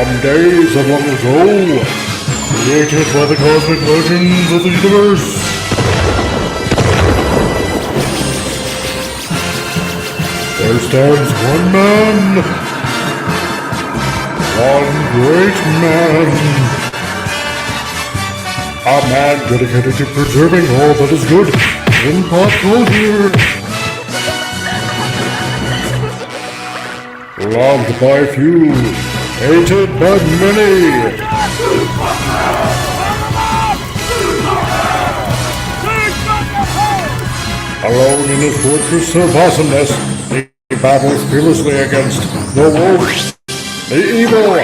From days of long ago, created by the cosmic legends of the universe, there stands one man, one great man, a man dedicated to preserving all that is good in pop culture. Loved by few, hated by many. Alone in his fortress of awesomeness, he battles fearlessly against the wolves, the evil,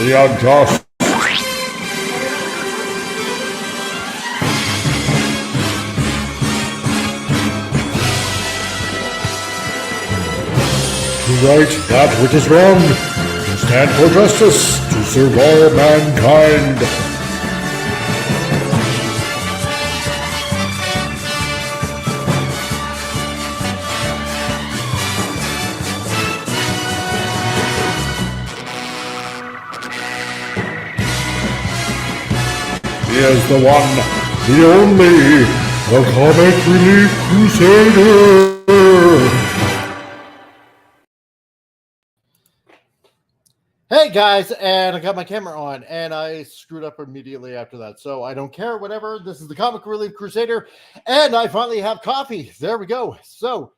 the unjust. To right that which is wrong, to stand for justice, to serve all mankind. He is the one, the only, the Comic Relief Crusader. Hey guys, and I got my camera on, and I screwed up immediately after that, so I don't care, whatever. This is the Comic Relief Crusader, and I finally have coffee. There we go. So,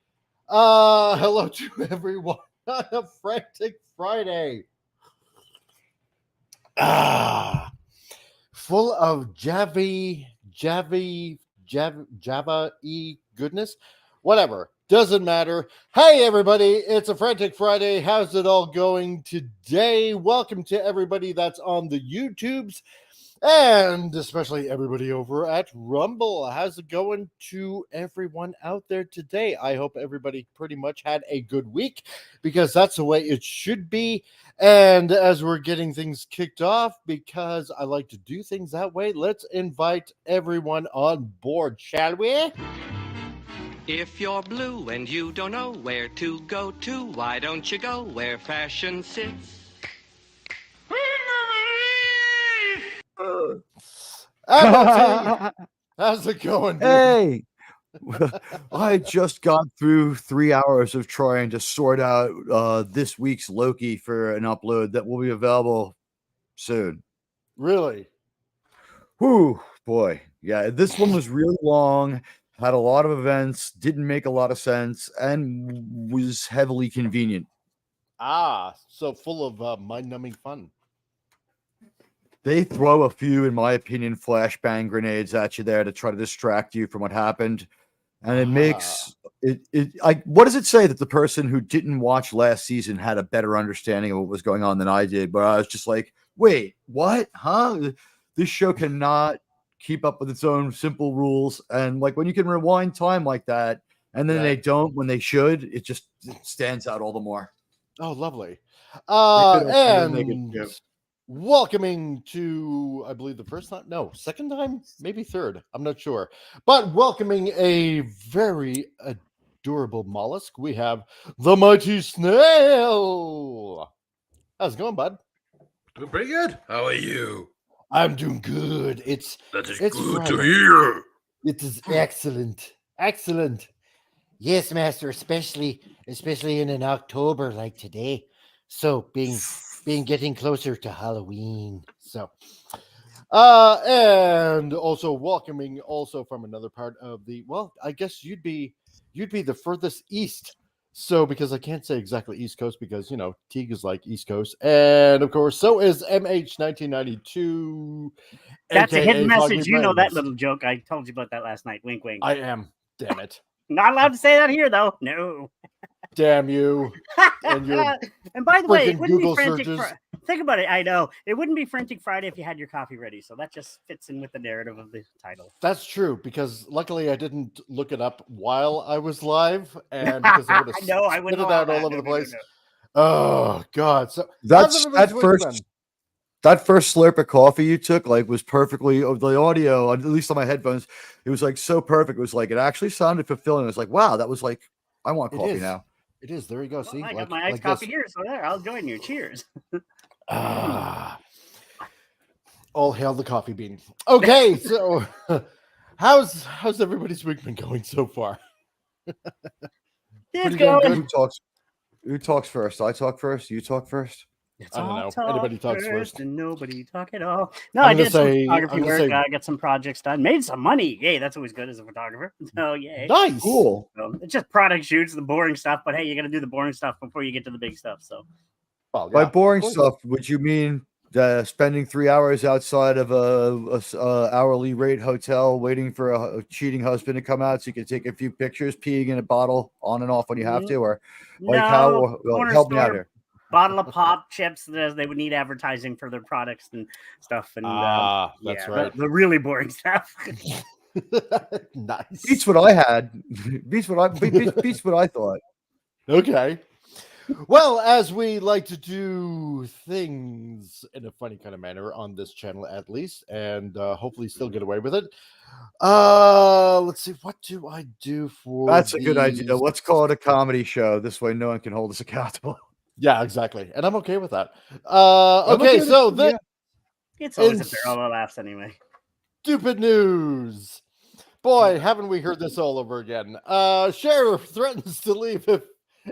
hello to everyone on a Frantic Friday. Full of Java-y goodness. Whatever. Doesn't matter. Hey, everybody. It's a Frantic Friday. How's it all going today? Welcome to everybody that's on the YouTubes and especially everybody over at Rumble. How's it going to everyone out there today? I hope everybody pretty much had a good week because that's the way it should be. And as we're getting things kicked off, because I like to do things that way, let's invite everyone on board, shall we? If you're blue and you don't know where to go to, why don't you go where fashion sits? How's it going, dude? Hey, I just got through 3 hours of trying to sort out this week's Loki for an upload that will be available soon. Really? Whew, boy. Yeah, this one was really long, had a lot of events, didn't make a lot of sense, and was heavily convenient. So full of mind-numbing fun. They throw a few, in my opinion, flashbang grenades at you there to try to distract you from what happened. And it makes it like, what does it say that the person who didn't watch last season had a better understanding of what was going on than I did? But I was just like, wait, what? Huh? This show cannot keep up with its own simple rules. And like when you can rewind time like that, and then they don't when they should, it stands out all the more. Oh, lovely. And welcoming to, I believe, the first time, no, second time, maybe third, I'm not sure, but welcoming a very adorable mollusk, we have the Mighty Snail. How's it going, bud? Doing pretty good. How are you? I'm doing good. It's good Friday. To hear. It is excellent. Yes, master, especially in an October like today. So being getting closer to Halloween. So and also welcoming also from another part of the, well, I guess you'd be the furthest east. So because I can't say exactly East Coast because, you know, Teague is like East Coast. And of course, so is MH1992. That's a hidden message. Foggy You know Brains. that little joke. I told you about that last night. Wink, wink. I am. Damn it. Not allowed to say that here, though. No. Damn you. And your and by the way, it wouldn't Google be Frantic searches. Think about it. I know. It wouldn't be Frantic Friday if you had your coffee ready. So that just fits in with the narrative of the title. That's true, because luckily I didn't look it up while I was live. And because I would have I wouldn't spit it out all over the place. Oh, God. So That's how's everybody's week been? That first slurp of coffee you took, like, was perfectly, the audio, at least on my headphones, it was like so perfect. It was like, it actually sounded fulfilling. It was like, wow, that was like, I want coffee now. It is. There you go. See, I got my iced coffee here, so there, I'll join you. Cheers. All hail the coffee bean. Okay, so how's everybody's week been going so far? It's Pretty damn going. good. Who talks first? I talk first. You talk first. It's I don't all know. talk Anybody talks first. and nobody talk at all. No, I'm I gonna did some say- photography I'm gonna work. say- I got some projects done. Made some money. Yay, that's always good as a photographer. So yay. Nice. Cool. So, it's just product shoots, the boring stuff. But hey, you got to do the boring stuff before you get to the big stuff. So Well, By yeah, of boring course. stuff, would you mean spending 3 hours outside of a hourly rate hotel waiting for a cheating husband to come out so you can take a few pictures, peeing in a bottle on and off when you have to, or like how? corner Help me out store, here. bottle of pop chips. They would need advertising for their products and stuff. And That's yeah, right. the really boring stuff. Nice. Beats what I had. Beats what I thought. Okay. Well, as we like to do things in a funny kind of manner on this channel, at least, and hopefully still get away with it. Let's see. What do I do for? That's a good idea. these- Let's call it a comedy show. This way, no one can hold us accountable. Yeah, exactly. And I'm okay with that. I'm Okay, okay with so it, the It's always a It's- barrel of laughs anyway. stupid news. Boy, haven't we heard this all over again? Sheriff threatens to leave if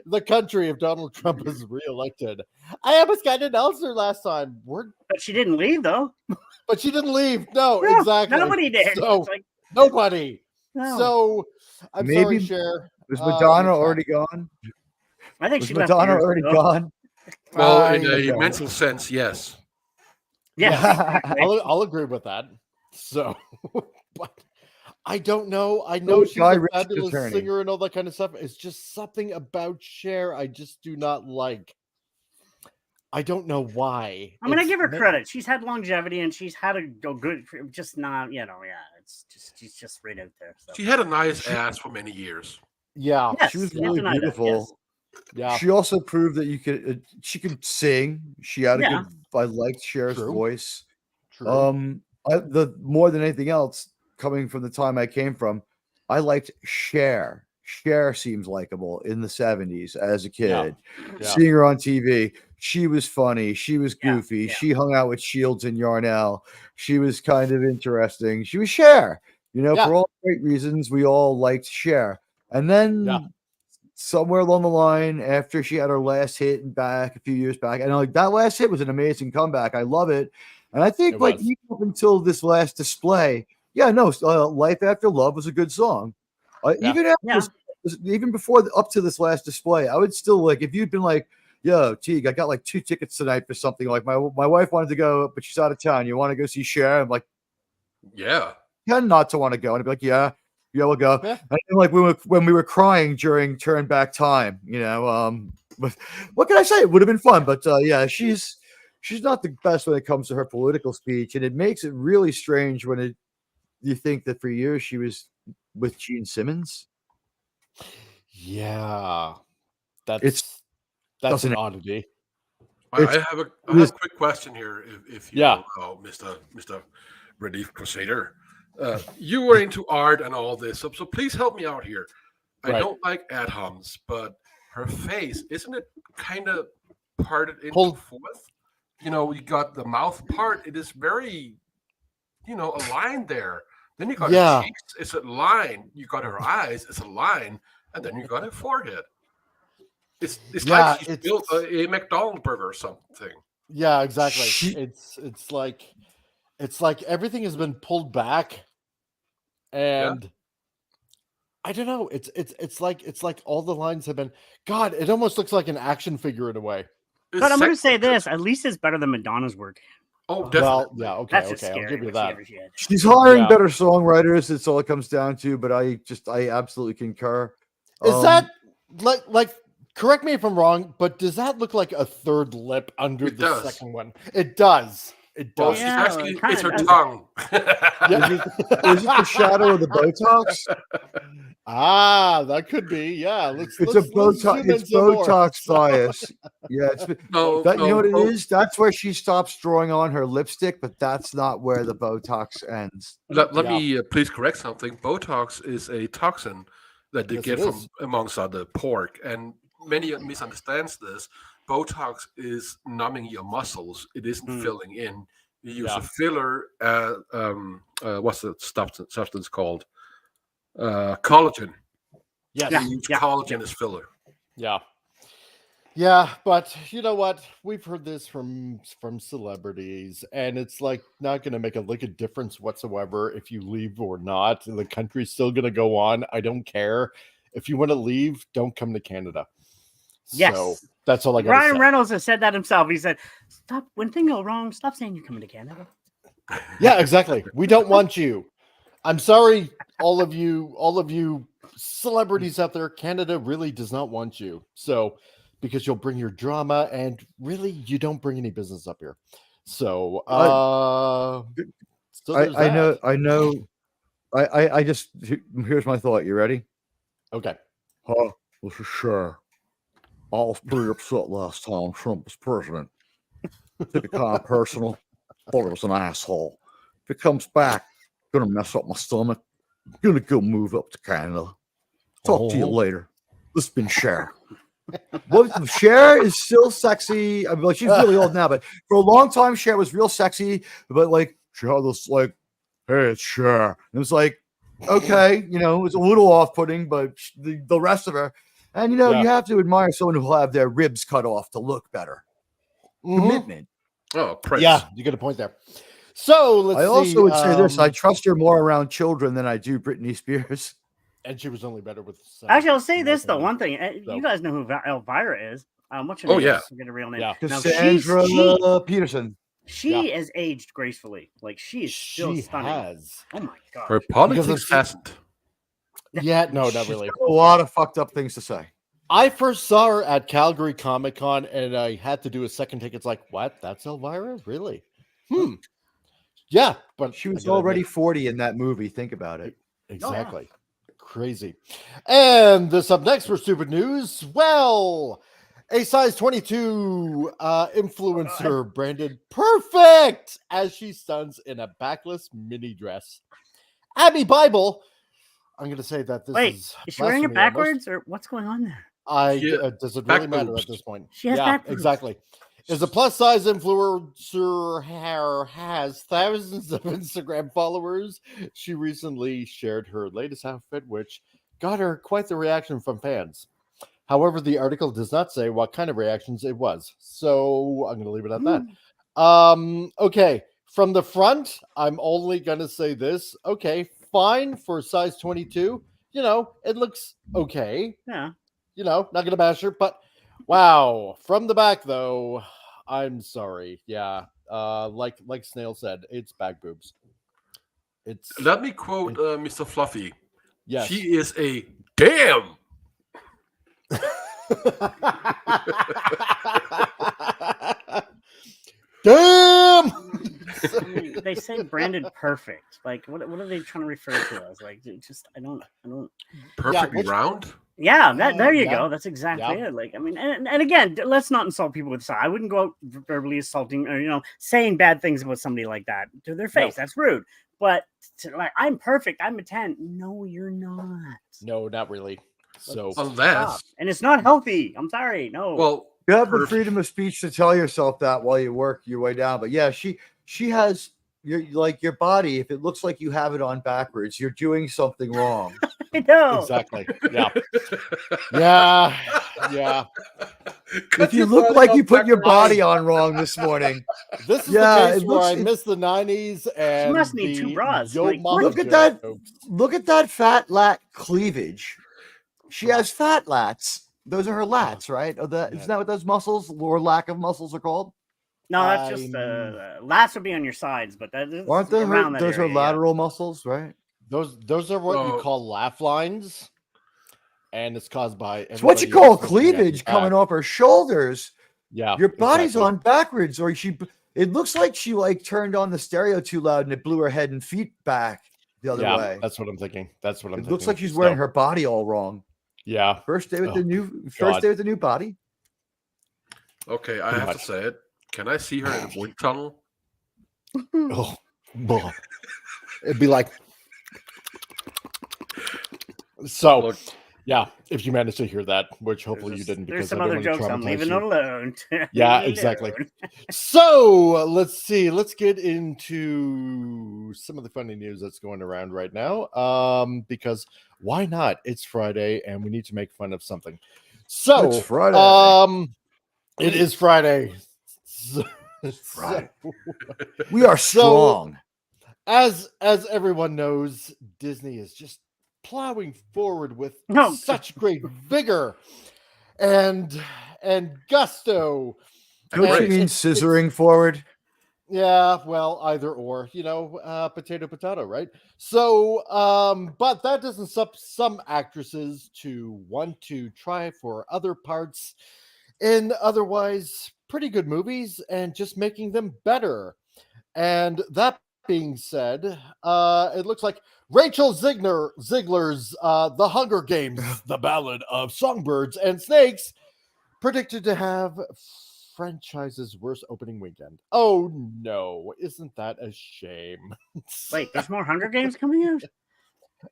the country if Donald Trump is reelected. I almost got an ulcer last time. But she didn't leave though. But she didn't leave. No, No, exactly. Nobody did. So It's like, nobody. no. So I'm Maybe- sorry, Cher. Was Uh, Madonna you're already gone? I think Was she left Madonna years already ago. gone? Well, I in a know. mental sense, yes. Yeah. I'll agree with that. So, but I don't know. I know Oh, she's Guy a Ritchie's fabulous attorney. singer and all that kind of stuff. It's just something about Cher I just do not like. I don't know why. I'm gonna It's give her me- credit. She's had longevity and she's had a good, just not, it's just she's just right out there. So. She had a nice ass for many years. Yeah, Yes, She was can't really deny that, beautiful. yeah. She also proved that she could sing. She had a Yeah. good. I liked Cher's True. voice. True. The more than anything else, coming from the time I came from, I liked Cher. Cher seems likable in the 70s as a kid. Yeah. Seeing her on TV, she was funny. She was Yeah, goofy. yeah. She hung out with Shields and Yarnell. She was kind of interesting. She was Cher. Yeah. For all great reasons, we all liked Cher. And then Yeah. somewhere along the line, after she had her last hit and back a few years back, and like that last hit was an amazing comeback. I love it. And I think It like was. even up until this last display, Life After Love was a good song. Yeah. Even after Yeah. even before up to this last display, I would still like if you'd been like, yo, Teague, I got like 2 tickets tonight for something. Like my wife wanted to go, but she's out of town. You want to go see Cher? I'm like, Yeah. tend not to want to go. And I'd be like, yeah, we'll go. Yeah. And then, like when we were crying during Turn Back Time, but what can I say? It would have been fun, but yeah, she's not the best when it comes to her political speech, and it makes it really strange when you think that for years she was with Gene Simmons. Yeah. That's It's- an doesn't- oddity. I It's- have a quick question here, if you Yeah. allow, Mr. Relief Crusader. You were into art and all this, so please help me out here. I Right. don't like ad-homs, but her face, isn't it kind of parted into Pulled- fourth? You got the mouth part. It is very, a line there. Then you got Yeah. her cheeks. It's a line. You got her eyes. It's a line. And then you got her forehead. It's Yeah, like she's built a McDonald's burger or something. Yeah, exactly. She- It's like everything has been pulled back, and I don't know. It's like all the lines have been. God, it almost looks like an action figure in a way. But I'm going to It's say sexy. this: at least it's better than Madonna's work. Oh, Well, definitely. yeah, okay, That's just okay. I'll scary. give you what that. she ever did. She's hiring Yeah. better songwriters. That's all it comes down to. But I absolutely concur. Is that like? Correct me if I'm wrong, but does that look like a third lip under It the does. second one? It does. It Well, does. she's Yeah, actually, it kinda it's her does. tongue. Yeah. Is it the shadow of the Botox? That could be. Yeah, let's. It's let's, a let's Botox. zoom in It's some more. Botox bias. Yeah, No, you know what it no. is? That's where she stops drawing on her lipstick, but that's not where the Botox ends. Let Yeah. me please correct something. Botox is a toxin that they Yes, get it from, is. amongst other, pork, and many misunderstands this. Botox is numbing your muscles. It isn't filling in. You use Yeah. a filler. What's the substance called? Collagen. Yes. You use collagen as filler. Yeah. Yeah, but you know what? We've heard this from celebrities, and it's like not going to make a lick of difference whatsoever if you leave or not. The country's still going to go on. I don't care. If you want to leave, don't come to Canada. Yes. So that's all I got to Ryan say. Reynolds has said that himself. He said, "Stop when things go wrong. Stop saying you're coming to Canada." Yeah, exactly. We don't want you. I'm sorry, all of you celebrities out there. Canada really does not want you. So, because you'll bring your drama, and really, you don't bring any business up here. So, there's I that. know. I just here's my thought. You ready? Okay. This is sure. I was pretty upset last time Trump was president. Took it kind of personal. Thought it was an asshole. If it comes back, gonna mess up my stomach. Gonna go move up to Canada. Talk to you later. This has been Cher. Well, Cher is still sexy. I mean, like, she's really old now, but for a long time, Cher was real sexy. But like, she had this like, hey, it's Cher. And it was like, okay, you know, it was a little off-putting, but the rest of her, and you know, you have to admire someone who will have their ribs cut off to look better. Commitment. Oh, Prince. Yeah, you get a point there. So let's see. I also would say this: I trust her more around children than I do Britney Spears. And she was only better with. Actually, I'll say this though. One thing, you guys know who Elvira is. What's her name? Yeah. Get a real name. Yeah. Now, Cassandra Peterson. She is aged gracefully. Like she is still stunning. Has. Oh my god. Her politics hasn't. Yeah, no, not really. A lot of fucked up things to say. I first saw her at Calgary Comic Con, and I had to do a second take. It's like, what? That's Elvira? Really? Yeah, but She was already 40 in that movie. Think about it. Exactly. Crazy. And this up next for stupid news. Well, a size 22 influencer branded perfect as she stuns in a backless mini dress. Abby Bible. I'm going to say that this is she wearing it backwards or what's going on there? Does it really matter at this point? She has back boobs. Exactly. Is a plus size influencer has thousands of Instagram followers. She recently shared her latest outfit, which got her quite the reaction from fans. However, the article does not say what kind of reactions it was. So I'm going to leave it at that. Okay. From the front, I'm only going to say this. Okay. Fine for size 22. You know, it looks okay. Yeah. You know, not going to bash her, but wow. From the back, though, I'm sorry. Yeah. Like Snail said, it's back boobs. Let me quote Mr. Fluffy. Yes. She is a damn. Damn. They say branded perfect. Like, what are they trying to refer to us? Like, I don't. Perfectly round. Yeah, there you go. That's exactly it. Like, I mean, and again, let's not insult people with size. I wouldn't go out verbally assaulting or saying bad things about somebody like that to their face. No. That's rude. But like, I'm perfect. I'm a 10. No, you're not. No, not really. So unless, and it's not healthy. I'm sorry. No. Well, you have the freedom of speech to tell yourself that while you work your way down. But yeah, she has your body. If it looks like you have it on backwards, you're doing something wrong. I know. Exactly. Yeah. Yeah. Yeah. If you look like you put your body on wrong this morning. This is the case where I missed the 90s and she must need two bras. Like, look at that. Look at that fat lat cleavage. She has fat lats. Those are her lats, right? Isn't that what those muscles or lack of muscles are called? No, that's just lats would be on your sides, but that is aren't those are lateral muscles, right? Those are what you call laugh lines, and it's caused by. It's what you call cleavage coming off her shoulders. Yeah, your body's on backwards, or it looks like she turned on the stereo too loud and it blew her head and feet back the other way. That's what I'm thinking. It looks like she's wearing her body all wrong. Yeah. First day with the new body. Okay, I have to say it. Can I see her in a wind tunnel? Oh, it'd be like so. Yeah, if you managed to hear that, which hopefully you didn't, There's because some I other didn't want to jokes I'm traumatize leaving you. alone. Yeah, exactly. So let's see. Let's get into some of the funny news that's going around right now. Because why not? It's Friday, and we need to make fun of something. So It's Friday. it is Friday. Friday. We are strong. As everyone knows, Disney is just plowing forward with such great vigor and gusto. Don't you mean scissoring forward? Yeah, well, either or, potato, right? So, but that doesn't stop some actresses to want to try for other parts in otherwise pretty good movies and just making them better. And that being said, it looks like Rachel Zigler's The Hunger Games, The Ballad of Songbirds and Snakes, predicted to have franchise's worst opening weekend. Oh no, isn't that a shame? Wait, there's more Hunger Games coming out?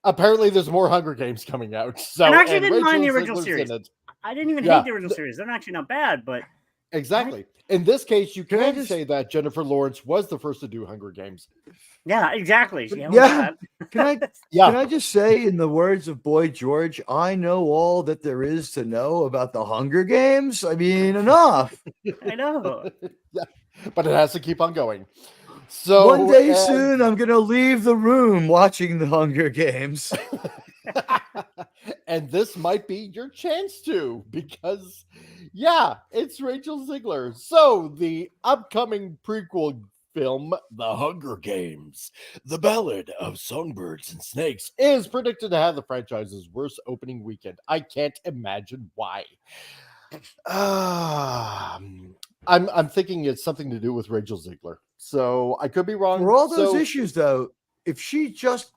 Apparently there's more Hunger Games coming out. So, I actually didn't Rachel mind the original Ziegler's series. in it. I didn't even hate the original series. They're actually not bad, but exactly. In this case, you can say that Jennifer Lawrence was the first to do Hunger Games. Yeah, exactly. Yeah. Can I just say, in the words of Boy George, I know all that there is to know about the Hunger Games. I mean, enough. I know. Yeah, but it has to keep on going. So one day soon, I'm gonna leave the room watching the Hunger Games. And this might be your chance to, because it's Rachel Ziegler. So the upcoming prequel film, The Hunger Games, The Ballad of Songbirds and Snakes, is predicted to have the franchise's worst opening weekend. I can't imagine why. I'm thinking it's something to do with Rachel Ziegler. So I could be wrong. For all those issues, though, if she just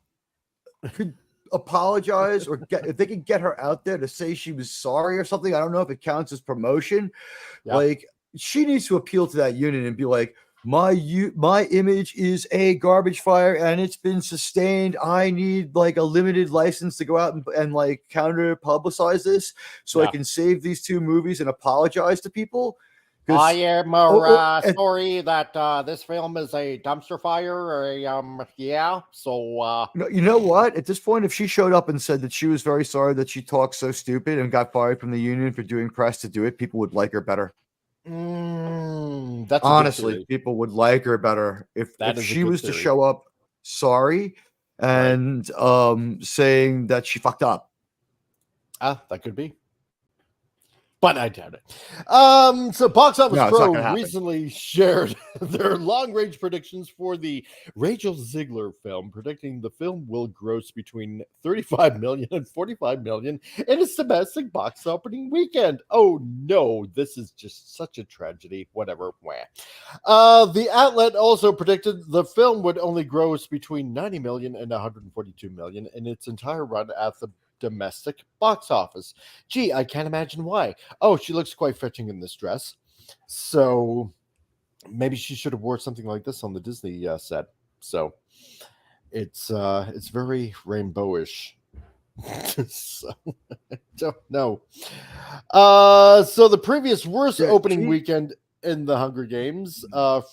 could apologize, or if they could get her out there to say she was sorry or something, I don't know if it counts as promotion. Yeah. Like, she needs to appeal to that union and be like, my image is a garbage fire and it's been sustained. I need like a limited license to go out and like counter publicize this so I can save these two movies and apologize to people. I am sorry that this film is a dumpster fire. So you know what? At this point, if she showed up and said that she was very sorry that she talked so stupid and got fired from the union for doing press to do it, people would like her better. That's honestly, people would like her better if she was to show up sorry and saying that she fucked up. That could be. But I doubt it. So Box Office Pro recently shared their long-range predictions for the Rachel Ziegler film, predicting the film will gross between $35 million and $45 million in its domestic box opening weekend. Oh no, this is just such a tragedy. Whatever. The outlet also predicted the film would only gross between $90 million and $142 million in its entire run at the domestic box office. Gee, I can't imagine why. Oh, she looks quite fetching in this dress. So maybe she should have wore something like this on the Disney set. So it's very rainbowish. So I don't know. So the previous worst opening weekend in the Hunger Games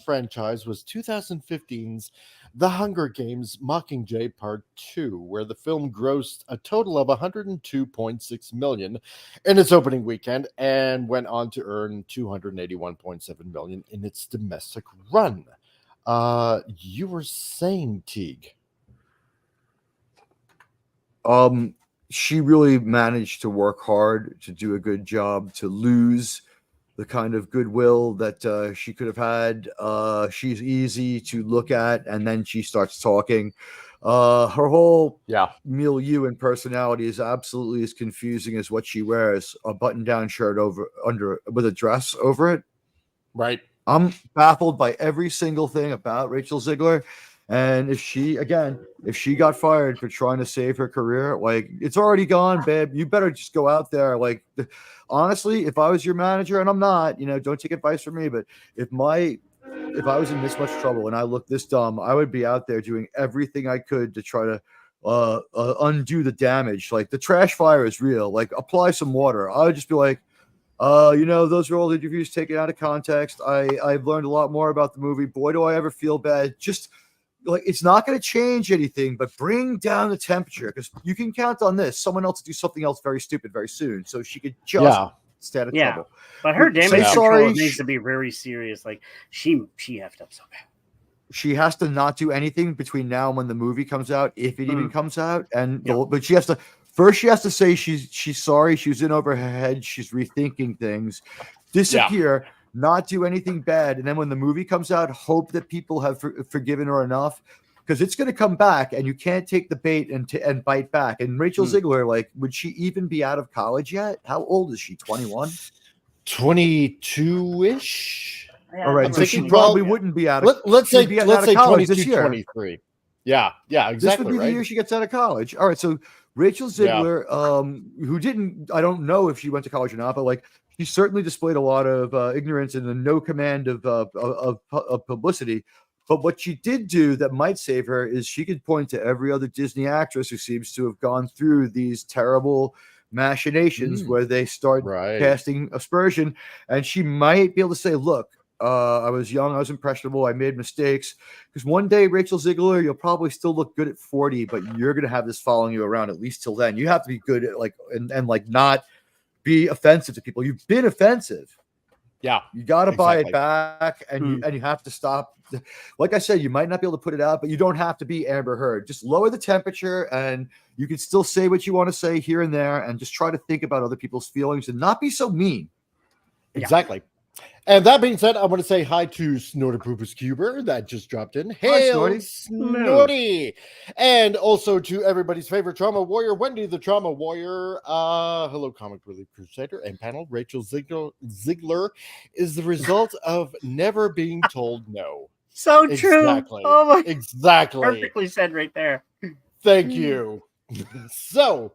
franchise was 2015's The Hunger Games Mockingjay Part 2, where the film grossed a total of $102.6 million in its opening weekend and went on to earn $281.7 million in its domestic run. You were saying, Teague? She really managed to work hard to do a good job to lose the kind of goodwill that she could have had. She's easy to look at, and then she starts talking. Her whole milieu and personality is absolutely as confusing as what she wears: a button-down shirt under with a dress over it. Right. I'm baffled by every single thing about Rachel Ziegler. And if she got fired for trying to save her career, like, it's already gone, babe. You better just go out there. Like, honestly, if I was your manager, and I'm not, don't take advice from me, but if I was in this much trouble and I looked this dumb, I would be out there doing everything I could to try to undo the damage. Like the trash fire is real. Like apply some water. I would just be like, those are all interviews taken out of context. I've learned a lot more about the movie. Boy, do I ever feel bad. Just like it's not going to change anything, but bring down the temperature because you can count on this. Someone else to do something else very stupid very soon, so she could just stay out of trouble. But her damage control sorry, needs to be very serious. Like she effed up so bad. She has to not do anything between now and when the movie comes out, if it even comes out. But she has to first. She has to say she's sorry. She was in over her head. She's rethinking things. Disappear. Not do anything bad, and then when the movie comes out, hope that people have forgiven her enough, because it's going to come back, and you can't take the bait and bite back. And Rachel Zigler, like, would she even be out of college yet? How old is she? 21, 22-ish. All right, so she probably wouldn't be out of. Let's say 22, this year. 23. Yeah, exactly. This would be the year she gets out of college. All right, so Rachel Zigler, who didn't, I don't know if she went to college or not, but like. He certainly displayed a lot of ignorance and no command of publicity. But what she did do that might save her is she could point to every other Disney actress who seems to have gone through these terrible machinations where they start casting aspersion. And she might be able to say, look, I was young, I was impressionable, I made mistakes. Because one day, Rachel Zigler, you'll probably still look good at 40, but you're going to have this following you around at least till then. You have to be good at and not be offensive to people. You've been offensive. Yeah. You got to buy it back and you have to stop. Like I said, you might not be able to put it out, but you don't have to be Amber Heard. Just lower the temperature and you can still say what you want to say here and there and just try to think about other people's feelings and not be so mean. Exactly. And that being said, I want to say hi to Snorty Poopus Cuber that just dropped in. Hey, Snorty. And also to everybody's favorite trauma warrior, Wendy the Trauma Warrior. Hello, Comic Relief Crusader and panel. Rachel Zigler is the result of never being told no. So true. Exactly. Perfectly said right there. Thank you. So,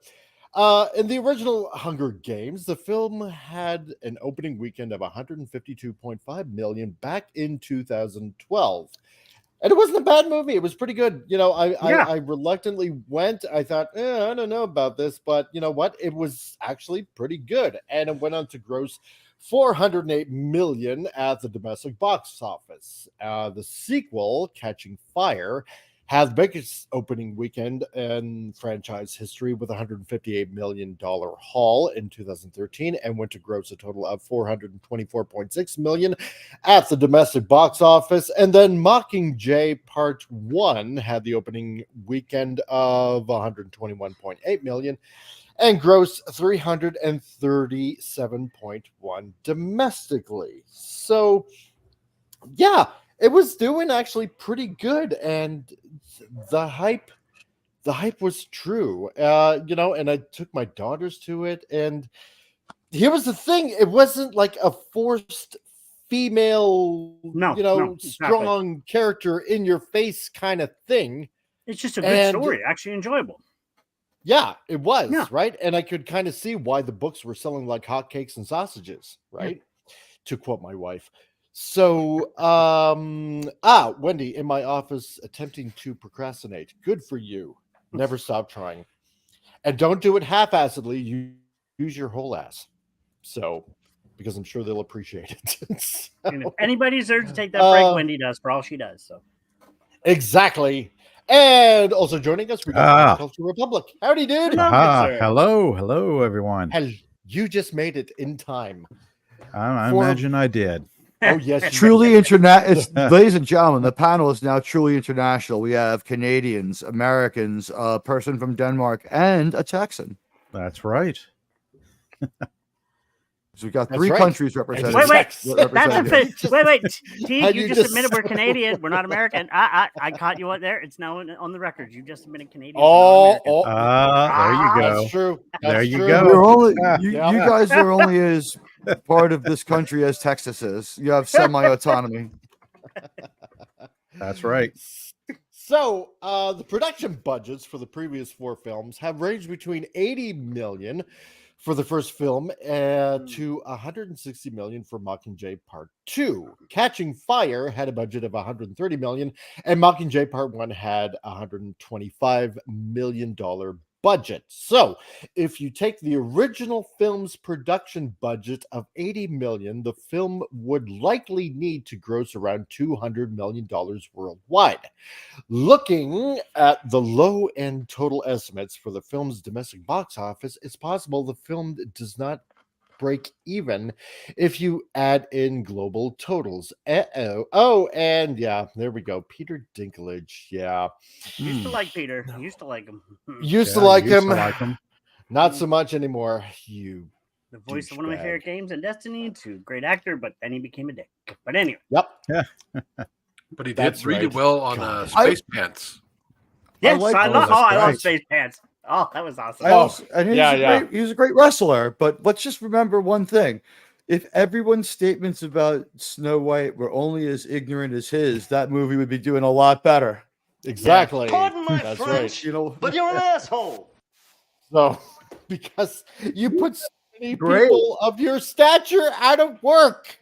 in the original Hunger Games, the film had an opening weekend of 152.5 million back in 2012. And it wasn't a bad movie. It was pretty good. I reluctantly went. I thought, I don't know about this, but you know what? It was actually pretty good. And it went on to gross 408 million at the domestic box office. The sequel, Catching Fire, had the biggest opening weekend in franchise history with $158 million haul in 2013 and went to gross a total of $424.6 million at the domestic box office. And then Mockingjay Part 1 had the opening weekend of $121.8 million and gross $337.1 domestically. So, yeah. It was doing actually pretty good, and the hype was true. And I took my daughters to it, and here was the thing: it wasn't like a forced female, strong character in your face kind of thing. It's just a good story, actually enjoyable. Yeah, it was right, and I could kind of see why the books were selling like hotcakes and sausages, right? To quote my wife. So, Wendy in my office attempting to procrastinate. Good for you. Never stop trying. And don't do it half-assedly. You use your whole ass. So, because I'm sure they'll appreciate it. So, and if anybody deserves to take that break, Wendy does for all she does. So, exactly. And also joining us, we got Culture Republic. Howdy, dude. Hello, everyone. You just made it in time. I imagine I did. Oh, yes. Truly international. Ladies and gentlemen, the panel is now truly international. We have Canadians, Americans, a person from Denmark, and a Texan. That's right. So we've got three countries represented. Wait. T, you just admitted we're Canadian. We're not American. I caught you out there. It's now on the record. You just admitted Canadian. There you go. That's true. There you go. You guys are only as part of this country as Texas is. You have semi-autonomy. That's right. So the production budgets for the previous four films have ranged between $80 million for the first film, to 160 million for Mockingjay Part 2. Catching Fire had a budget of 130 million, and Mockingjay Part 1 had $125 million budget. So, if you take the original film's production budget of 80 million, the film would likely need to gross around $200 million worldwide. Looking at the low end total estimates for the film's domestic box office, it's possible the film does not break even if you add in global totals. Oh, and yeah, there we go. Peter Dinklage. Yeah. Used to like Peter. Used to like him. Used to Yeah, like used him. to like him. Not so much anymore. You. The voice of one of my douchebag. favorite games and Destiny. Great actor, but then he became a dick. But anyway. Yep. But he did That's really right. well on God. Space Pants. Yes, like I those. love. That's Oh, I love great. Space Pants. Oh, that was awesome. And he's yeah, a yeah. great, he's a great wrestler. But let's just remember one thing: if everyone's statements about Snow White were only as ignorant as his, that movie would be doing a lot better. Exactly. Pardon my That's French, right. but you're an asshole. So, because you put so many Great. people of your stature out of work.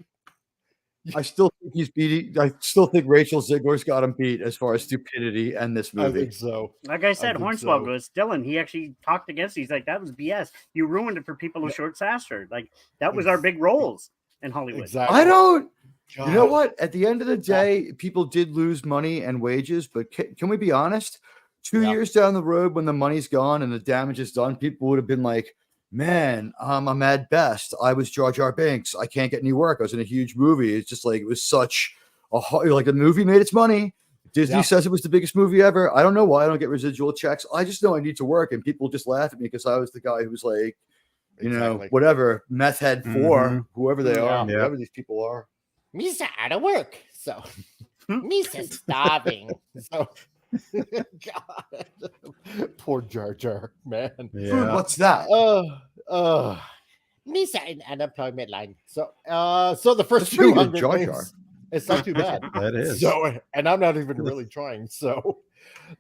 I still think he's beating. I still think Rachel Ziegler's got him beat as far as stupidity and this I movie. think so. Like I said, think Hornswoggle so. goes, Dylan, he actually talked against it. He's like, that was BS. You ruined it for people who short stature. Like, that was our big roles in Hollywood. Exactly. I don't. God. You know what? At the end of the day, people did lose money and wages, but can we be honest? 2 Yeah. years down the road, when the money's gone and the damage is done, people would have been like, man, I'm at best. I was Jar Jar Binks. I can't get any work. I was in a huge movie. It's just like, it was such a like the movie made its money. Disney Yeah. says it was the biggest movie ever. I don't know why I don't get residual checks. I just know I need to work, and people just laugh at me because I was the guy who was like, you know, Exactly. whatever, meth head 4, Mhm. whoever they are, Yeah. whoever these people are. Misa out of work. So, Misa's starving. So, God. Poor Jar Jar, man. Yeah. What's that? Misa in unemployment line. So, so the first That's pretty two good, Hunger Jar Games, Jar. it's not too bad. That is. So, and I'm not even really trying. So,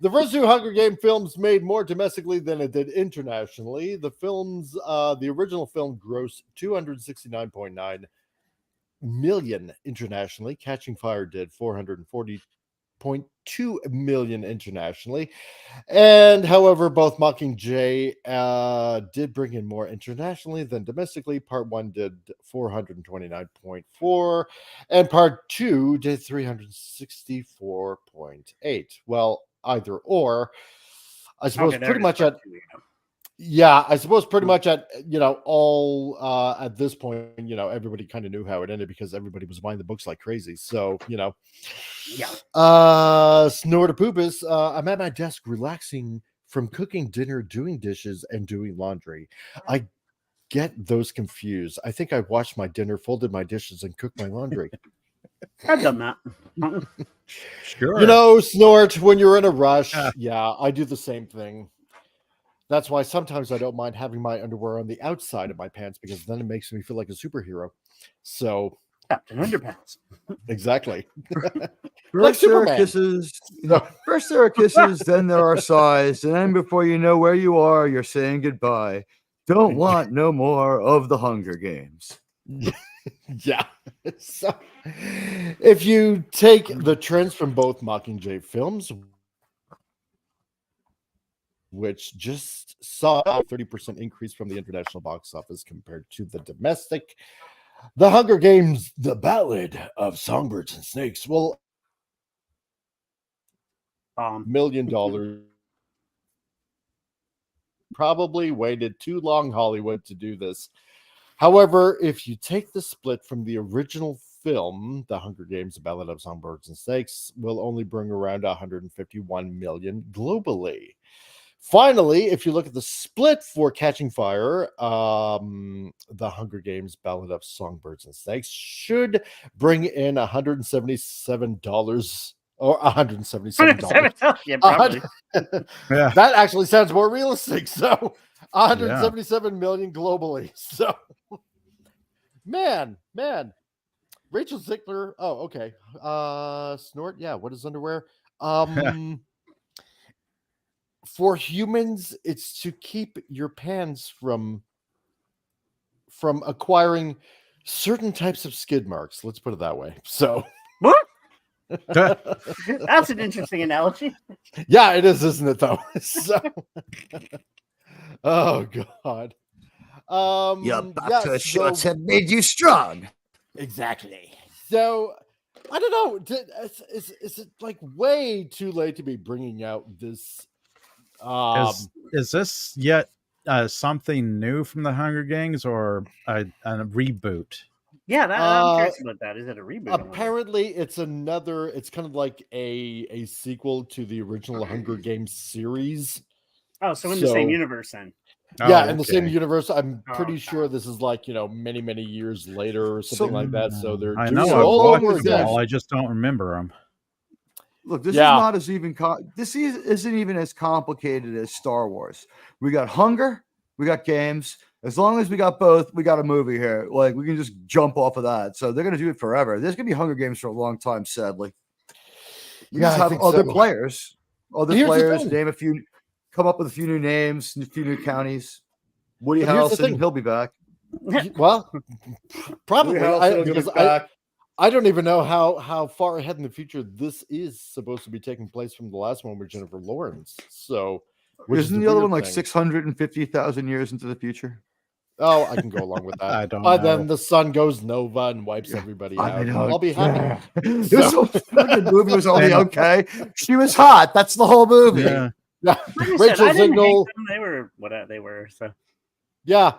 the first two Hunger Game films made more domestically than it did internationally. The films, the original film grossed 269.9 million internationally. Catching Fire did 440.2 million internationally. And however, both Mockingjay did bring in more internationally than domestically. Part 1 did 429.4 and part 2 did 364.8. Well, either or. I suppose Okay, there pretty it is, much part at two, yeah. yeah, I suppose pretty much at all at this point, everybody kind of knew how it ended because everybody was buying the books like crazy. So, Yeah. Snort to Poopus, I'm at my desk relaxing from cooking dinner, doing dishes, and doing laundry. I get those confused. I think I washed my dinner, folded my dishes, and cooked my laundry. I've done that. Sure. Snort, when you're in a rush, yeah, I do the same thing. That's why sometimes I don't mind having my underwear on the outside of my pants because then it makes me feel like a superhero. So, Captain Underpants. exactly. First there are Superman. kisses. First there are kisses, then there are sighs, and then before you know where you are, you're saying goodbye. Don't want no more of the Hunger Games. Yeah. So, if you take the trends from both Mockingjay films, which just saw a 30% increase from the international box office compared to the domestic, The Hunger Games, The Ballad of Songbirds and Snakes, will $1 million. Probably waited too long, Hollywood, to do this. However, if you take the split from the original film, The Hunger Games, The Ballad of Songbirds and Snakes will only bring around 151 million globally. Finally, if you look at the split for Catching Fire, The Hunger Games, Ballad of Songbirds and Snakes should bring in $177 or $177. Yeah, probably. Yeah. That actually sounds more realistic. So 177 million globally. So man. Rachel Zigler. Oh, okay. Snort. Yeah. What is underwear? For humans, it's to keep your pants from from acquiring certain types of skid marks. Let's put it that way. So, What? That's an interesting analogy. yeah, it is, isn't it? Though. So, oh God. Your Yeah, butter so, shots have made you strong. exactly. So, I don't know. Is it like way too late to be bringing out this? Is this yet something new from the Hunger Games or a reboot? Yeah, I'm curious about that. Is it a reboot? Apparently, it's another. It's kind of like a sequel to the original Hunger Games series. Oh, so in the same universe then? Yeah, Oh, in the same okay. universe. I'm pretty okay. sure this is like, many, many years later or something like that. So they're I doing know it I've all watched over them again. all. I just don't remember them. Look, this Yeah. is not as even. This isn't even as complicated as Star Wars. We got hunger, we got games. As long as we got both, we got a movie here. Like we can just jump off of that. So they're gonna do it forever. There's gonna be Hunger Games for a long time. Sadly, we Yeah, just I have think other so. players. Other Here's the players. thing. Name a few. Come up with a few new names, a few new counties. Woody But here's the Harrelson, thing. he'll be back. Well, probably. Woody Harrelson will Because be back. I don't even know how far ahead in the future this is supposed to be taking place from the last one with Jennifer Lawrence. So, which is Isn't the other one weird like thing. 650,000 years into the future? Oh, I can go along with that. I don't By know. then, the sun goes nova and wipes everybody I out. know. I'll be happy. This whole fucking movie was only okay. She was hot. That's the whole movie. Yeah. Yeah. Like I said, Rachel I didn't hate Ziegler. them. They were what they were. So Yeah.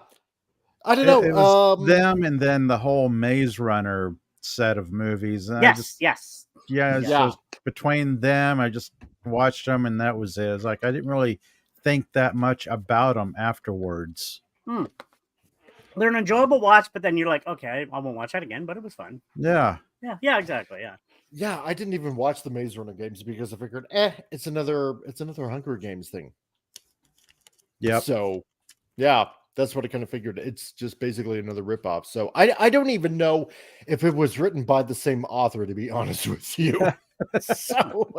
I don't know. It was them and then the whole Maze Runner set of movies. And yes. So between them, I just watched them and that was it. It's like I didn't really think that much about them afterwards. They're an enjoyable watch, but then you're like, okay, I won't watch that again, but it was fun. Yeah. Yeah, exactly. Yeah. Yeah, I didn't even watch the Maze Runner games because I figured, it's another Hunger Games thing. Yep. So, yeah, that's what I kind of figured. It's just basically another ripoff. So I don't even know if it was written by the same author, to be honest with you. So,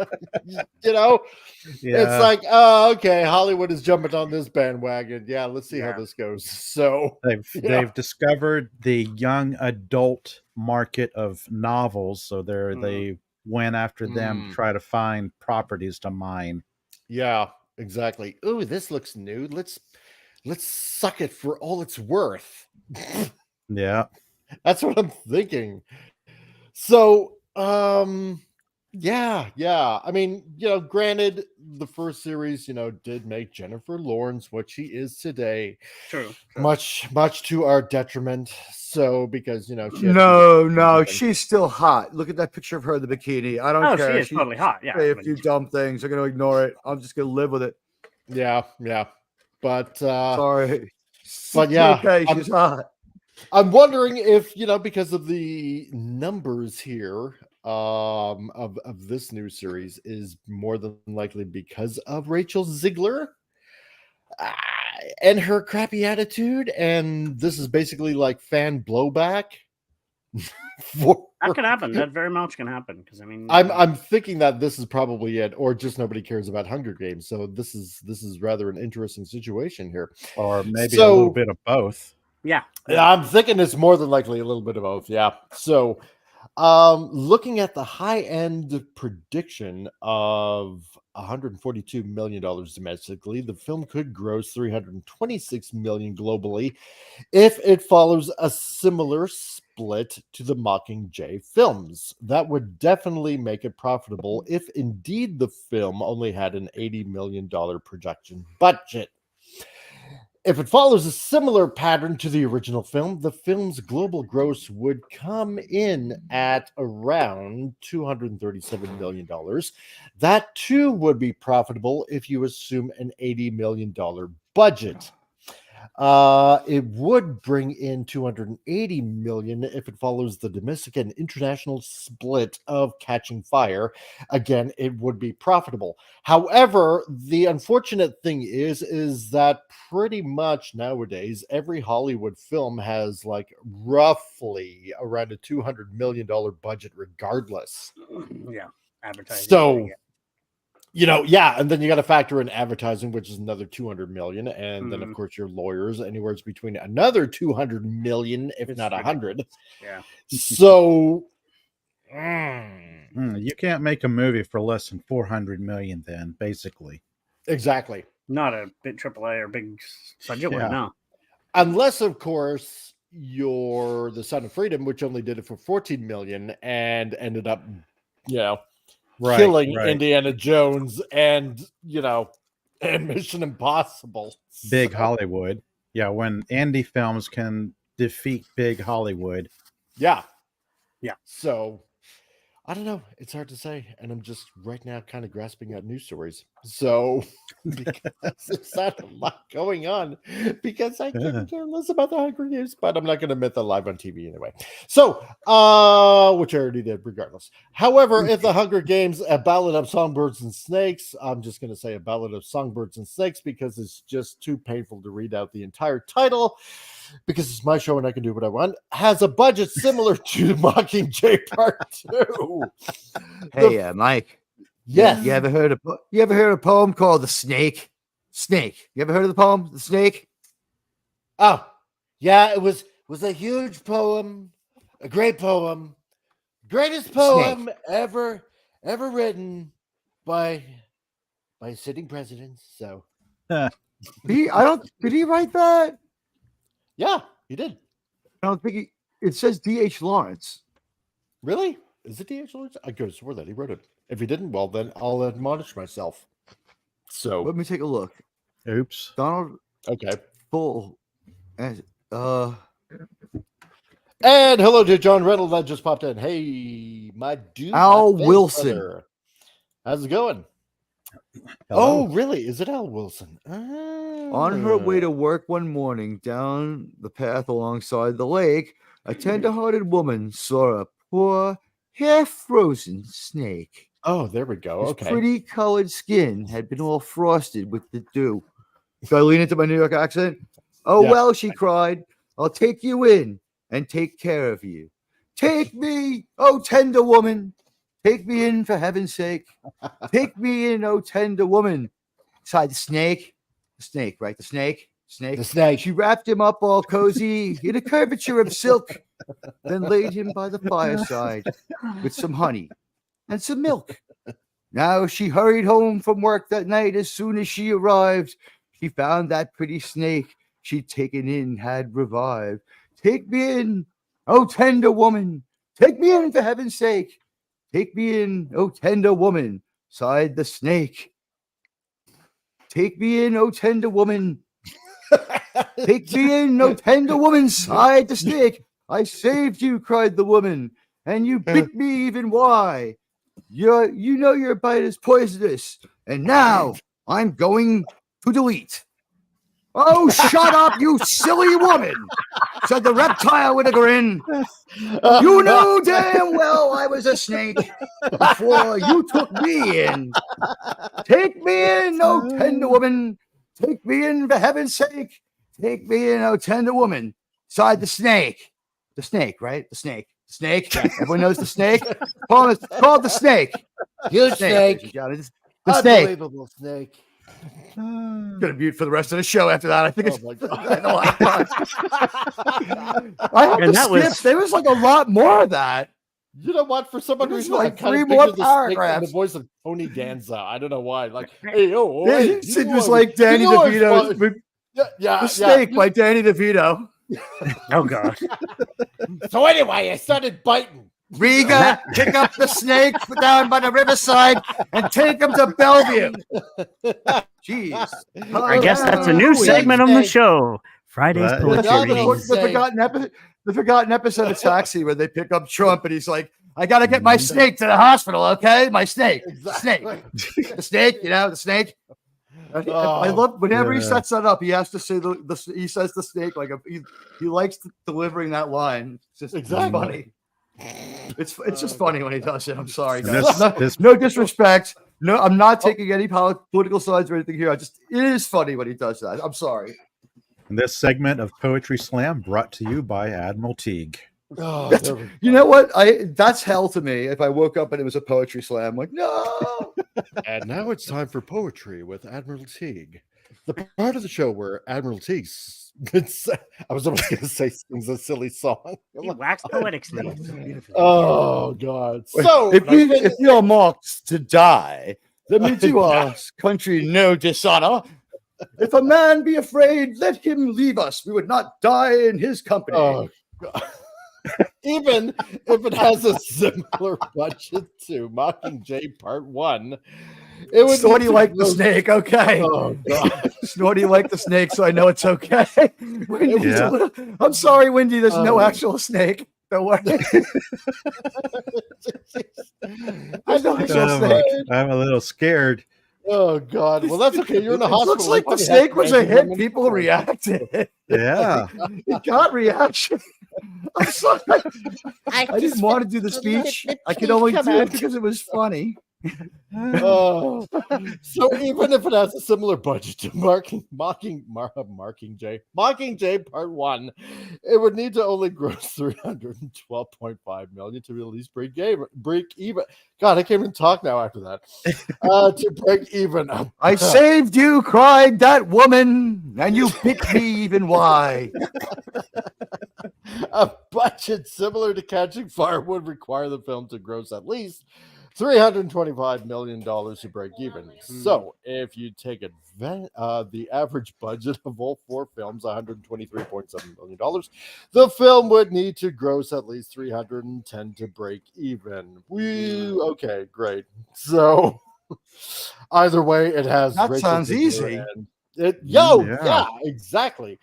it's like, oh, okay, Hollywood is jumping on this bandwagon. Yeah, let's see how this goes. So they've discovered the young adult market of novels, so they went after them to try to find properties to mine. Yeah, exactly. Ooh, this looks new. Let's suck it for all it's worth. Yeah. That's what I'm thinking. So, yeah. I mean, granted, the first series, did make Jennifer Lawrence what she is today. True. Much to our detriment. So, because she she's still hot. Look at that picture of her in the bikini. I don't care. She is totally hot. Yeah. Say a few dumb things. I'm gonna ignore it. I'm just gonna live with it. Yeah. But sorry. But yeah, okay, she's hot. I'm wondering if, because of the numbers here of this new series is more than likely because of Rachel Zigler and her crappy attitude. And this is basically like fan blowback. That could happen. That very much can happen. Because I mean, I'm thinking that this is probably it, or just nobody cares about Hunger Games. So this is rather an interesting situation here, or maybe a little bit of both. Yeah, I'm thinking it's more than likely a little bit of both. Yeah. So, looking at the high end prediction of $142 million domestically, the film could gross $326 million globally if it follows a similar split to the Mockingjay films. That would definitely make it profitable if indeed the film only had an $80 million production budget. If it follows a similar pattern to the original film, the film's global gross would come in at around $237 million. That too would be profitable if you assume an $80 million budget. It would bring in $280 million if it follows the domestic and international split of Catching Fire. Again, it would be profitable. However, the unfortunate thing is that pretty much nowadays every Hollywood film has like roughly around a $200 million budget regardless. Yeah, advertising. So yeah, and then you got to factor in advertising, which is another 200 million, and then of course your lawyers, anywhere between another 200 million, if not 100. Yeah. So You can't make a movie for less than 400 million. Then basically, exactly. Not a big AAA or big budget one, no. Unless, of course, you're the Son of Freedom, which only did it for 14 million and ended up, killing Indiana Jones and Mission Impossible. Big Hollywood. Yeah, when indie films can defeat big Hollywood. Yeah. Yeah. So I don't know. It's hard to say. And I'm just right now kind of grasping at news stories. So because there's not a lot going on, because I couldn't care less about the Hunger Games, but I'm not going to admit that live on TV anyway. So, which I already did regardless. However, if the Hunger Games, A Ballad of Songbirds and Snakes, I'm just going to say A Ballad of Songbirds and Snakes because it's just too painful to read out the entire title. Because it's my show and I can do what I want, has a budget similar to Mockingjay Part 2. Hey, Mike. Yes. You ever heard a poem called The Snake? Snake. You ever heard of the poem, The Snake? Oh, yeah, it was a huge poem, a great poem, greatest poem ever written by sitting presidents. So did he write that? Yeah, he did. I don't think it says D.H. Lawrence. Really? Is it D.H. Lawrence? I could have swore that he wrote it. If he didn't, well, then I'll admonish myself. So let me take a look. Oops. Donald. Okay. Full. And hello to John Reynolds that just popped in. Hey, my dude. Al Wilson. Brother. How's it going? Hello. Oh, really? Is it Al Wilson? On her way to work one morning down the path alongside the lake, a tender-hearted woman saw a poor, half-frozen snake. Oh, there we go. His Okay. pretty colored skin had been all frosted with the dew. Do I lean into my New York accent? Oh, Yeah. well, she cried, I'll take you in and take care of you. Take me, oh, tender woman. Take me in, for heaven's sake. Take me in, oh, tender woman. Sighed the snake. The snake, right? The snake. The snake. She wrapped him up all cozy in a curvature of silk, then laid him by the fireside with some honey and some milk. Now she hurried home from work that night. As soon as she arrived, she found that pretty snake she'd taken in had revived. Take me in, oh, tender woman. Take me in, for heaven's sake. Take me in, oh, tender woman, sighed the snake. Take me in, oh, tender woman. Take me in, oh, tender woman, sighed the snake. I saved you, cried the woman, and you bit me even why. You know your bite is poisonous, and now I'm going to delete. Oh, shut up, you silly woman, said the reptile with a grin. You knew damn well I was a snake before you took me in. Take me in, oh tender woman. Take me in, for heaven's sake. Take me in, oh tender woman, sighed the snake. The snake, right? The snake. The snake. Everyone knows the snake. It's called the snake. Huge snake. The snake. Unbelievable snake. Gonna mute for the rest of the show after that. I think it's my God. I have And to that skip. was- There was like a lot more of that. You know what? For someone There's who's like kind three of more picture the snake in paragraphs. the voice of Tony Danza. I don't know why. Like, hey, oh, Yeah, hey, it was like Danny DeVito. Yeah, The Snake by Danny DeVito. Oh, God. So anyway, I started biting. Riga, pick up the snake down by the riverside and take him to Bellevue. Jeez. I guess that's a new segment on the show. Friday's That- Poetry Yeah, Readings. The forgotten episode of Taxi where they pick up Trump and he's like, I got to get my snake to the hospital, okay? My snake. Exactly. Snake. The snake, the snake. I love whenever he sets that up. He has to say he says the snake like he likes delivering that line. It's just Exactly. funny. It's just funny when he does it. I'm sorry, And guys. No disrespect. No, I'm not taking any political sides or anything here. It is funny when he does that. I'm sorry. And this segment of Poetry Slam brought to you by Admiral Teague. Oh, That's, there we you go. know what? That's hell to me. If I woke up and it was a poetry slam, like no. And now it's time for poetry with Admiral Teague, the part of the show where Admiral Teague. I was almost going to say sings a silly song. He waxed poetic, Steve. Beautiful. Oh God! So if you are marked to die, that means you are country no dishonor. If a man be afraid, let him leave us. We would not die in his company. Oh, God. Even if it has a similar budget to Mockingjay Part 1, it would Snorty need to like the gross- snake, okay. Oh God! Snorty like the snake, so I know it's okay. Wendy's Yeah. a little, I'm sorry, Wendy, there's no Oh. actual snake. Don't worry. There's no actual snake. I'm a little scared. Oh God! Well, that's okay. You're in a It hospital. looks like They the probably have snake was a hit. women. People reacted. Yeah. It got reaction. I'm sorry. I didn't want to do the speech. I could only do it because it was funny. Oh. So even if it has a similar budget to Mockingjay Part 1, it would need to only gross $312.5 million to at least break even. God, I can't even talk now after that. To break even. I saved you, cried that woman, and you picked me even why. A budget similar to Catching Fire would require the film to gross at least $325 million to break even. So if you take the average budget of all four films, $123.7 million, the film would need to gross at least $310 to break even. Woo! Okay, great. So either way, it has That Rachel sounds Ziegler easy. and Yeah. yeah, exactly.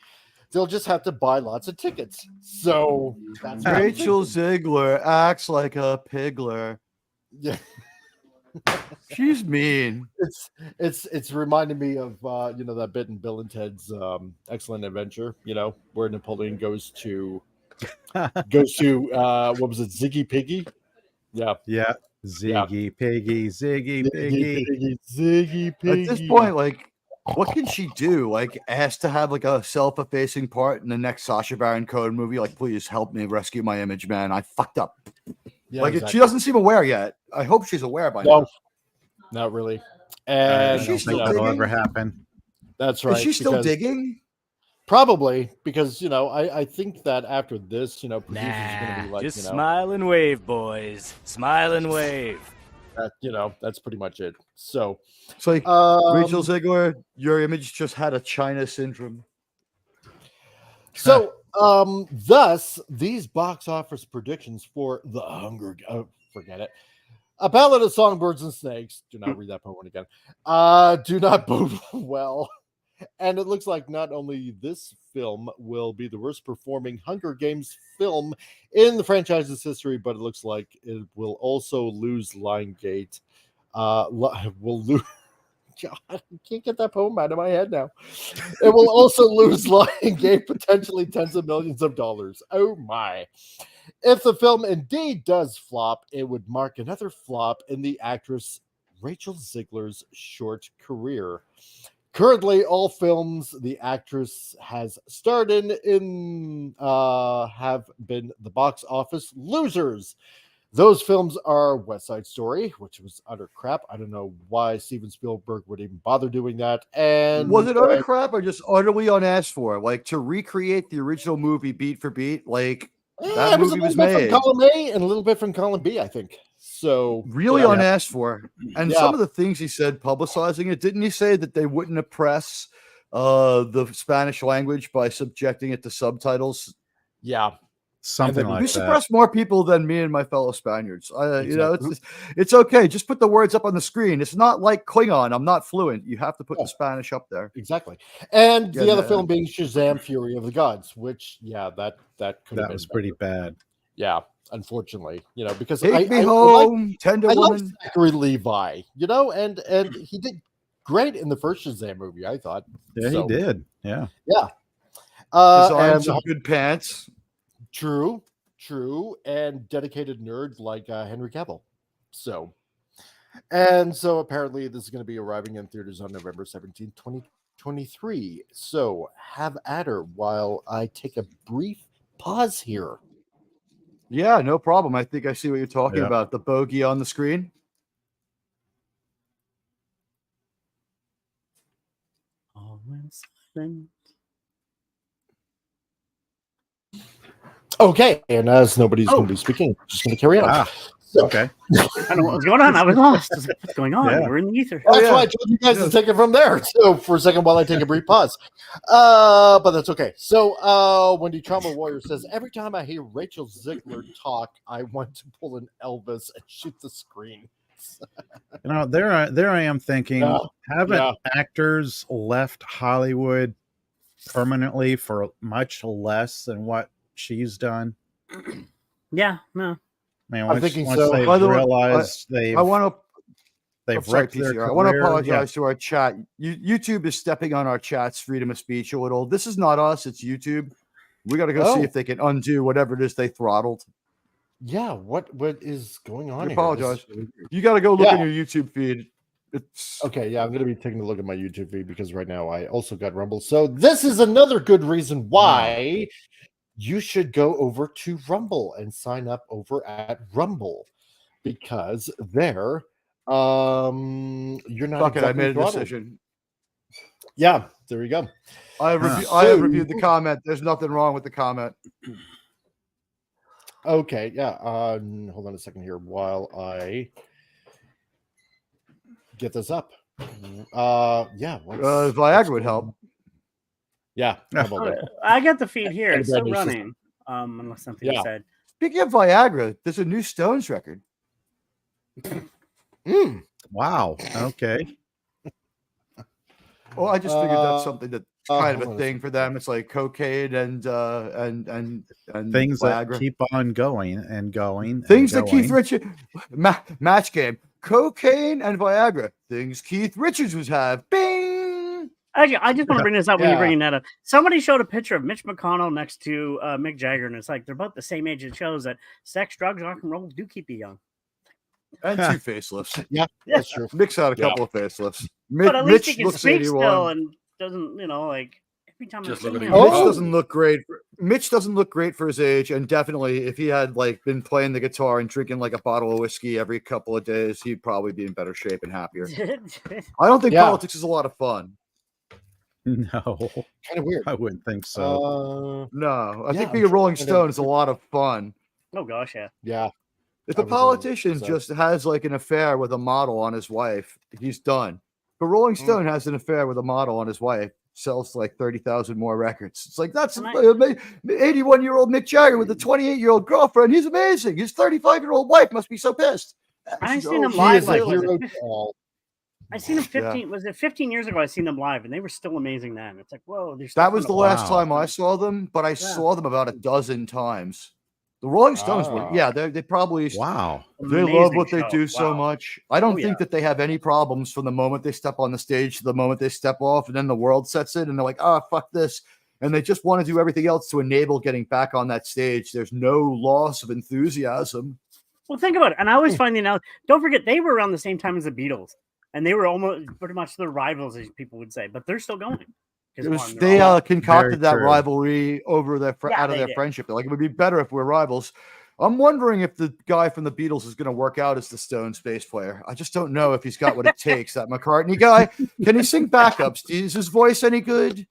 They'll just have to buy lots of tickets. So that's what I'm Rachel thinking. Zigler acts like a pigler. Yeah. She's mean. It's reminding me of that bit in Bill and Ted's Excellent Adventure, where Napoleon goes to what was it, Ziggy Piggy? Yeah. Yeah. Ziggy Piggy, Ziggy Piggy. Ziggy Piggy. At this point, like, what can she do? Like, ask to have like a self-effacing part in the next Sacha Baron Cohen movie? Like, please help me rescue my image, man. I fucked up. Yeah, Like, exactly. she doesn't seem aware yet. I hope she's aware by now. No, not really. I And Is don't she think still that'll digging? ever happen. that's right. Is she still because- digging? Probably because I think that after this, producers are gonna be like, just smile and wave, boys. Smile and wave. that's pretty much it. So It's like, Rachel Ziegler, your image just had a China syndrome. So, thus, these box office predictions for The Hunger forget it. A Ballad of Songbirds and Snakes. Do not read that poem again. Do not bode well. And it looks like not only this film will be the worst performing Hunger Games film in the franchise's history, but it looks like it will also lose Lionsgate. Will lose. God, I can't get that poem out of my head now. It will also lose Lionsgate potentially tens of millions of dollars. Oh my. If the film indeed does flop, it would mark another flop in the actress Rachel Ziegler's short career. Currently, all films the actress has starred in have been the box office losers. Those films are West Side Story, which was utter crap. I don't know why Steven Spielberg would even bother doing that. And Was it utter crap or just utterly unasked for? Like, to recreate the original movie beat for beat, like, that it was a movie was little bit made. from column A and a little bit from column B, I think. So Really yeah. unasked for. And Yeah. some of the things he said publicizing it, didn't he say that they wouldn't oppress the Spanish language by subjecting it to subtitles? Yeah. Something then like We that. suppress more people than me and my fellow Spaniards. It's okay. Just put the words up on the screen. It's not like Klingon. I'm not fluent. You have to put the Spanish up there. Exactly. And Yeah, the other no. film being Shazam Fury of the Gods, which that could have That was been pretty better. bad. Yeah, unfortunately, because Take me I home, tender like woman. Zachary Levi, and he did great in the first Shazam movie, I thought. Yeah, So, he did. Yeah. Yeah. Designed And some good pants. true, and dedicated nerd like Henry Cavill. So apparently this is going to be arriving in theaters on November 17th, 2023. So have at her while I take a brief pause here. Yeah, no problem. I think I see what you're talking Yeah. about. The bogey on the screen. Okay, and as nobody's going to be speaking, I'm just going to carry on. Ah, So, okay. I don't know what was going on. I was lost. What's going on? Yeah. We're in the ether. That's why I told you guys to take it from there. So for a second while I take a brief pause. But that's okay. So Wendy Trauma Warrior says, every time I hear Rachel Zigler talk, I want to pull an Elvis and shoot the screen. You know, there I am thinking, haven't actors left Hollywood permanently for much less than what she's done? Yeah, no. I mean, I'm once thinking once so. they've By the way, realized I want to. they've Sorry, wrecked their PCR. I want to career, apologize to our chat. YouTube is stepping on our chat's freedom of speech a little. This is not us; it's YouTube. We got to go see if they can undo whatever it is they throttled. Yeah, what is going on? I here? apologize. Really You got to go look in your YouTube feed. It's okay. Yeah, I'm going to be taking a look at my YouTube feed because right now I also got Rumble. So this is another good reason why you should go over to Rumble and sign up over at Rumble, because there, you're not. Fuck it, I exactly made a throttled. decision. Yeah, there you go. I have reviewed the comment. There's nothing wrong with the comment. Okay, yeah. Hold on a second here while I get this up. Yeah. Viagra would help. Yeah. I got the feed here. And It's still Bradley's running. Unless something is said. Speaking of Viagra, there's a new Stones record. Wow. Okay. Well, I just figured that's something that's kind of a thing for them. It's like cocaine and things Viagra. that keep on going and going. Things and that going. Keith Richards match game. Cocaine and Viagra. Things Keith Richards would have. Bing. Actually, I just want to bring this up when you're bringing that up. Somebody showed a picture of Mitch McConnell next to Mick Jagger, and it's like they're both the same age. It shows that sex, drugs, rock and roll do keep you young. And 2 facelifts. Yeah, that's true. Mick's had a couple of facelifts. But at least Mitch he can looks speak 81. still and doesn't, like every time Just I see look at him. him. Mitch doesn't look great. Mitch doesn't look great for his age, and definitely if he had been playing the guitar and drinking a bottle of whiskey every couple of days, he'd probably be in better shape and happier. I don't think politics is a lot of fun. No, kind of weird. I wouldn't think so. No, I think being a Rolling Stone is a lot of fun. Oh gosh, yeah. If a politician just has an affair with a model on his wife, he's done. But Rolling Stone has an affair with a model on his wife, sells 30,000 more records. It's that's 81-year-old Mick Jagger with a 28-year-old girlfriend. He's amazing. His 35-year-old wife must be so pissed. I seen him live. I seen him 15. Yeah. Was it 15 years ago? I seen them live, and they were still amazing then. It's like, whoa. That was the last time I saw them, but I saw them about a dozen times. The Rolling Stones were, they probably they love what they do so much. I don't think that they have any problems from the moment they step on the stage to the moment they step off, and then the world sets it, and they're like, fuck this. And they just want to do everything else to enable getting back on that stage. There's no loss of enthusiasm. Well, think about it. And I always find don't forget, they were around the same time as the Beatles, and they were almost pretty much the rivals, as people would say, but they're still going. They concocted that rivalry over out of their friendship. They're like, it would be better if we're rivals. I'm wondering if the guy from the Beatles is going to work out as the Stones bass player. I just don't know if he's got what it takes. That McCartney guy, can he sing backups? Is his voice any good?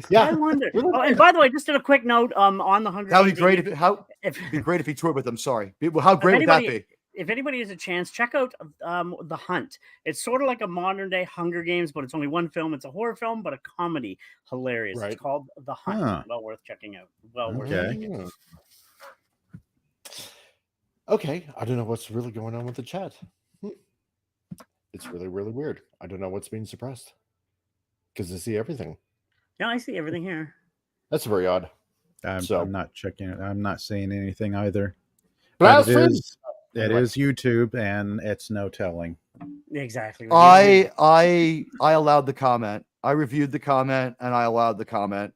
Yeah, I wonder. Oh, and by the way, just a quick note on the 100. That would be great it'd be great if he toured with them. Sorry, how great would that be? If anybody has a chance, check out The Hunt. It's sort of like a modern day Hunger Games, but it's only one film. It's a horror film, but a comedy. Hilarious. Right. It's called The Hunt. Well worth checking out. Worth checking out. Okay. I don't know what's really going on with the chat. It's really, really weird. I don't know what's being suppressed because I see everything. Yeah, I see everything here. That's very odd. I'm not checking it. I'm not seeing anything either. It is YouTube, and it's no telling. Exactly. I allowed the comment. I reviewed the comment, and I allowed the comment.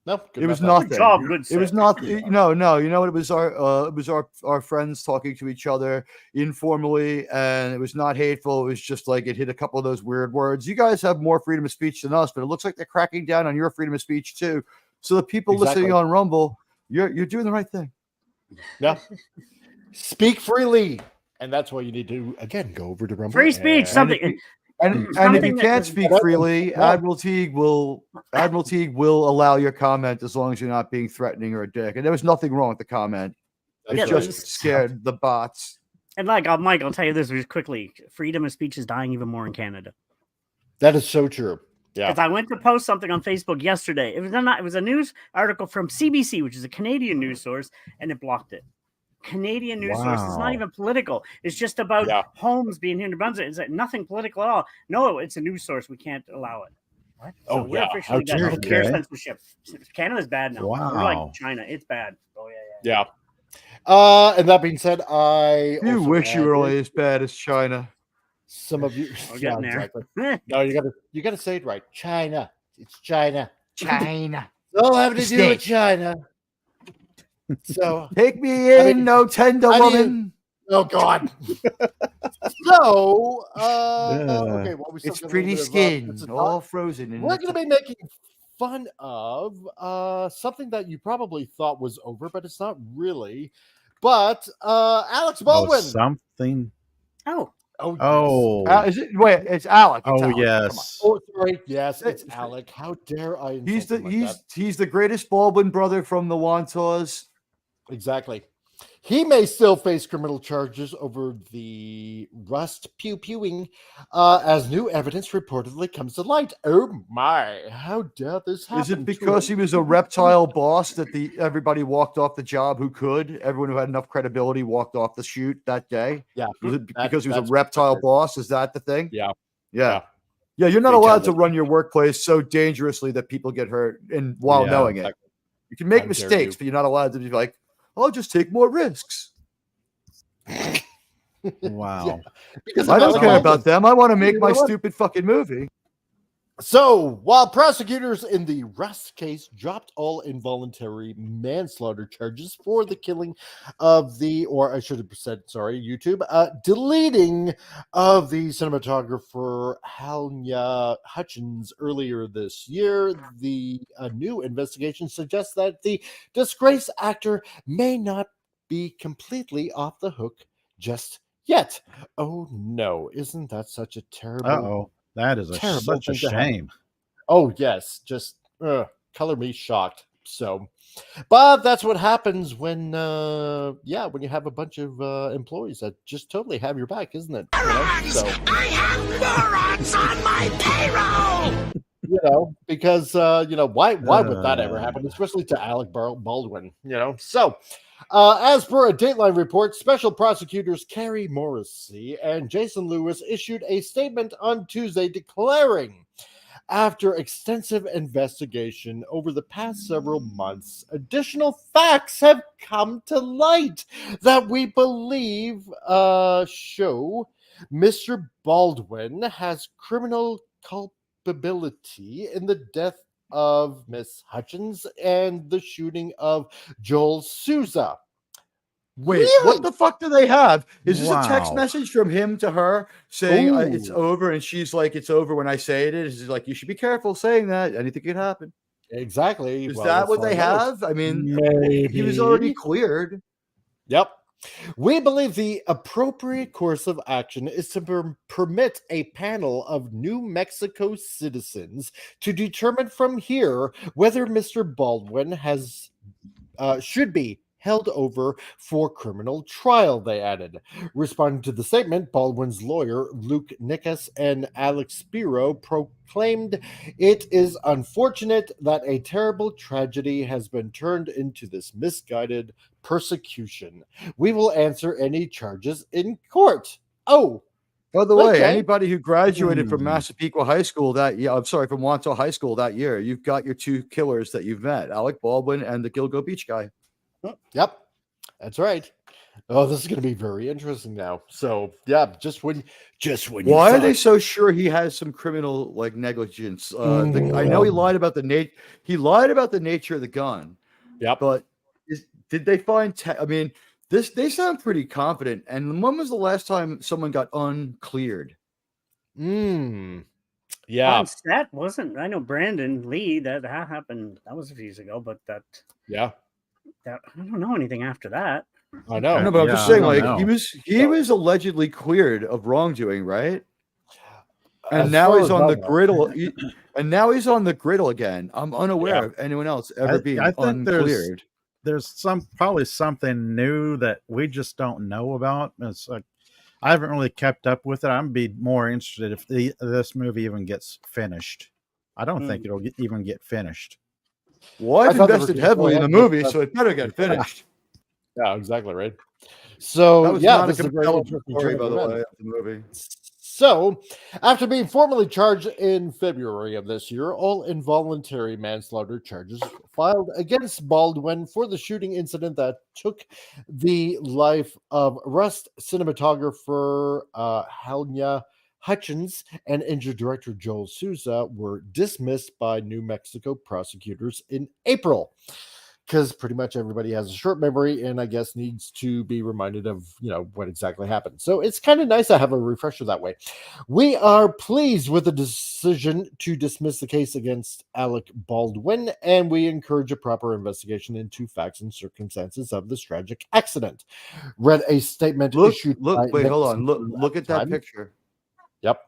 No, it was nothing. Good job, good it was not. No. You know what? It was our friends talking to each other informally, and it was not hateful. It was just it hit a couple of those weird words. You guys have more freedom of speech than us, but it looks like they're cracking down on your freedom of speech too. So the people listening on Rumble, you're doing the right thing. Yeah. Speak freely. And that's why you need to, again, go over to Rumble. Free speech, something. And if you can't speak freely, Admiral Teague will allow your comment as long as you're not being threatening or a dick. And there was nothing wrong with the comment. It's just scared the bots. And like, Mike, I'll tell you this just quickly: freedom of speech is dying even more in Canada. That is so true. Yeah. Because I went to post something on Facebook yesterday. It was a news article from CBC, which is a Canadian news source, and it blocked it. Canadian news source. It's not even political. It's just about homes being here in New Brunswick. It's like nothing political at all. No, it's a news source. We can't allow it. What? So we're officially got healthcare censorship. Canada's bad now. Wow. We're like China. It's bad. Oh yeah. And that being said, you wish you were only as bad as China. Some of you, exactly. No, you gotta say it right. China. It's China. China. It's all having to do with China. So take me in, no tender woman. Oh God. So okay, well, it's pretty skin, all frozen. We're going to be making fun of something that you probably thought was over, but it's not really. But Alex Baldwin. Something. Is it? Wait, it's Alec. It's Alec. Yes. Oh, sorry. Yes, it's Alec. How dare I? He's the greatest Baldwin brother from the Wantors. Exactly. He may still face criminal charges over the Rust pew-pewing as new evidence reportedly comes to light. Oh my, how dare this happen? Is it because he was a reptile boss that everybody walked off the job who could? Everyone who had enough credibility walked off the shoot that day? Yeah. Was it because he was a reptile boss? Is that the thing? Yeah. Yeah, you're not allowed to run your workplace so dangerously that people get hurt while knowing it. You can make mistakes, but you're not allowed to be like, I'll just take more risks. Wow. Because I don't care about them. I want to make my stupid fucking movie. So, while prosecutors in the Rust case dropped all involuntary manslaughter charges for the killing of or I should have said, sorry, YouTube, deleting of the cinematographer Halnya Hutchins earlier this year, the new investigation suggests that the disgraced actor may not be completely off the hook just yet. Oh no, isn't that such a terrible... That is such a shame. Oh, yes. Just color me shocked. So, but that's what happens when you have a bunch of employees that just totally have your back, isn't it? So, I have neurons on my payroll! Because, why would that ever happen? Especially to Alec Baldwin, So, as per a Dateline report, Special Prosecutors Carrie Morrissey and Jason Lewis issued a statement on Tuesday declaring, after extensive investigation over the past several months, additional facts have come to light that we believe show Mr. Baldwin has criminal culpability in the death of Miss Hutchins and the shooting of Joel Souza. Wait, what the fuck do they have? Is this a text message from him to her saying it's over, and she's like, it's over when I say it is? He's like, you should be careful saying that. Anything could happen. Exactly. Is that what they have? I mean, maybe. He was already cleared. Yep. We believe the appropriate course of action is to permit a panel of New Mexico citizens to determine from here whether Mr. Baldwin should be held over for criminal trial, they added. Responding to the statement, Baldwin's lawyer, Luke Nickus and Alex Spiro, proclaimed, "It is unfortunate that a terrible tragedy has been turned into this misguided persecution. We will answer any charges in court." Oh, by the way, anybody who graduated from Massapequa High School from Wanto High School that year, you've got your two killers that you've met, Alec Baldwin and the Gilgo Beach guy. Yep, that's right. Oh, this is going to be very interesting now. So, yeah, just when why are they so sure he has some criminal negligence? I know he lied about the nature of the gun. Yep, but did they find? They sound pretty confident. And when was the last time someone got uncleared? Yeah, on set wasn't. I know Brandon Lee that happened. That was a few years ago, but that. Yeah. I don't know anything after that. I know. No, but I'm just saying, like, he was allegedly cleared of wrongdoing, right? And now he's on the griddle. And now he's on the griddle again. I'm unaware of anyone else ever being uncleared. There's probably something new that we just don't know about. It's like I haven't really kept up with it. I'm be more interested if this movie even gets finished. I don't think it'll even get finished. Well, I've invested heavily in the movie, so it better get finished. Yeah, exactly, right. So, this is a very interesting story, by the way, of the movie. So, after being formally charged in February of this year, all involuntary manslaughter charges filed against Baldwin for the shooting incident that took the life of Rust cinematographer Halnya Hutchins and injured director Joel Souza were dismissed by New Mexico prosecutors in April. Because pretty much everybody has a short memory and I guess needs to be reminded of, what exactly happened. So it's kind of nice to have a refresher that way. We are pleased with the decision to dismiss the case against Alec Baldwin, and we encourage a proper investigation into facts and circumstances of this tragic accident. Read a statement issued. Wait, hold on. Look at that picture. Yep.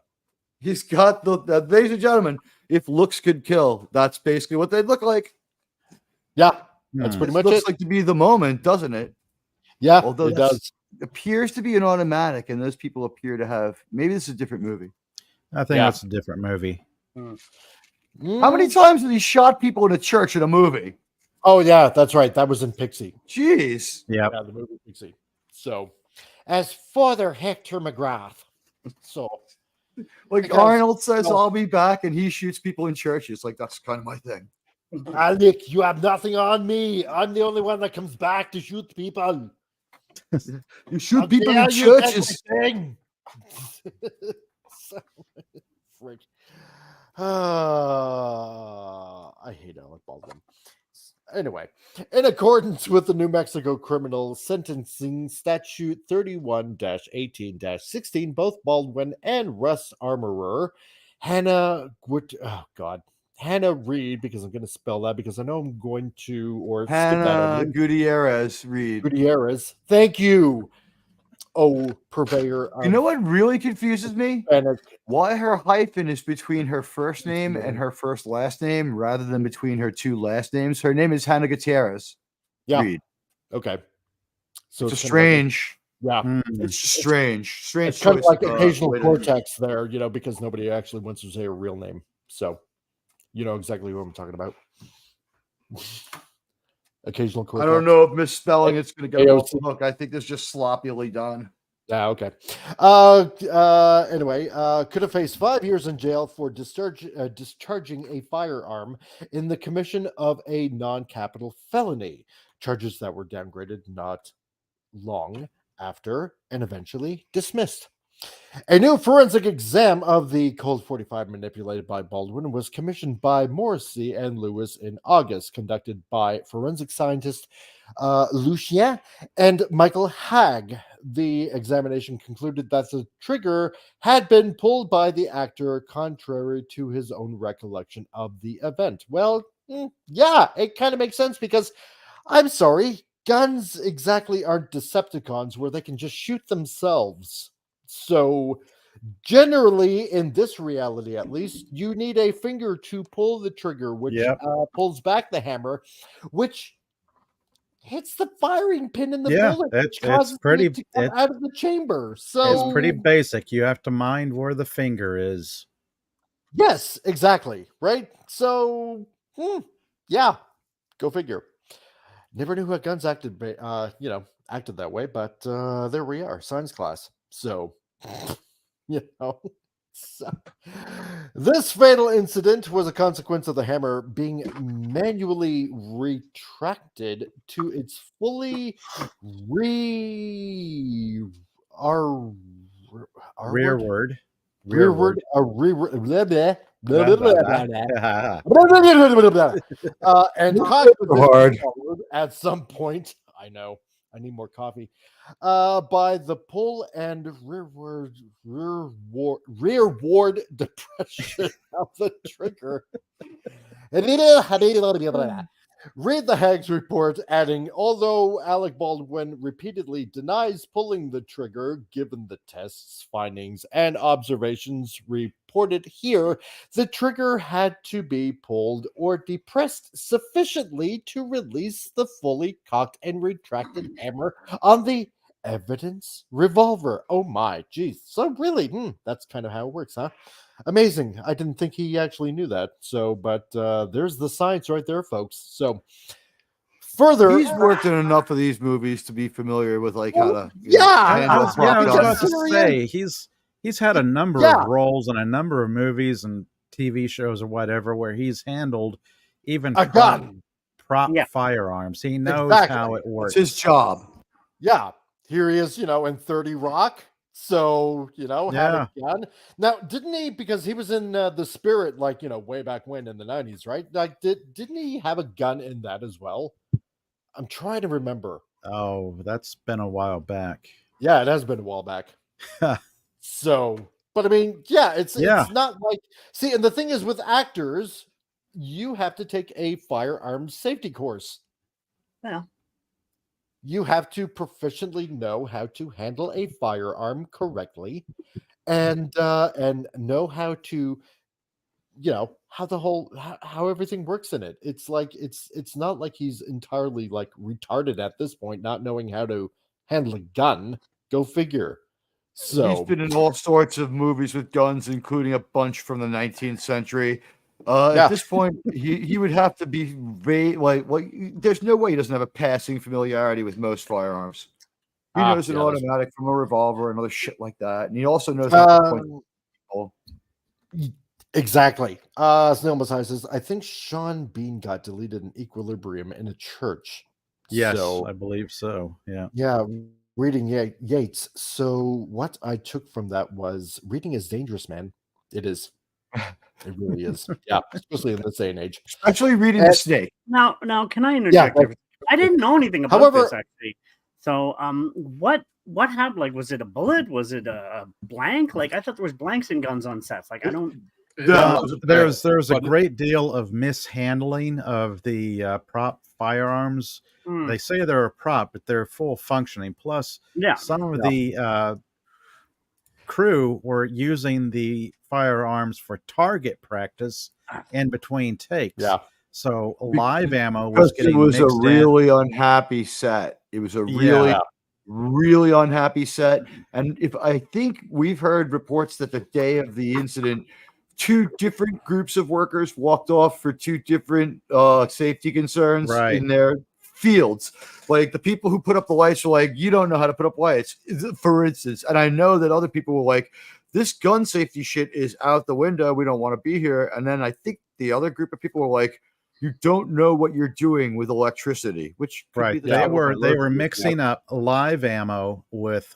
He's got ladies and gentlemen, if looks could kill, that's basically what they'd look like. Yeah. That's pretty much looks like to be the moment, doesn't it? Yeah, although it does. Appears to be an automatic, and those people appear to have. Maybe this is a different movie. I think that's a different movie. How many times have he shot people in a church in a movie? Oh yeah, that's right. That was in Pixie. Jeez. Yeah, the movie Pixie. So, as Father Hector McGrath. So, like Arnold says, "I'll be back," and he shoots people in churches. Like that's kind of my thing. Alec, you have nothing on me. I'm the only one that comes back to shoot people. You shoot people in churches. Freak. I hate Alec Baldwin. Anyway, in accordance with the New Mexico Criminal Sentencing Statute 31-18-16, both Baldwin and Russ Armorer, Hannah Reed, because I'm going to spell that because I know I'm going to, or Hannah Gutierrez Reed. Gutierrez. Thank you. Oh, purveyor. You know what really confuses me? Frantic. Why her hyphen is between her first name and her first last name rather than between her two last names. Her name is Hannah Gutierrez. Yeah. Reed. Okay. So it's strange. It's strange. Strange. It's kind of like occasional cortex there, because nobody actually wants to say her real name. So, you know exactly what I'm talking about. Occasional cortex. I don't know if misspelling it's going to go off the hook. I think it's just sloppily done. Yeah, okay. Anyway, could have faced 5 years in jail for discharging a firearm in the commission of a non-capital felony. Charges that were downgraded not long after and eventually dismissed. A new forensic exam of the Colt 45 manipulated by Baldwin was commissioned by Morrissey and Lewis in August, conducted by forensic scientist Lucien and Michael Hagg. The examination concluded that the trigger had been pulled by the actor, contrary to his own recollection of the event. Well, yeah, it kind of makes sense because, I'm sorry, guns exactly aren't Decepticons where they can just shoot themselves. So, generally, in this reality at least, you need a finger to pull the trigger, which pulls back the hammer, which hits the firing pin in the bullet, which causes it to come out of the chamber. So it's pretty basic. You have to mind where the finger is. Yes, exactly. Right? So, yeah, go figure. Never knew how guns acted, acted that way, but there we are, science class. So, so, this fatal incident was a consequence of the hammer being manually retracted to its fully rearward. And hard at some point. I know. I need more coffee. By the pull and rearward depression of the trigger, Read the Hague's report, adding, although Alec Baldwin repeatedly denies pulling the trigger, given the tests, findings, and observations reported here, the trigger had to be pulled or depressed sufficiently to release the fully cocked and retracted hammer on the evidence revolver. Oh my, geez. So really, that's kind of how it works, huh? Amazing. I didn't think he actually knew that. So, but there's the science right there, folks. So, further, He's worked in enough of these movies to be familiar with like how to I was about to Serious? say he's had a number of roles in a number of movies and TV shows or whatever where he's handled even a gun. prop firearms. He knows how it works. It's his job. Yeah. Here he is, in 30 Rock. So, had a gun. Now, didn't he, because he was in The Spirit, like, way back when in the 90s, right? Like, didn't he have a gun in that as well? I'm trying to remember. Oh, that's been a while back. Yeah, it has been a while back. So, but I mean, it's not like, see, and the thing is with actors, you have to take a firearms safety course. Yeah. You have to proficiently know how to handle a firearm correctly and know how to, how everything works in it. It's like, it's not like he's entirely like retarded at this point, not knowing how to handle a gun. Go figure. So he's been in all sorts of movies with guns, including a bunch from the 19th century. At this point, he would have to be there's no way he doesn't have a passing familiarity with most firearms. He knows an automatic from a revolver and other shit like that, and he also knows how to point people. Exactly. Snail Messiah says, I think Sean Bean got deleted in Equilibrium in a church. Yes, so, I believe so. Yeah. Yeah. Reading Yates. So what I took from that was reading is dangerous, man. It is. It really is. Yeah, especially in this day and age. Especially reading the snake. Now, can I interject? Yeah, I didn't know anything about this actually. So, what happened? Like, was it a bullet? Was it a blank? Like, I thought there was blanks in guns on sets. Like, I don't. There's a great deal of mishandling of the prop firearms. They say they're a prop, but they're full functioning. Plus, some of the crew were using the firearms for target practice in between takes. Yeah. So live ammo was getting it was a mixed really in. unhappy set. It was a really unhappy set. And I think we've heard reports that the day of the incident, 2 different groups of workers walked off for 2 different safety concerns in their fields. Like the people who put up the lights were like, you don't know how to put up lights, for instance. And I know that other people were like, this gun safety shit is out the window. We don't want to be here. And then I think the other group of people were like, you don't know what you're doing with electricity, which could be they were mixing up live ammo with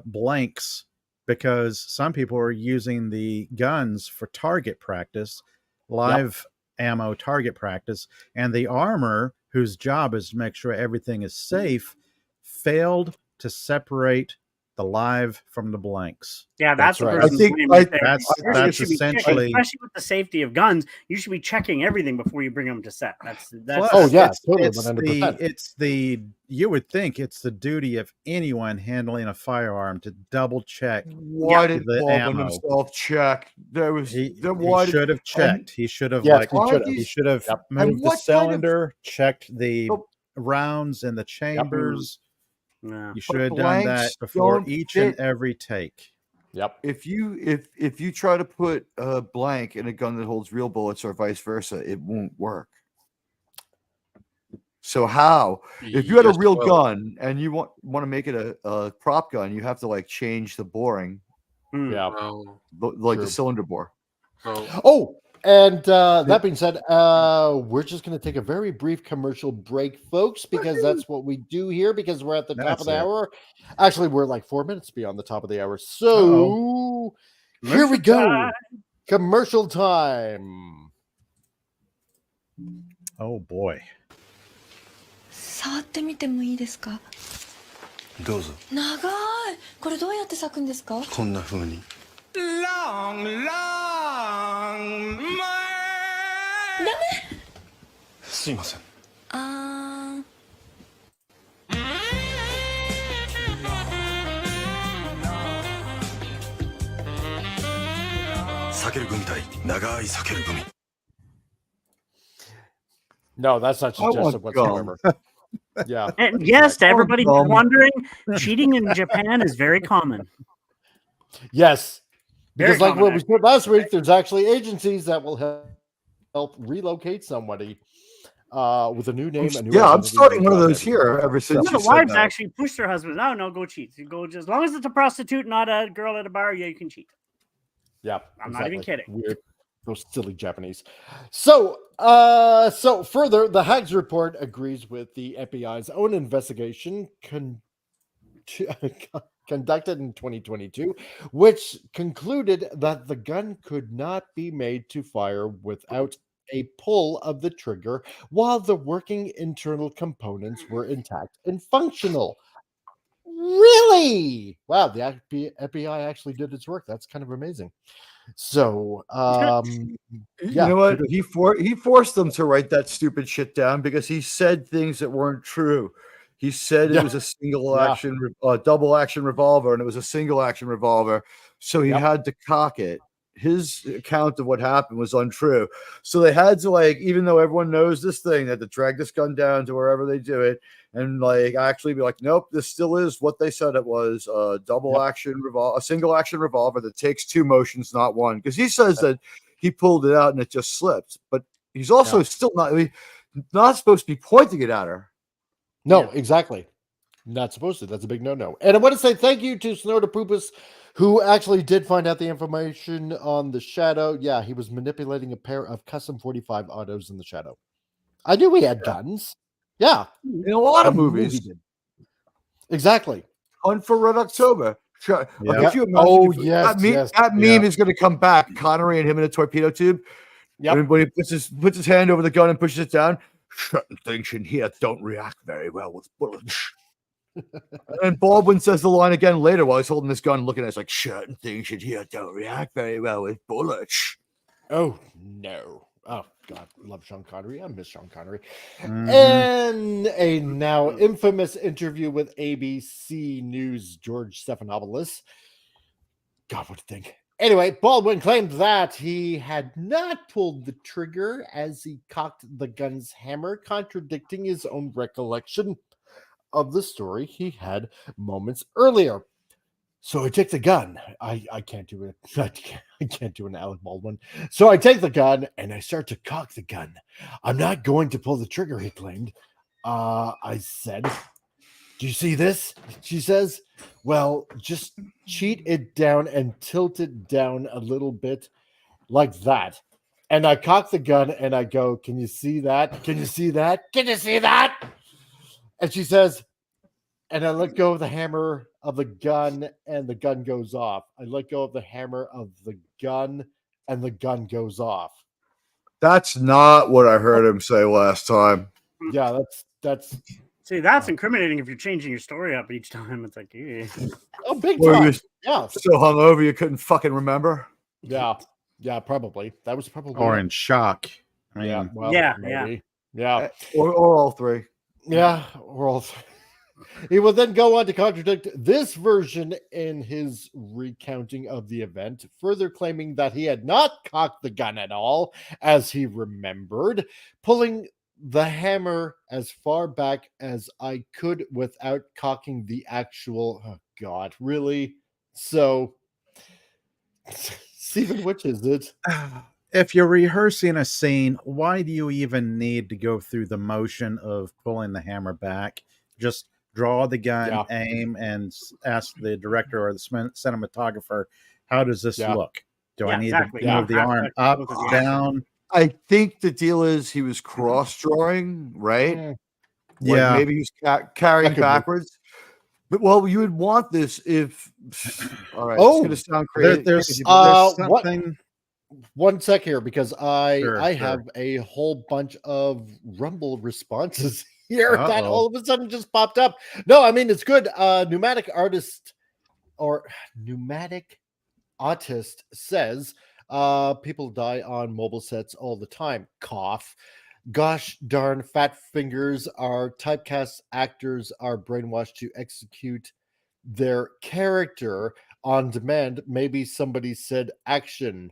blanks because some people are using the guns for target practice, live ammo target practice, and the armor, whose job is to make sure everything is safe, failed to separate the live from the blanks. Yeah, that's right. I think that's essentially, especially with the safety of guns, you should be checking everything before you bring them to set. That's it's the you would think it's the duty of anyone handling a firearm to double check. Why did Baldwin himself check? He should have checked. He should have he should have moved the cylinder, checked the rounds in the chambers. Yeah. You should have done that before each and every take. Yep. If you try to put a blank in a gun that holds real bullets or vice versa, it won't work. So how? If you had a real gun and you want to make it a prop gun, you have to like change the boring. Yeah. Like the cylinder bore. And that being said, we're just going to take a very brief commercial break, folks, because that's what we do here, because we're at the top of the hour. Actually, we're like 4 minutes beyond the top of the hour. So here we go. Commercial time. Oh, boy. 触ってみてもいいですか？どうぞ。長い。これどうやって咲くんですか？こんな風に。Long, long, ダメ。すいません。避ける組対長い避ける組 No, that's not I suggestive want gum. whatsoever. Yeah. And yes, to everybody gum. wondering, cheating in Japan is very common. Yes. Very Because like common, what we said last week, there's actually agencies that will help relocate somebody with a new name. A new Yeah, I'm identity, starting new one of job, those everything. here ever since Some you of the said wives that. actually push their husbands. No, go cheat. You go just as long as it's a prostitute, not a girl at a bar. Yeah, you can cheat. Yeah, I'm not even kidding. Weird. Those silly Japanese. So further, the Hags report agrees with the FBI's own investigation conducted in 2022, which concluded that the gun could not be made to fire without a pull of the trigger while the working internal components were intact and functional. Really? Wow, the FBI actually did its work. That's kind of amazing. So, You know what? He forced them to write that stupid shit down because he said things that weren't true. He said it was a single action, double action revolver, and it was a single action revolver. So he had to cock it. His account of what happened was untrue. So they had to, like, even though everyone knows this thing, they had to drag this gun down to wherever they do it and like actually be like, nope, this still is what they said it was, a double action revolver, a single action revolver that takes two motions, not one. Because he says that he pulled it out and it just slipped, but he's also still not supposed to be pointing it at her. No, exactly. Not supposed to. That's a big no-no. And I want to say thank you to Snowda Poopus, who actually did find out the information on the Shadow. Yeah, he was manipulating a pair of custom 45 autos in the Shadow. I knew he had guns. Yeah. In a lot of I knew movies. he did. Exactly. Hunt for Red October. Sure. Yeah. Could you imagine Oh, if yes, that meme is going to come back, Connery and him in a torpedo tube. Yep. When he puts his hand over the gun and pushes it down, certain things in here don't react very well with bullets. And Baldwin says the line again later while he's holding this gun, looking at it, like, certain things in here don't react very well with bullets. Oh, no. Oh, God. I love Sean Connery. I miss Sean Connery. Mhm. And a now infamous interview with ABC News George Stephanopoulos. God, what a thing. Anyway, Baldwin claimed that he had not pulled the trigger as he cocked the gun's hammer, contradicting his own recollection of the story he had moments earlier. So I take the gun. I can't do it. I can't do an Alec Baldwin. So I take the gun and I start to cock the gun. I'm not going to pull the trigger, he claimed. I said, do you see this? She says, well, just cheat it down and tilt it down a little bit like that. And I cock the gun and I go, can you see that? Can you see that? Can you see that? And she says, and I let go of the hammer of the gun and the gun goes off. I let go of the hammer of the gun and the gun goes off. That's not what I heard him say last time. Yeah, that's See, that's incriminating if you're changing your story up each time. It's like, oh, big Or time. you're Yeah. so hungover you couldn't fucking remember. Yeah, probably. That was probably Or in shock. I mean, yeah, well, Yeah. maybe. Yeah. Or all three. Yeah, or all three. He will then go on to contradict this version in his recounting of the event, further claiming that he had not cocked the gun at all, as he remembered, pulling the hammer as far back as I could without cocking the actual. Oh, God, really? So, Stephen, which is it? if you're rehearsing a scene, why do you even need to go through the motion of pulling the hammer back? Just draw the gun, aim, and ask the director or the cinematographer, how does this look? Do I need to move the arm up, down? I think the deal is he was cross-drawing, right? Yeah. Maybe he was carrying backwards. But, well, you would want this if... All right, it's going to sound crazy. There's something... One sec here, because I have a whole bunch of Rumble responses here that all of a sudden just popped up. No, I mean, it's good. Pneumatic Autist says people die on mobile sets all the time. Cough. Gosh darn fat fingers, our typecast actors are brainwashed to execute their character on demand. Maybe somebody said action.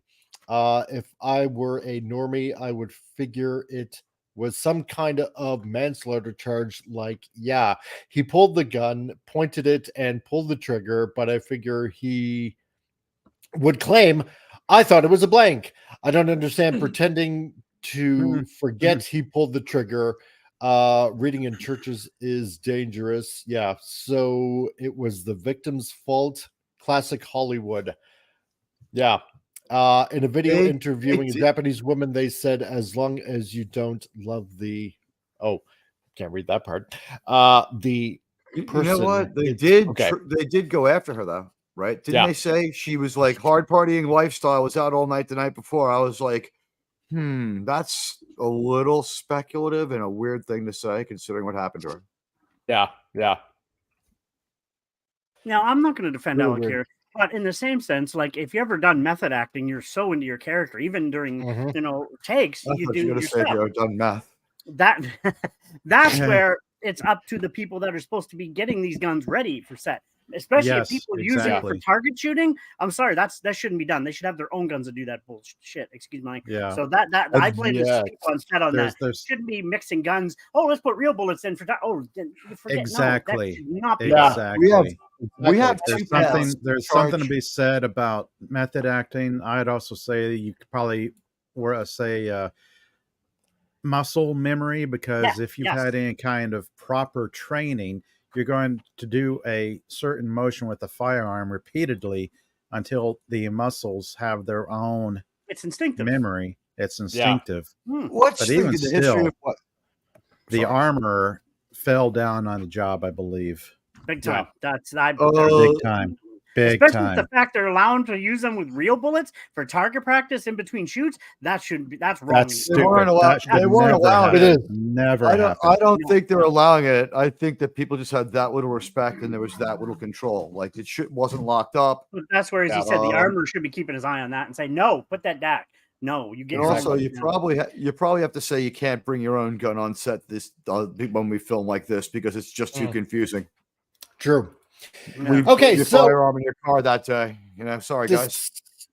If I were a normie, I would figure it was some kind of manslaughter charge. Like, yeah, he pulled the gun, pointed it, and pulled the trigger, but I figure he would claim, I thought it was a blank. I don't understand pretending to forget he pulled the trigger. Reading in churches is dangerous. Yeah, so it was the victim's fault. Classic Hollywood. Yeah. In a video interviewing a Japanese woman, they said, as long as you don't love the can't read that part. The person, you know what? They did okay. They did go after her though, right? Didn't they say she was like hard partying lifestyle, was out all night the night before? I was like, that's a little speculative and a weird thing to say considering what happened to her. Yeah. Now, I'm not going to defend Alec here, but in the same sense, like if you ever done method acting, you're so into your character, even during takes. You do your stuff. You've done meth. That's where it's up to the people that are supposed to be getting these guns ready for set. Especially if people use it for target shooting. I'm sorry, that shouldn't be done. They should have their own guns to do that bullshit. Excuse me. Yeah. So that I blame the on set on that. Shouldn't be mixing guns. Oh, let's put real bullets in for that. Oh, forget, exactly. No, that should not be exactly. We have there's something to be said about method acting. I'd also say you could probably say muscle memory, because if you've had any kind of proper training, you're going to do a certain motion with the firearm repeatedly until the muscles have their own instinctive memory. It's instinctive. But even still, history of what? The armor fell down on the job, I believe. Big time. That's big time. Especially with the fact they're allowed to use them with real bullets for target practice in between shoots. That's wrong. That's stupid. They weren't allowing it. It is Never. I don't think they're allowing it. I think that people just had that little respect and there was that little control. Like it wasn't locked up. But that's where he said the armor should be keeping his eye on that and say, no, put that back. No, you get. And also, you probably have to say you can't bring your own gun on set when we film like this because it's just too confusing. True. Okay, so firearm in your car that day. Sorry guys.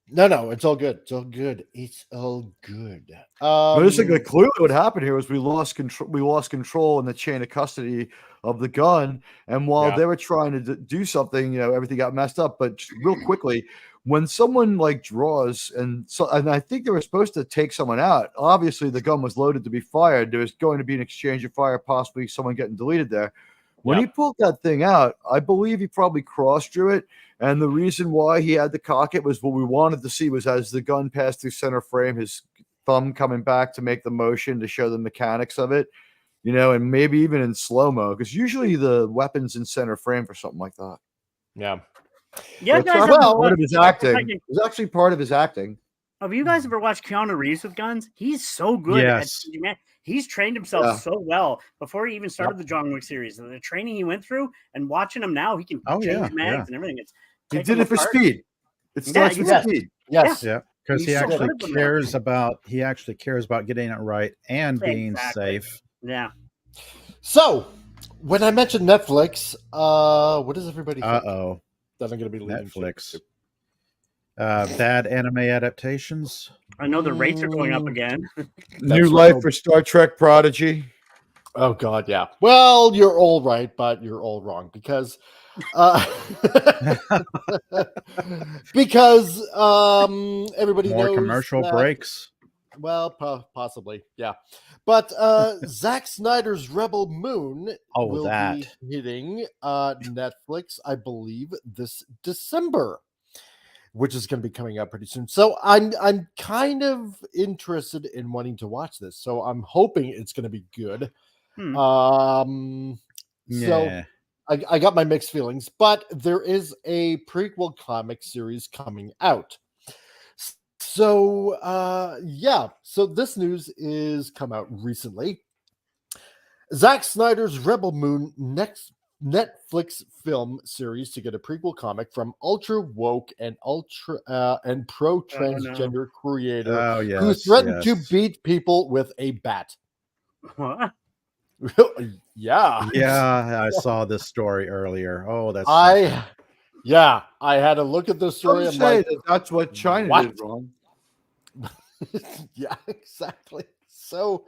No, it's all good. It's all good. It's all good. But I think clearly what happened here was we lost control. We lost control in the chain of custody of the gun, and while they were trying to do something, everything got messed up. But just real quickly, when someone draws, and I think they were supposed to take someone out. Obviously, the gun was loaded to be fired. There was going to be an exchange of fire, possibly someone getting deleted there. When he pulled that thing out, I believe he probably cross-drew it. And the reason why he had to cock it was what we wanted to see was as the gun passed through center frame, his thumb coming back to make the motion to show the mechanics of it, and maybe even in slow-mo, because usually the weapon's in center frame for something like that. Yeah. Yeah, part of his acting. It was actually part of his acting. Have you guys ever watched Keanu Reeves with guns? He's so good at he's trained himself so well before he even started the John Wick series. And the training he went through and watching him now, he can change mags and everything. He did it for speed. It starts with speed. Yes. Yeah. Because he actually cares about getting it right and being safe. Yeah. So when I mentioned Netflix, what does everybody think? Uh-oh. That I'm going to be Netflix. Bad anime adaptations. I know the rates are going up again. New life for Star Trek Prodigy. Oh God, yeah. Well, you're all right, but you're all wrong because everybody more knows commercial breaks. Well, possibly, yeah. But Zack Snyder's Rebel Moon will be hitting Netflix, I believe, this December, which is going to be coming out pretty soon. So I'm kind of interested in wanting to watch this. So I'm hoping it's going to be good. So I got my mixed feelings, but there is a prequel comic series coming out. So so this news is come out recently. Zack Snyder's Rebel Moon next Netflix film series to get a prequel comic from ultra woke and pro transgender creator who threatened to beat people with a bat. What? Yeah, I saw this story earlier. Oh, that's I had to look at this story. I'm like, that's what China did wrong. Yeah, exactly. So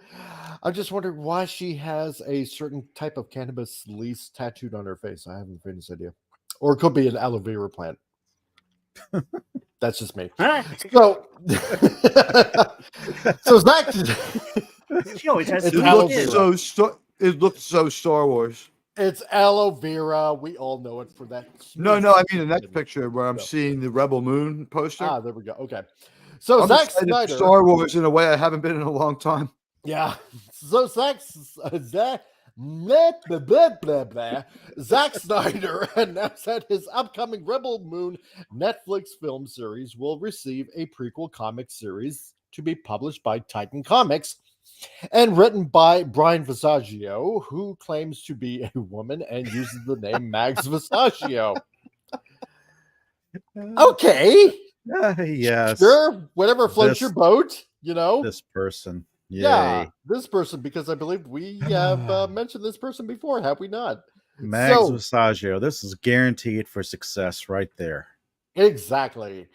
I'm just wondering why she has a certain type of cannabis leaf tattooed on her face. I haven't the faintest idea. Or it could be an aloe vera plant. That's just me. So, so Zach, She always has It's to aloe look vera. It looked so Star Wars. It's aloe vera. We all know it for that. No, smooth I mean the next skin. picture where I'm So- seeing the Rebel Moon poster. Ah, there we go. Okay. So I'm Zack excited for Snyder. Star Wars in a way I haven't been in a long time. Yeah. So Zack blah, blah, blah, blah, blah. Zack Snyder announced that his upcoming Rebel Moon Netflix film series will receive a prequel comic series to be published by Titan Comics and written by Brian Visaggio, who claims to be a woman and uses the name Max Visaggio. Okay. Yes. Sure. Whatever floats This- your boat, you know. This person. Yay. Yeah, this person, because I believe we have mentioned this person before, have we not? Mags So- Visaggio. This is guaranteed for success right there. Exactly.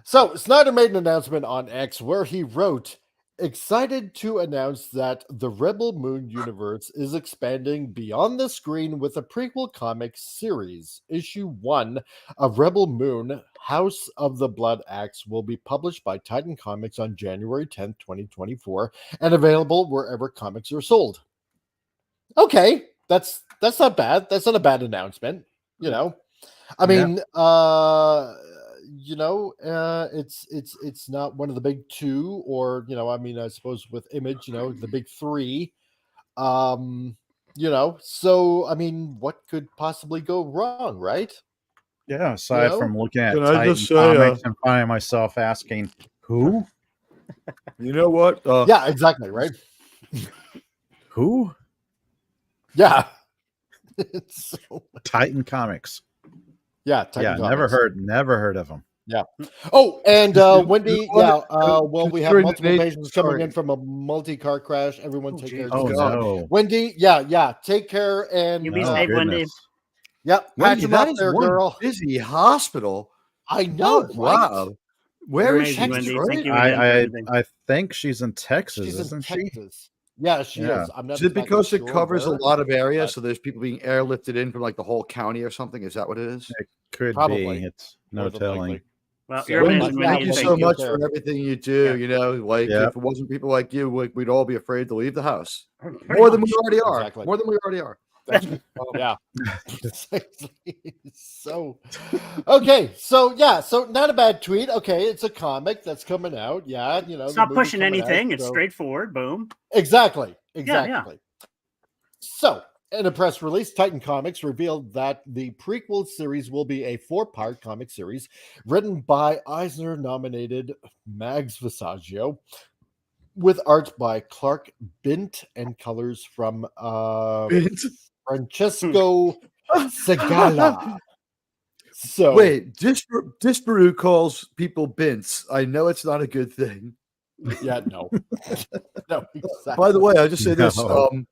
So Snyder made an announcement on X where he wrote, excited to announce that the Rebel Moon universe is expanding beyond the screen with a prequel comic series. Issue 1 of Rebel Moon, House of the Blood Axe, will be published by Titan Comics on January 10th, 2024, and available wherever comics are sold. Okay, that's not bad. That's not a bad announcement, you know. I mean, it's not one of the big two, or I mean, I suppose with Image, the big three. So I mean, what could possibly go wrong, right? Yeah, aside from looking at Can I Titan just say, Comics and finding myself asking, who? You know what? Yeah, exactly, right? Who? Yeah. It's so Titan Comics. Yeah, Yeah, Titan never Comics. heard of them. Yeah. Oh, and Wendy, know yeah. what? Well, we have Considering the multiple nature- patients coming sorry. in from a multi-car crash. Everyone, take care. of Oh, yourself. no. Wendy, yeah. Take care, and You be Oh, safe, Wendy. goodness. Yep. Patch Wendy, him that up is there, one girl. busy hospital. I know. Oh, right? wow. Where is amazing, she? Wendy. Detroit? Thank you again for everything. I think she's in Texas, She's in isn't she? Texas. Yeah, she Yeah. is. I'm not Is it exactly because it sure covers a where, lot of area, but so there's people being airlifted in from like the whole county or something? Is that what it is? It could Probably. be. It's no more than telling. likely. Well, So, you're Wendy, amazing, yeah, Wendy. Thank you and so thank you. much there. for everything you do. Yeah. Yeah. If it wasn't people like you, we'd all be afraid to leave the house. Pretty More than we much. already are. Exactly. More than we already are. Yeah. So, okay. So, yeah. So, not a bad tweet. Okay. It's a comic that's coming out. Yeah. It's the not movie pushing coming out, anything. It's so- straightforward. Boom. Exactly. yeah. So, in a press release, Titan Comics revealed that the prequel series will be a 4-part comic series written by Eisner-nominated Mags Visaggio, with art by Clark Bint and colors from Francesco Segala. So Wait, Disparu calls people bints. I know it's not a good thing. yeah, no, no. Exactly. By the way, I'll just say this. No.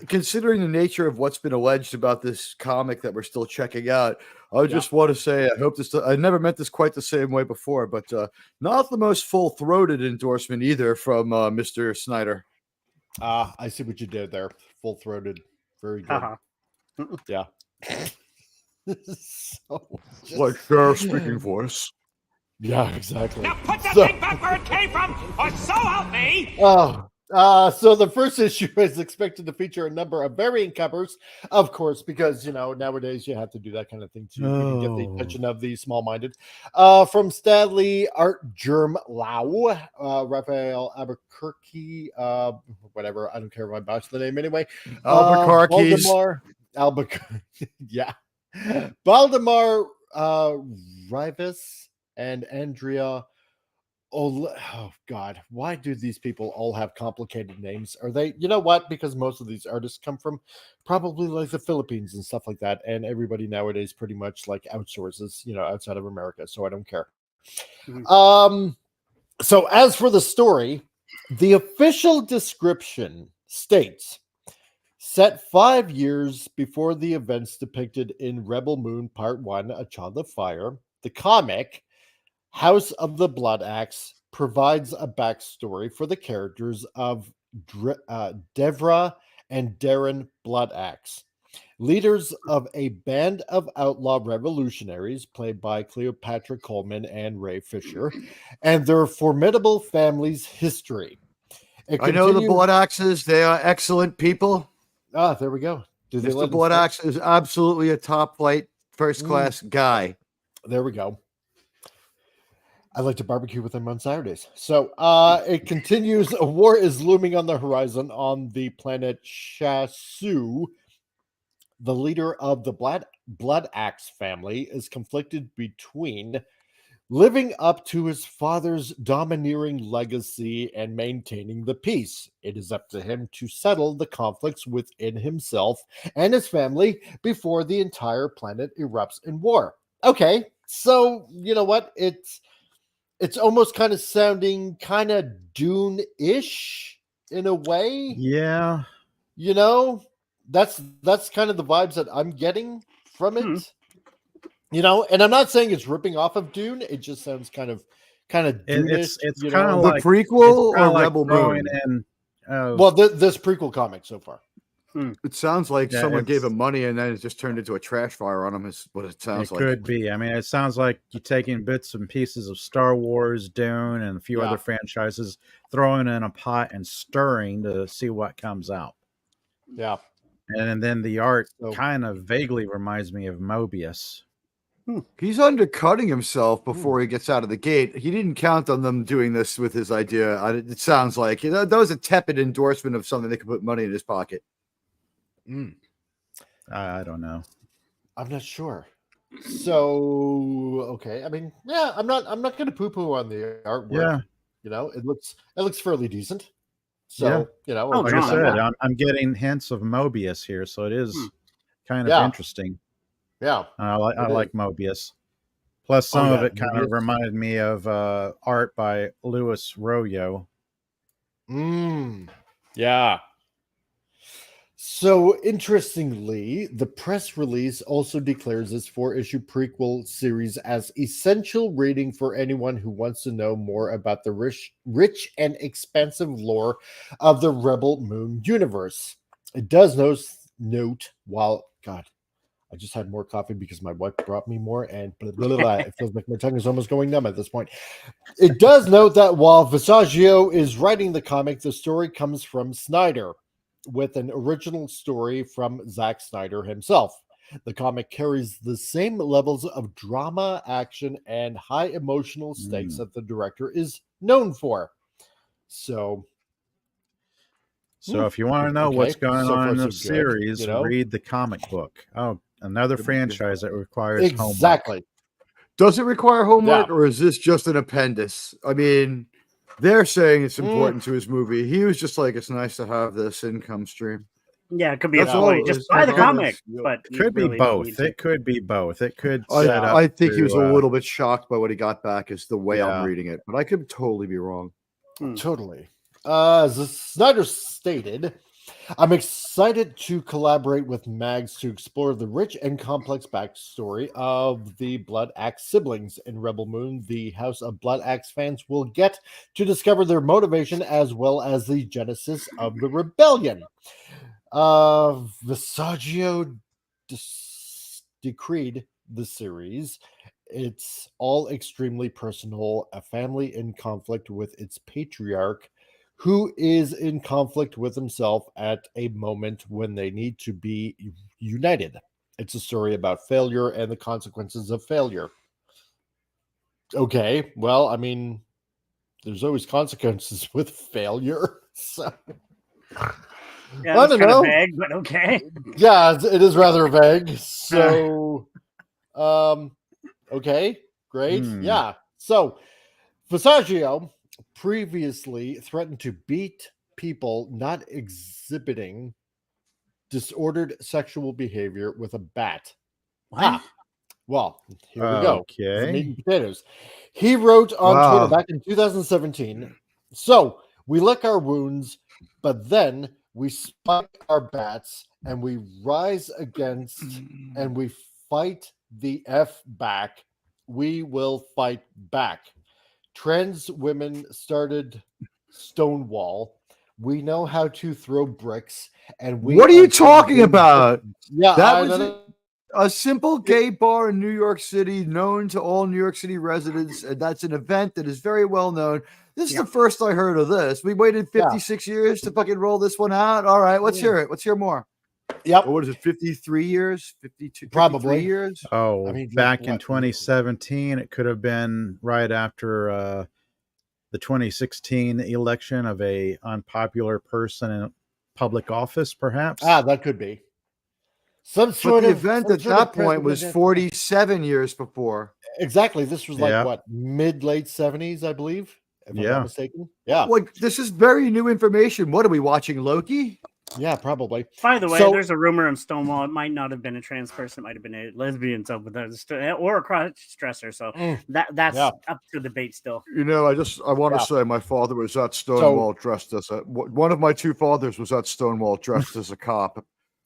Considering the nature of what's been alleged about this comic that we're still checking out, I just want to say I hope this. I never meant this quite the same way before, but not the most full-throated endorsement either from Mr. Snyder. I see what you did there. Full-throated, very good. Yeah. So, Like Sheriff speaking voice. yeah, exactly. Now put the So- thing back where it came from, or so help me! So the first issue is expected to feature a number of variant covers, of course, because nowadays you have to do that kind of thing too. You can get the attention of the small-minded. From Stanley Art Germ Lau, Raphael Albuquerque, whatever. I don't care if I botch the name anyway. Albuquerque's. Albuquerque, yeah. Baldemar Rivas and Andrea. Oh God, why do these people all have complicated names? Are they, you know what? Because most of these artists come from probably like the Philippines and stuff like that. And everybody nowadays pretty much like outsources, outside of America. So I don't care. So as for the story, the official description states, set 5 years before the events depicted in Rebel Moon Part 1, A Child of Fire, the comic House of the Blood Axe provides a backstory for the characters of Devra and Darren Bloodaxe, leaders of a band of outlaw revolutionaries played by Cleopatra Coleman and Ray Fisher, and their formidable family's history. I know the Blood Axes. They are excellent people. Ah, there we go. Mr. Blood Axe is absolutely a top flight, first class guy. There we go. I like to barbecue with him on Saturdays. So it continues. A war is looming on the horizon on the planet Shasu. The leader of the Blood Axe family is conflicted between living up to his father's domineering legacy and maintaining the peace. It is up to him to settle the conflicts within himself and his family before the entire planet erupts in war. Okay, so you know what? It's almost kind of sounding kind of Dune-ish in a way. Yeah. You know, that's kind of the vibes that I'm getting from it. You know, and I'm not saying it's ripping off of Dune. It just sounds kind of Dune-ish. It's kind of the like prequel or like Rebel Moon. Well, this prequel comic so far. It sounds like Yeah, someone gave him money and then it just turned into a trash fire on him. Is what it sounds like. It could be. I mean, it sounds like you're taking bits and pieces of Star Wars, Dune, and a few other franchises, throwing in a pot and stirring to see what comes out. Yeah. And then the art kind of vaguely reminds me of Mobius. He's undercutting himself before he gets out of the gate. He didn't count on them doing this with his idea. It sounds like that was a tepid endorsement of something that could put money in his pocket. I don't know. I'm not sure. So okay, I mean, yeah, I'm not going to poo-poo on the artwork. Yeah, you know, it looks fairly decent. So you know, like I said, I'm getting hints of Mobius here, so it is kind of interesting. Yeah, I like Mobius. Plus, some of it kind of reminded me of art by Louis Royo. Yeah. So, interestingly, the press release also declares this 4-issue prequel series as essential reading for anyone who wants to know more about the rich and expansive lore of the Rebel Moon universe. It does note while, God, I just had more coffee because my wife brought me more, and blah, blah, blah, blah. It feels like my tongue is almost going numb at this point. It does note that while Visaggio is writing the comic, the story comes from Snyder, with an original story from Zack Snyder himself. The comic carries the same levels of drama, action, and high emotional stakes that the director is known for. So if you want to know what's going on in the series, read the comic book. Oh, another franchise that requires homework. Does it require homework, or is this just an appendix? I mean, they're saying it's important to his movie. He was just like, it's nice to have this income stream. Yeah, it could be a story. Just buy the comic. But it could be both. It could be both. It could set up. I think he was a little bit shocked by what he got back is the way I'm reading it, but I could totally be wrong. Totally. As Snyder stated, I'm excited to collaborate with Mags to explore the rich and complex backstory of the Blood Axe siblings. In Rebel Moon, the House of Blood Axe fans will get to discover their motivation as well as the genesis of the rebellion. Visaggio decreed the series. It's all extremely personal, a family in conflict with its patriarch, who is in conflict with himself at a moment when they need to be united. It's a story about failure and the consequences of failure. Okay, well, I mean, there's always consequences with failure. So yeah, I don't know. Vague, but okay. Yeah, it is rather vague. So, okay, great. Yeah. So, Visaggio previously threatened to beat people not exhibiting disordered sexual behavior with a bat. What? Well, here we go. Okay. Meat and potatoes. He wrote on Twitter back in 2017, so we lick our wounds, but then we spike our bats and we rise against and we fight the F back. We will fight back. trans women started Stonewall. We know how to throw bricks, and we. What are you talking about? Yeah, that was a simple gay bar in New York City, known to all New York City residents, and that's an event that is very well known. This is the first I heard of this. We waited 56 years to fucking roll this one out. All right, let's hear it. Let's hear more. Yep. What is it? 53 years? 52? Probably 53 years? Oh, I mean, back in 2017, it could have been right after the 2016 election of a unpopular person in public office, perhaps. That could be. Some sort but the of event at that point was 47 years before. Exactly. This was like what, mid-late 70s, I believe, if I'm not mistaken. Yeah. Like, this is very new information. What are we watching, Loki? Yeah, probably. By the way, there's a rumor on Stonewall. It might not have been a trans person. It might have been a lesbian, or a cross-dresser. So that's up to debate still. You know, I want to say my father was at Stonewall dressed as one of my two fathers was at Stonewall dressed as a cop.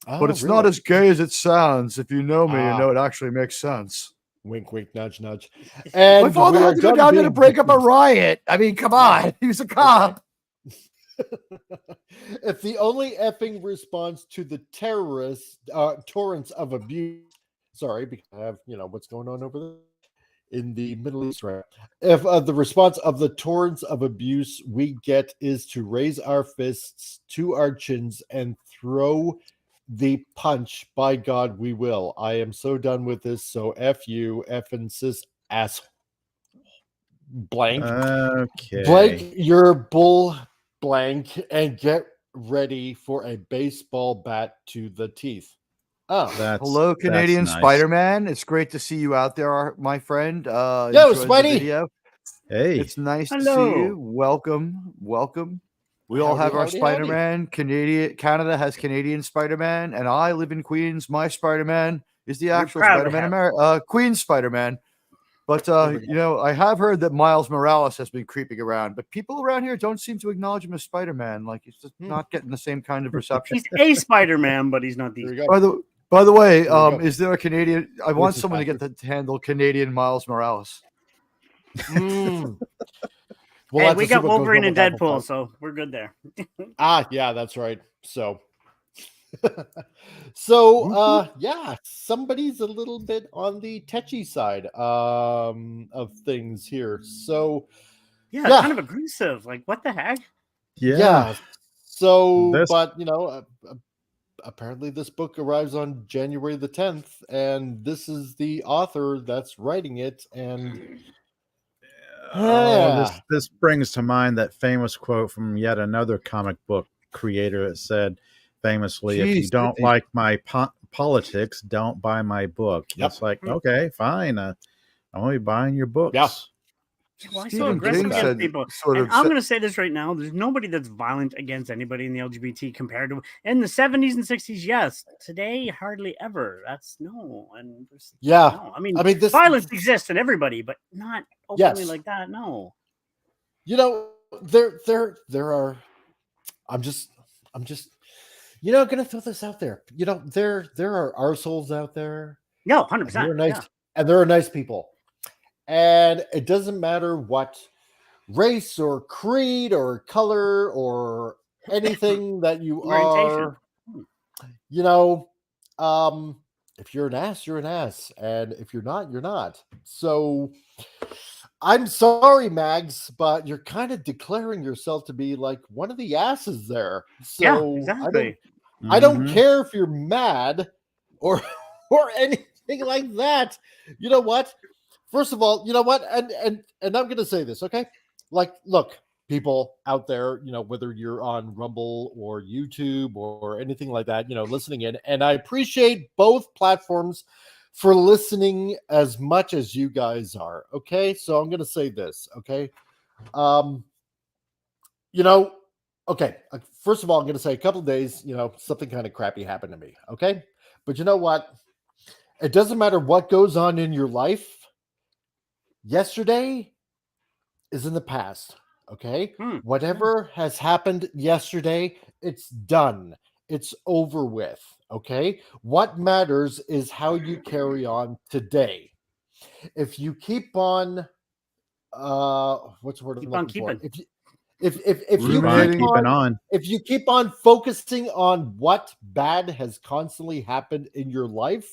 But it's not as gay as it sounds. If you know me, you know it actually makes sense. Wink, wink, nudge, nudge. And my father had to go down there to break up a riot. I mean, come on. He was a cop. If the only effing response to the terrorist torrents of abuse, sorry, because I have, what's going on over there in the Middle East, right? If the response of the torrents of abuse we get is to raise our fists to our chins and throw the punch, by God, we will. I am so done with this. So F you, effing cis ass blank. Okay. Blank your bull blank and get ready for a baseball bat to the teeth. Oh, hello, Canadian nice. Spider-Man. It's great to see you out there, my friend. Yo, Spidey. Hey, it's nice to see you. Welcome. We all have our Spider-Man. Canada has Canadian Spider-Man, and I live in Queens. My Spider-Man is the actual Spider-Man, Queen's Spider-Man. But I have heard that Miles Morales has been creeping around, but people around here don't seem to acknowledge him as Spider-Man. Like, he's just not getting the same kind of reception. He's a Spider-Man, but he's not the. By the way, is there a Canadian? I want someone to get to handle Canadian Miles Morales. Hey, we got Wolverine and Deadpool, so we're good there. Yeah, that's right. So, somebody's a little bit on the tetchy side of things here. So, kind of aggressive. Like, what the heck? Yeah. So, but apparently this book arrives on January the 10th, and this is the author that's writing it, and. This brings to mind that famous quote from yet another comic book creator that said famously, if you don't like my politics, don't buy my book. It's like, okay, fine. I'm only buying your books. Yeah. Why so aggressive against people? And I'm going to say this right now. There's nobody that's violent against anybody in the LGBT compared to in the 70s and 60s. Yes. Today, hardly ever. That's no. And no. I mean this violence exists in everybody, but not openly like that. No. There are. I'm just. Going to throw this out there. There are arseholes out there. No, 100%. And there are nice people. And it doesn't matter what race or creed or color or anything that you are. If you're an ass, you're an ass. And if you're not, you're not. So I'm sorry, Mags, but you're kind of declaring yourself to be like one of the asses there. So exactly. I don't care if you're mad or anything like that. You know what? First of all, you know what? And I'm going to say this, okay? Like, look, people out there, whether you're on Rumble or YouTube or anything like that, listening in, and I appreciate both platforms for listening as much as you guys are, okay? So I'm going to say this, okay? Okay, first of all, I'm going to say a couple of days, something kind of crappy happened to me, okay? But you know what? It doesn't matter what goes on in your life. Yesterday is in the past, okay? Whatever has happened yesterday, it's done. It's over with, okay? What matters is how you carry on today. If you keep on what's the word? Keep I'm on looking for? keeping. If you keep on focusing on what bad has constantly happened in your life,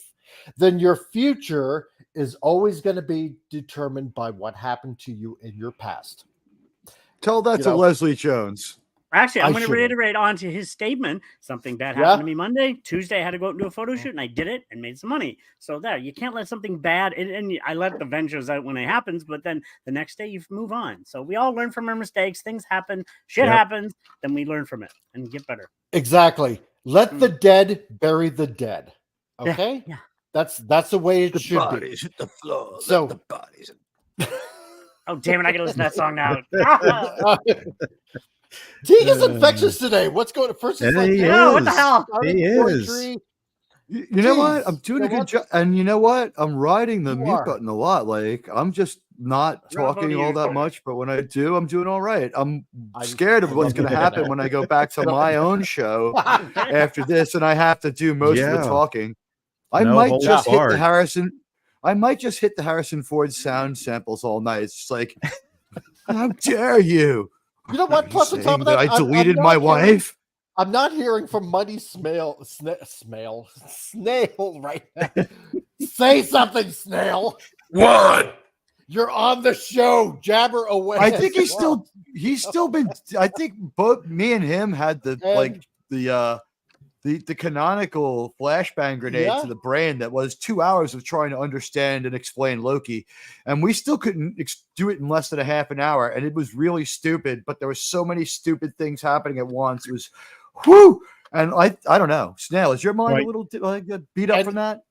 then your future is always going to be determined by what happened to you in your past. Tell that to Leslie Jones. Actually, I'm I going to should've. reiterate onto his statement. Something bad happened to me Monday. Tuesday, I had to go out and do a photo shoot, and I did it and made some money. So there, you can't let something bad. And I let the ventures out when it happens, but then the next day you move on. So we all learn from our mistakes. Things happen. Shit happens. Then we learn from it and get better. Exactly. Let the dead bury the dead. Okay. Yeah. That's the way it should be. Bodies hit the floor. So the bodies. Oh damn it! I gotta listen to that song now. Teague is infectious today. What's going on? First, it's like, what the hell? He is. You know what? I'm doing a good job. And you know what? I'm riding the mute button a lot. Like, I'm just not talking all that much. But when I do, I'm doing all right. I'm scared of what's going to happen when I go back to my own show after this and I have to do most of the talking. I might just hit the Harrison Ford sound samples all night. It's just like, how dare you? You know what? Plus, on top of that, I deleted my wife. I'm not hearing from Muddy Snail right now. Say something, Snail. What? You're on the show. Jabber away. I think he's still been. I think both me and him had the canonical flashbang grenade to the brain that was 2 hours of trying to understand and explain Loki, and we still couldn't do it in less than a half an hour, and it was really stupid. But there were so many stupid things happening at once. It was, whoo! And I don't know. Snail, is your mind a little beat up from that?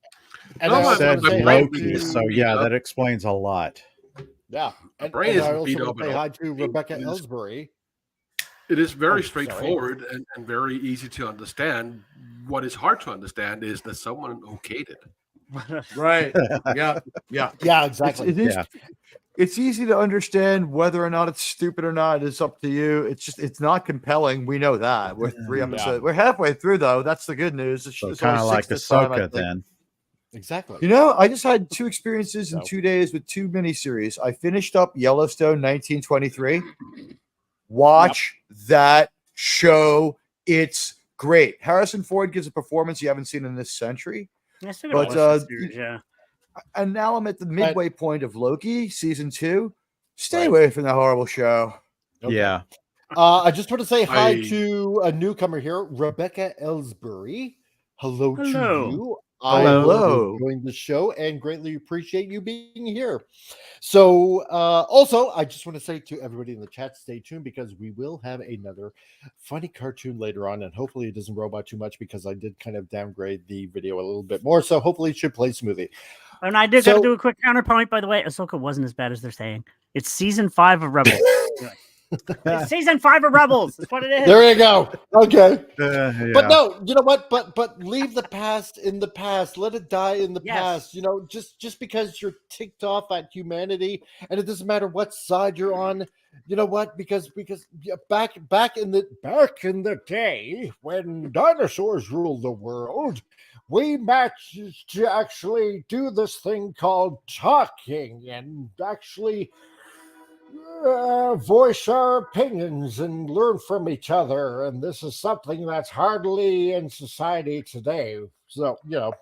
And I said Loki, so yeah, that explains a lot. Yeah, and I also want to say hi to Rebecca Ellsbury. It is very straightforward and very easy to understand. What is hard to understand is that someone okayed it. Right. Yeah. Exactly. It's easy to understand whether or not it's stupid or not. It's up to you. It's not compelling. We know that. We're 3 episodes. We're halfway through though. That's the good news. So kind of like Ahsoka then. Exactly. You know, I just had 2 experiences in 2 days with 2 miniseries. I finished up Yellowstone 1923. Watch that show. It's great. Harrison Ford gives a performance you haven't seen in this century. And now I'm at the midway point of Loki season 2. Stay away from that horrible show. Okay. Yeah. I just want to say hi to a newcomer here, Rebecca Ellsbury. Hello to you. Hello. Enjoying the show and greatly appreciate you being here. So, also, I just want to say to everybody in the chat, stay tuned because we will have another funny cartoon later on, and hopefully it doesn't robot too much because I did kind of downgrade the video a little bit more. So hopefully it should play smoothly. And I did got to do a quick counterpoint, by the way. Ahsoka wasn't as bad as they're saying. It's season 5 of Rebels. It's season 5 of Rebels. That's what it is. There you go. Okay. But no, you know what? But leave the past in the past. Let it die in the past. You know, just because you're ticked off at humanity, and it doesn't matter what side you're on. You know what? Because back in the day when dinosaurs ruled the world, we managed to actually do this thing called talking and actually voice our opinions and learn from each other. And this is something that's hardly in society today. So, you know,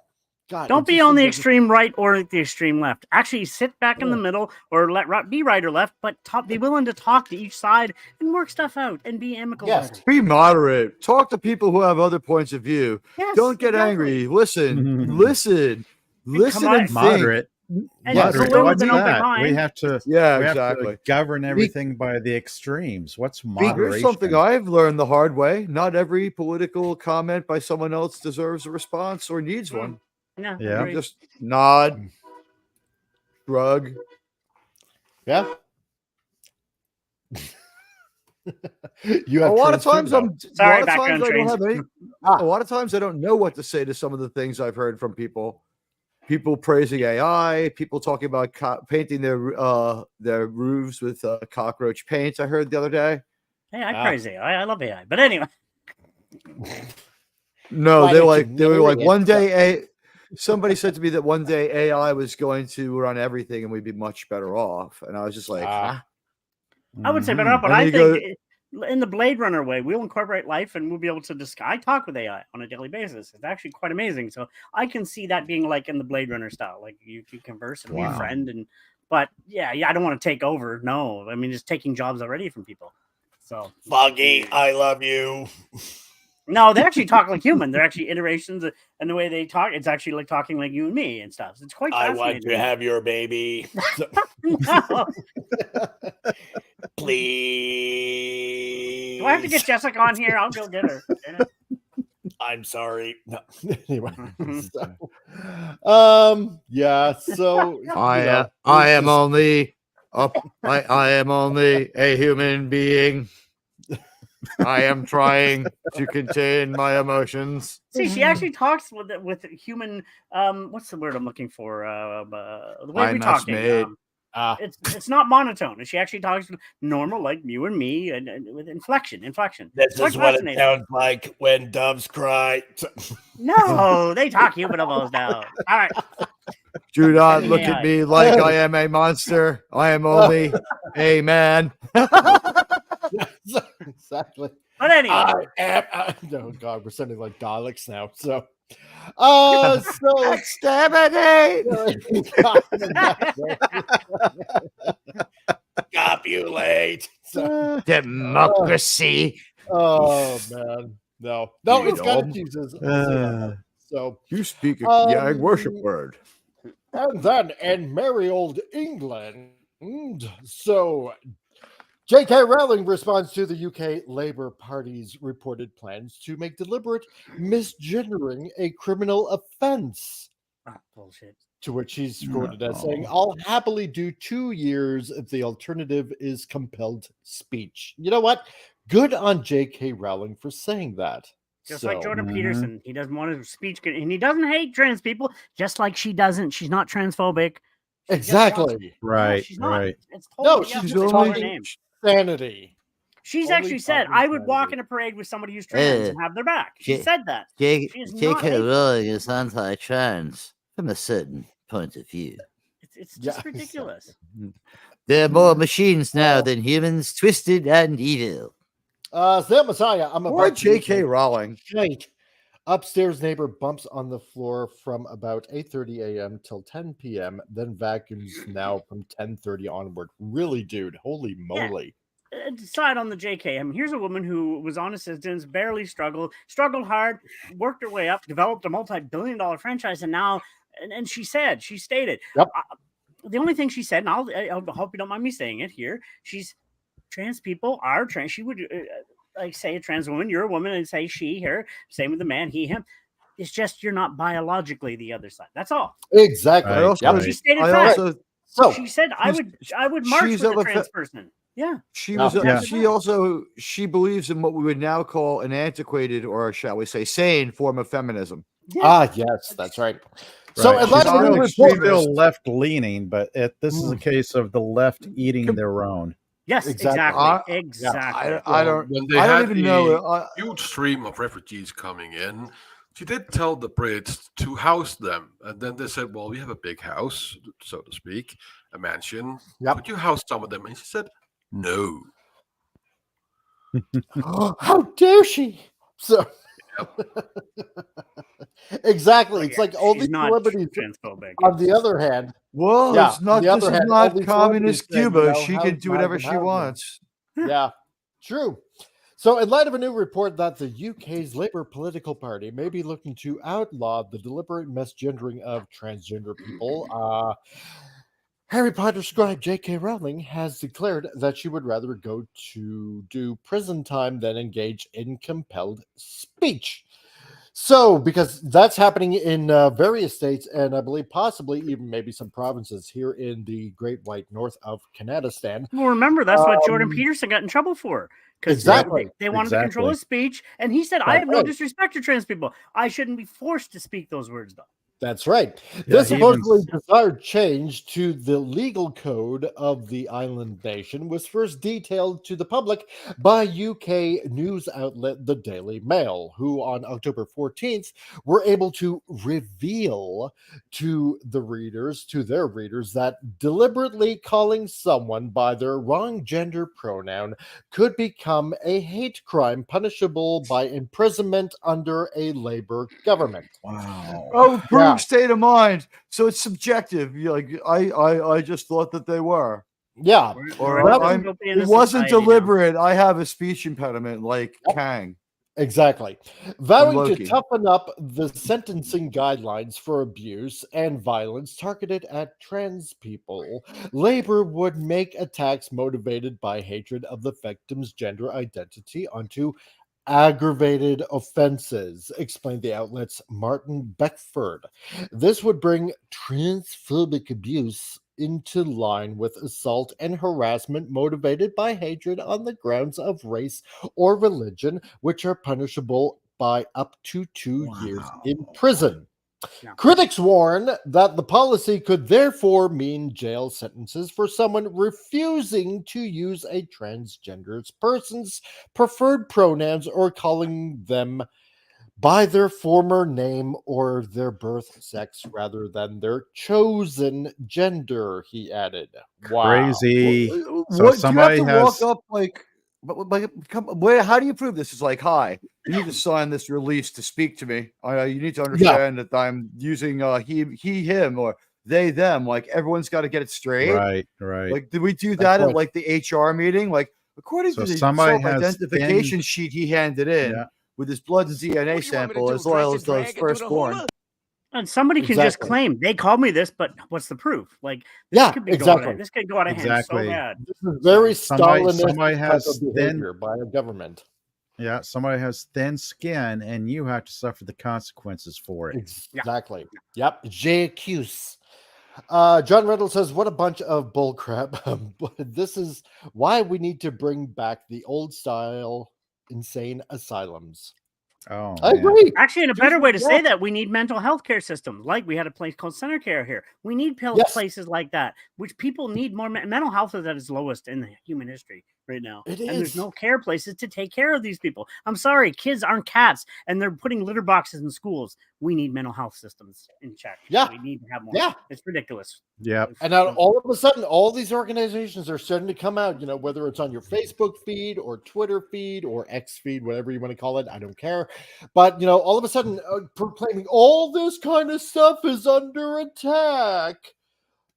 God, don't be on the extreme right or the extreme left. Actually, sit back in the middle or be right or left, but be willing to talk to each side and work stuff out and be amicable. Yes. Be moderate. Talk to people who have other points of view. Yes, don't get angry. Listen. Listen and think. Moderate. And moderate. What's that? We have to exactly govern everything by the extremes. What's moderation? Here's something I've learned the hard way. Not every political comment by someone else deserves a response or needs one. Yeah. Just nod, shrug. Yeah. You have a lot of times I don't know what to say to some of the things I've heard from people. People praising AI, people talking about painting their roofs with cockroach paint. I heard the other day. Hey, I praise AI. I love AI. But anyway. No, they were like one day somebody said to me that one day AI was going to run everything and we'd be much better off. And I was just like, I would say better off, but And I you think in the Blade Runner way, we'll incorporate life and we'll be able to discuss. I talk with AI on a daily basis. It's actually quite amazing. So I can see that being like in the Blade Runner style, like you can converse and be a friend. But yeah, I don't want to take over. No, I mean, just taking jobs already from people. So Foggy, I love you. No, they actually talk like human. They're actually iterations, and the way they talk, it's actually like talking like you and me and stuff. So it's quite fascinating. I want to have your baby. No. Please. Do I have to get Jessica on here? I'll go get her. I'm sorry. No. Anyway. Yeah. So I am only a human being. I am trying to contain my emotions. See, she actually talks with human. What's the word I'm looking for? The way we talk. It's not monotone. She actually talks normal, like you and me, and with inflection. This is what it sounds like when doves cry. No, they talk human almost now. All right. Do not look at me like I am a monster. I am only a man. Exactly. But anyway, no, God, we're sounding like Daleks now. So, so exterminate. Copulate. Democracy. Oh man, no, it's got to Jesus. So you speak a Yang worship word. And then in merry old England, so J.K. Rowling responds to the UK Labour Party's reported plans to make deliberate misgendering a criminal offence. Bullshit. To which he's quoted as saying, "I'll happily do 2 years if the alternative is compelled speech." You know what? Good on J.K. Rowling for saying that. Just like Jordan Peterson, he doesn't want his speech, and he doesn't hate trans people, just like she doesn't. She's not transphobic. Exactly. Right. She's not. Right. It's totally she's only sanity. She's actually said, "I would walk in a parade with somebody who's trans and have their back." She said that. J.K. Rowling is anti-trans from a certain point of view. It's just ridiculous. There are more machines now than humans, twisted and evil. Sam Messiah, I'm Or J.K. Rowling. Shite. Upstairs neighbor bumps on the floor from about 8:30 a.m. till 10 p.m., then vacuums now from 10:30 onward. Really, dude? Holy moly. Decide on the JK. I mean, here's a woman who was on assistance, barely struggled hard, worked her way up, developed a multi-billion-dollar franchise, and now, and she stated, the only thing she said, and I hope you don't mind me saying it here, trans people are trans. She would like say a trans woman, you're a woman, and say she, her. Same with the man, he, him. It's just you're not biologically the other side. That's all. Exactly. Right. She stated fact. So she said, I would march with a trans person. Yeah. She believes in what we would now call an antiquated, or shall we say, sane form of feminism. Yeah. Yes, that's right. So she's still left leaning, but this is a case of the left eating their own. Yes, exactly. Exactly. I don't even know. A huge stream of refugees coming in. She did tell the Brits to house them, and then they said, "Well, we have a big house, so to speak, a mansion. Could you house some of them?" And she said, "No." How dare she? So exactly, it's like all these celebrities. On the other hand, it's not. This is not communist Cuba. She can do whatever she wants. Yeah, true. So, in light of a new report that the UK's Labour political party may be looking to outlaw the deliberate misgendering of transgender people, Harry Potter scribe J.K. Rowling has declared that she would rather go to do prison time than engage in compelled speech. So, because that's happening in various states, and I believe possibly even maybe some provinces here in the Great White North of Canadistan. Well, remember, that's what Jordan Peterson got in trouble for. Because they wanted to control his speech, and he said, "I have no disrespect to trans people. I shouldn't be forced to speak those words, though." That's right. Yeah, This he even supposedly desired change to the legal code of the island nation was first detailed to the public by UK news outlet The Daily Mail, who on October 14th were able to reveal to their readers, that deliberately calling someone by their wrong gender pronoun could become a hate crime punishable by imprisonment under a Labor government. wow. Oh, improved Yeah. state of mind. So it's subjective. You're like I just thought that they were. Yeah. Or We're I'm. dystopian It wasn't society now. deliberate. I have a speech impediment like Kang. Exactly. Vowing to Loki. toughen up the sentencing guidelines for abuse and violence targeted at trans people, Labor would make attacks motivated by hatred of the victim's gender identity onto aggravated offenses, explained the outlet's Martin Beckford. This would bring transphobic abuse into line with assault and harassment motivated by hatred on the grounds of race or religion, which are punishable by up to 2 years in prison. Yeah. Critics warn that the policy could therefore mean jail sentences for someone refusing to use a transgender person's preferred pronouns or calling them by their former name or their birth sex rather than their chosen gender, he added. Wow. Crazy. What So do you have somebody to has walk up like? Where? How do you prove this? Is like, hi, you need to sign this release to speak to me. You need to understand that I'm using he, him, or they, them. Like everyone's got to get it straight. right. Like, did we do that at like the HR meeting? Like, according So to the somebody has self-identification sheet he handed in Yeah. with his blood and DNA sample, as well as those firstborn. And somebody can just claim they called me this, but what's the proof? Like, this could be exactly. this could go out of hand so bad. This is very somebody Stalinistic has type of behavior by a government. Yeah, somebody has thin skin, and you have to suffer the consequences for it. Exactly. Yep. JQs. John Reynolds says, "What a bunch of bullcrap." But this is why we need to bring back the old style insane asylums. Oh, I agree. Actually, and a better way to say that, we need mental health care systems. Like we had a place called Center Care here. We need places like that, which people need more. Mental health is at its lowest in the human history right now. It and there's is. no care places to take care of these people. I'm sorry, kids aren't cats, and they're putting litter boxes in schools. We need mental health systems in check. Yeah. We need to have more. Yeah. It's ridiculous. Yeah. And now all of a sudden, all these organizations are starting to come out, whether it's on your Facebook feed or Twitter feed or X feed, whatever you want to call it. I don't care. But, all of a sudden proclaiming all this kind of stuff is under attack.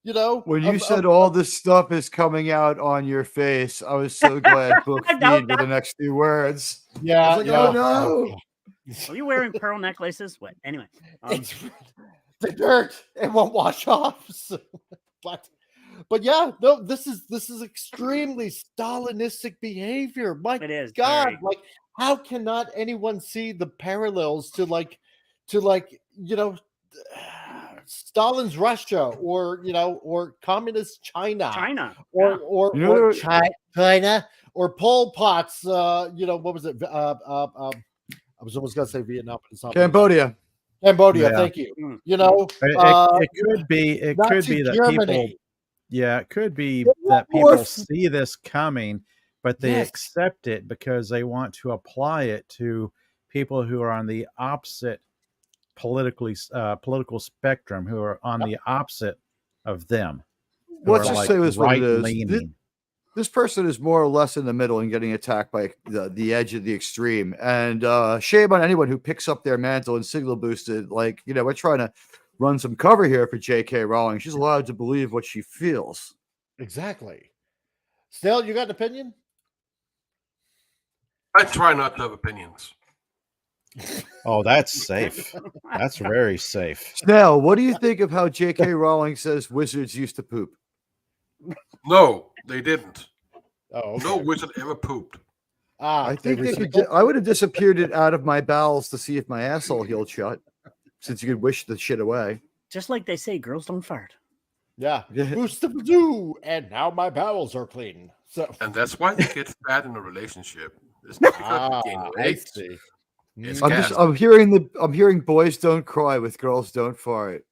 When you said all this stuff is coming out on your face, I was so glad book feed were the next few words. Yeah. I was like, oh no. Are you wearing pearl necklaces? What? Anyway. It's the dirt. It won't wash off. So, but yeah, no, this is extremely Stalinistic behavior. My It is, God, very. like how cannot anyone see the parallels to Stalin's Russia or communist China, or China or Pol Pot's what was it? I was almost gonna say Vietnam, but it's not Cambodia. Cambodia, Yeah. thank you. It could be that Germany. people. Yeah, it could be They that want more people see this coming, but they Yes. accept it because they want to apply it to people who are on the opposite political spectrum, who are on the opposite of them. who Let's are, just like, say this what it is. right-leaning. This person is more or less in the middle and getting attacked by the edge of the extreme. And shame on anyone who picks up their mantle and signal boosted. Like, we're trying to run some cover here for J.K. Rowling. She's allowed to believe what she feels. Exactly. Still, you got an opinion? I try not to have opinions. Oh, that's safe. That's very safe. Snell, what do you think of how J.K. Rowling says wizards used to poop? No, they didn't. Oh, okay. No wizard ever pooped. I think I would have disappeared it out of my bowels to see if my asshole healed shut, since you could wish the shit away. Just like they say, girls don't fart. Yeah. Boost the zoo, and now my bowels are clean. So And that's why they get fat in a relationship. It's not because they gain I weight. see. I'm hearing boys don't cry with girls don't fart.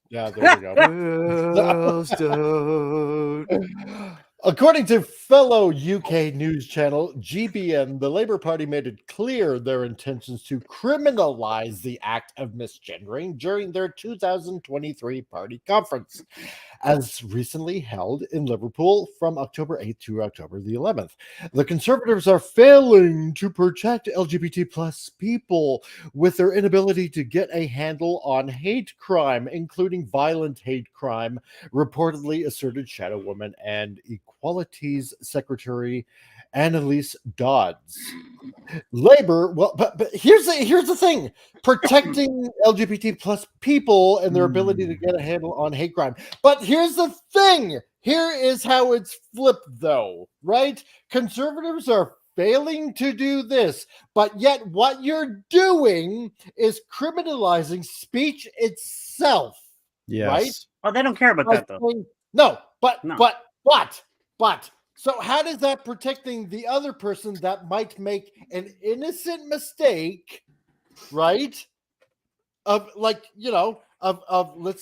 Yeah, there we go. Girls don't. According to fellow UK news channel GBN, the Labour Party made it clear their intentions to criminalize the act of misgendering during their 2023 party conference, as recently held in Liverpool from October 8th to October the 11th. The Conservatives are failing to protect LGBT plus people with their inability to get a handle on hate crime, including violent hate crime, reportedly asserted Shadow Woman and Equalities Secretary Annalise Dodds. Labor, well, but here's the thing: protecting LGBT plus people and their ability to get a handle on hate crime. But here's the thing: here is how it's flipped, though, right? Conservatives are failing to do this, but yet what you're doing is criminalizing speech itself. Yes. Right? Oh, they don't care about that, though. No, but. So how does that protecting the other person that might make an innocent mistake, right? Of let's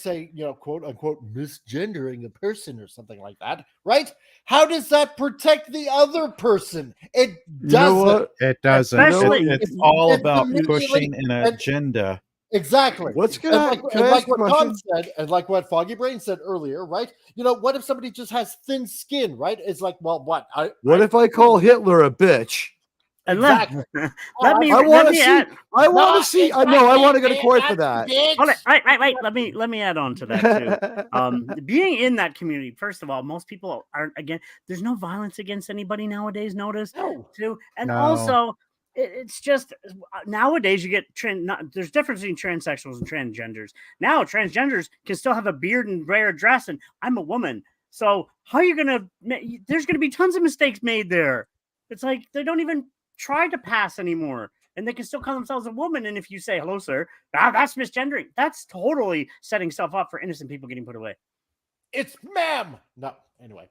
say, quote unquote misgendering a person or something like that, right? How does that protect the other person? It doesn't. You know what? It doesn't. It's all about pushing an agenda. Exactly. What's going on? Like what Tom said, and like what Foggy Brain said earlier, right? What if somebody just has thin skin, right? It's like, well, what? What if I call Hitler a bitch? Exactly. I want to see. I want to get a quote for that. Right. Let me add on to that too. Being in that community, first of all, most people aren't. Again, there's no violence against anybody nowadays. Notice too, and also. It's just nowadays you get there's difference between transsexuals and transgenders. Now transgenders can still have a beard and wear a dress, and I'm a woman. So how are you there's gonna be tons of mistakes made there. It's like they don't even try to pass anymore, and they can still call themselves a woman. And if you say hello, sir, that's misgendering. That's totally setting stuff up for innocent people getting put away. It's ma'am. No, anyway.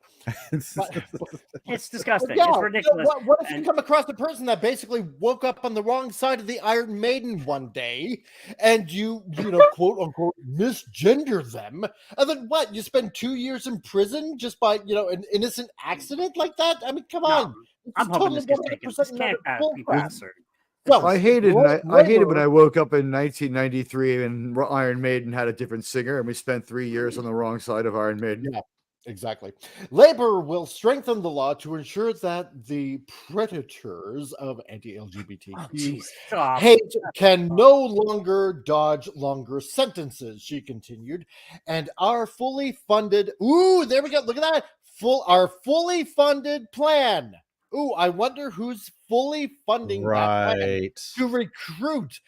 It's disgusting. It's ridiculous. What if you come across a person that basically woke up on the wrong side of the Iron Maiden one day and you quote unquote misgender them, and then what? You spend 2 years in prison just by an innocent accident like that? I mean, come on. I'm hoping this gets taken. This can't be passed. So, I hated when I woke up in 1993 and Iron Maiden had a different singer, and we spent 3 years on the wrong side of Iron Maiden. Yeah, exactly. Labor will strengthen the law to ensure that the predators of anti-LGBTQ hate can no longer dodge longer sentences, she continued, and our fully funded. Ooh, there we go. Look at that. Our fully funded plan. Ooh, I wonder who's fully funding that plan to recruit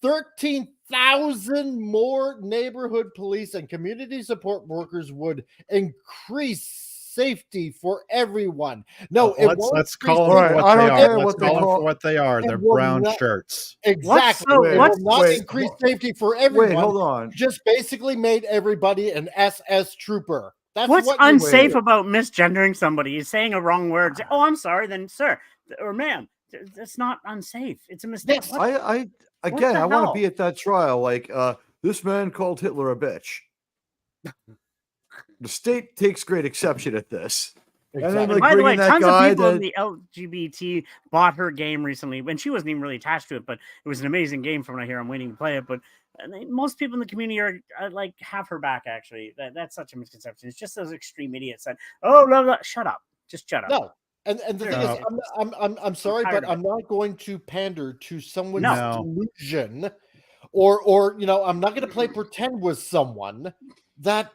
13,000 more neighborhood police and community support workers would increase safety for everyone. No, let's call them what they are. Let's call them for what they are. They're brown shirts. Exactly. It will not increase safety for everyone. Wait, hold on. Just basically made everybody an SS trooper. That's what's unsafe about misgendering somebody is saying a wrong word. Oh, I'm sorry, then sir or ma'am. That's not unsafe. It's a mistake. Yes. I want to be at that trial. Like, this man called Hitler a bitch. The state takes great exception at this. Exactly. And then, by the way, tons of people in the LGBT bought her game recently, when she wasn't even really attached to it, but it was an amazing game from what I hear. I'm waiting to play it, but most people in the community are like have her back. Actually, that's such a misconception. It's just those extreme idiots that shut up, just shut up. No, and the thing is, I'm sorry, but I'm not going to pander to someone's delusion, or I'm not going to play pretend with someone that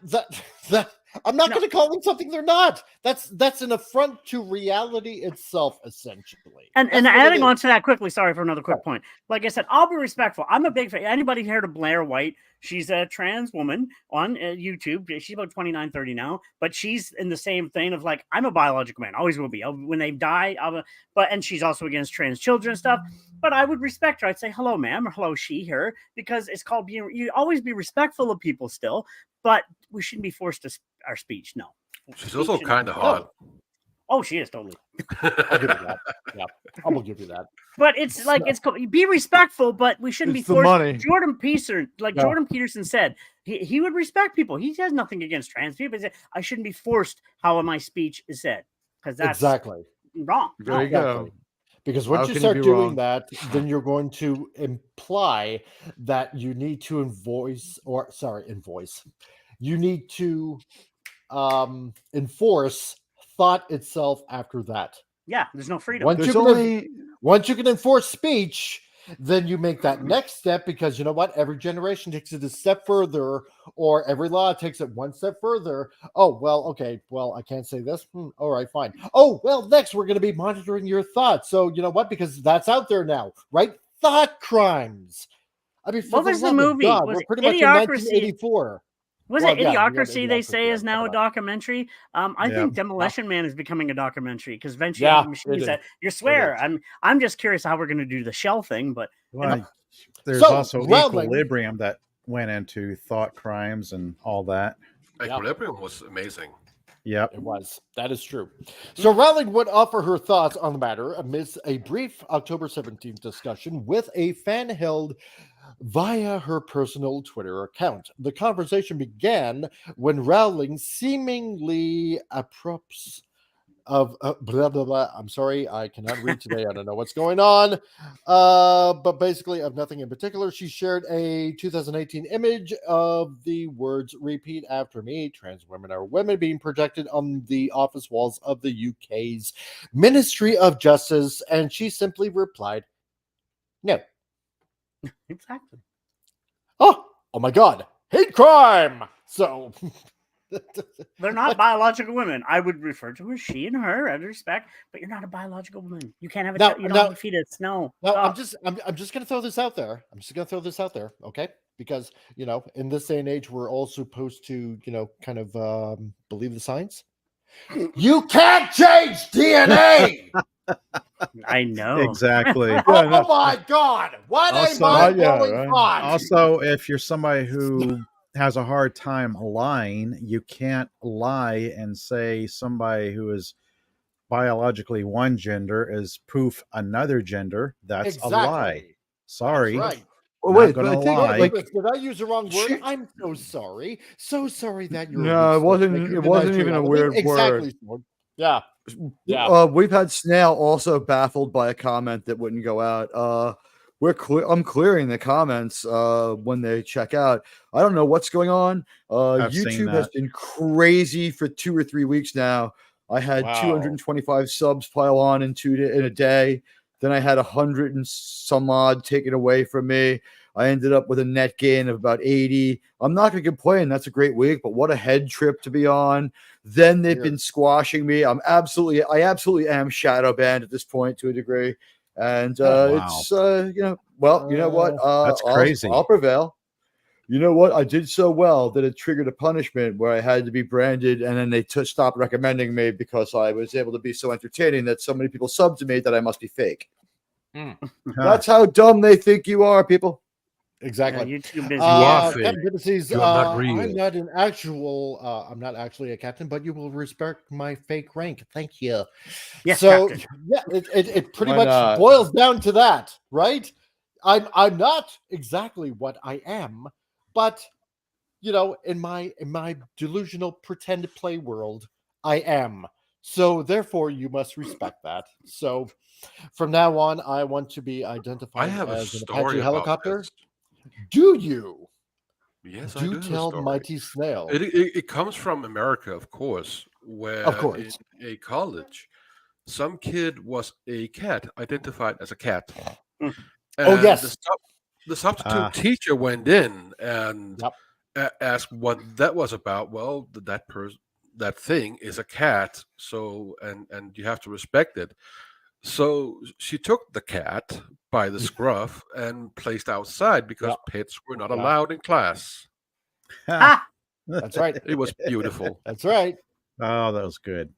I'm not going to call them something they're not. That's an affront to reality itself, essentially. And adding on to that quickly, sorry for another quick point. Like I said, I'll be respectful. I'm a big fan. Anybody heard of Blair White? She's a trans woman on YouTube. She's about 29, 30 now, but she's in the same thing of like, I'm a biological man, always will be. When they die, and she's also against trans children and stuff. But I would respect her. I'd say hello, ma'am, or hello, she, her, because it's called being. You always be respectful of people still, but we shouldn't be forced to our speech. No, she's also kind of hot. Oh, she is totally. I'll give you that. Yeah, I will give you that. But it's like be respectful, but we shouldn't It's be the forced. money. Jordan Peterson said, he would respect people. He has nothing against trans people. He said, I shouldn't be forced how my speech is said because that's exactly wrong. There you go. Because once How you can start be doing wrong? that, then you're going to imply that you need to You need to enforce thought itself after that. Yeah, there's no freedom. Once you can enforce speech, then you make that next step because you know what? Every generation takes it a step further, or every law takes it one step further. Oh, well, okay. Well, I can't say this. All right, fine. Oh, well, next we're going to be monitoring your thoughts. So, you know what? Because that's out there now, right? Thought crimes. I mean, what was the movie? God, Was we're it pretty much in 1984. Was Well, it yeah, Idiocracy? They say is now a documentary. I think Demolition Man is becoming a documentary because eventually machines that you swear. I'm just curious how we're going to do the shell thing, but there's also Equilibrium that went into thought crimes and all that. Equilibrium was amazing. Yep, it was. That is true. So Rowling would offer her thoughts on the matter amidst a brief October 17th discussion with a fan held via her personal Twitter account. The conversation began when Rowling seemingly approps of blah blah blah. I'm sorry, I cannot read today. I don't know what's going on. But basically, of nothing in particular, she shared a 2018 image of the words "Repeat after me." Trans women are women being projected on the office walls of the UK's Ministry of Justice, and she simply replied, "No." Exactly. Oh my God, hate crime. So. They're not biological women. I would refer to her she and her out of respect, but you're not a biological woman. You can't have a you don't have a fetus. No. I'm just gonna throw this out there. Okay? Because in this day and age, we're all supposed to, kind of believe the science. You can't change DNA. I know. Exactly. Oh my God. What a mind-blowing thought. Also, if you're somebody who has a hard time lying, you can't lie and say somebody who is biologically one gender is poof another gender. That's a lie. Sorry. That's right. Oh, wait, but did I use the wrong word? I'm so sorry. So sorry that you're. No, it wasn't even a weird word. Yeah. We've had Snail also baffled by a comment that wouldn't go out. I'm clearing the comments when they check out. I don't know what's going on. YouTube has been crazy for 2 or 3 weeks now. I had 225 subs pile on in a day. Then I had 100 and some odd taken away from me. I ended up with a net gain of about 80. I'm not going to complain. That's a great week, but what a head trip to be on. Then they've been squashing me. I absolutely am shadow banned at this point to a degree. And it's, you know what? That's crazy. I'll prevail. You know what? I did so well that it triggered a punishment where I had to be branded, and then they stopped recommending me because I was able to be so entertaining that so many people subbed to me that I must be fake. That's how dumb they think you are, people. Exactly. Yeah, YouTube is Captain Dipsey's, I'm not an actual. I'm not actually a captain, but you will respect my fake rank. Thank you. Yes, so Captain. yeah, it pretty much boils down to that, right? I'm not exactly what I am, but in my delusional pretend play world, I am. So therefore, you must respect that. So from now on, I want to be identified as an Apache helicopter. Do you? Yes, do I do. Tell Mighty Snail. It comes from America, of course, where in a college, some kid was a cat, identified as a cat. Oh, yes. The substitute teacher went in and asked what that was about. Well, that thing is a cat, so and you have to respect it. So she took the cat by the scruff and placed outside because pets were not allowed in class. That's right. It was beautiful. That's right. Oh, that was good.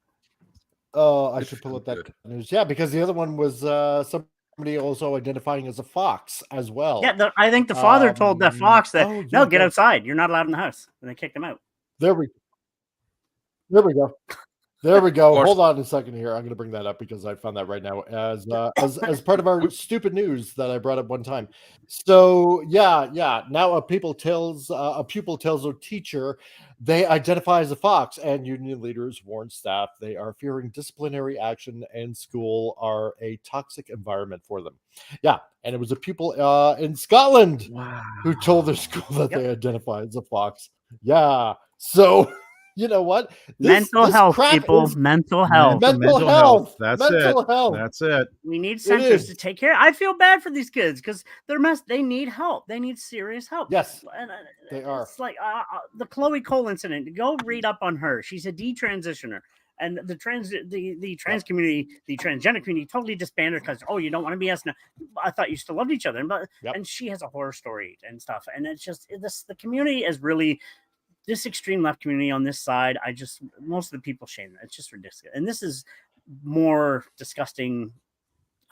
I should pull up that news. Yeah, because the other one was somebody also identifying as a fox as well. Yeah, I think the father told that fox that no, get outside. You're not allowed in the house, and they kicked him out. There we go. There we go. Hold on a second here. I'm going to bring that up because I found that right now as part of our stupid news that I brought up one time. So yeah. Now a pupil tells a teacher they identify as a fox, and union leaders warn staff they are fearing disciplinary action and school are a toxic environment for them. Yeah, and it was a pupil in Scotland who told their school that they identify as a fox. Yeah, so. You know what? Mental health, people. Mental health. Mental health. That's mental it. health. That's it. We need centers to take care. I feel bad for these kids because they need help. They need serious help. Yes, and, they are. It's like the Chloe Cole incident. Go read up on her. She's a detransitioner. And the trans community, the transgender community, totally disbanded because you don't want to be us now. I thought you still loved each other, and she has a horror story and stuff. And it's just the community is really. This extreme left community on this side, most of the people shame it. It's just ridiculous. And this is more disgusting.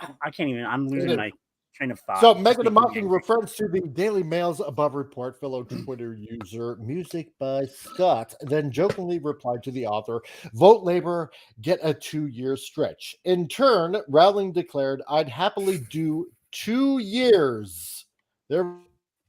I can't even, I'm losing my train of thought. So Megan the Mocking refers to the Daily Mail's above report. Fellow Twitter user Music by Scott then jokingly replied to the author, vote Labor, get a 2-year stretch. In turn, Rowling declared, I'd happily do 2 years. There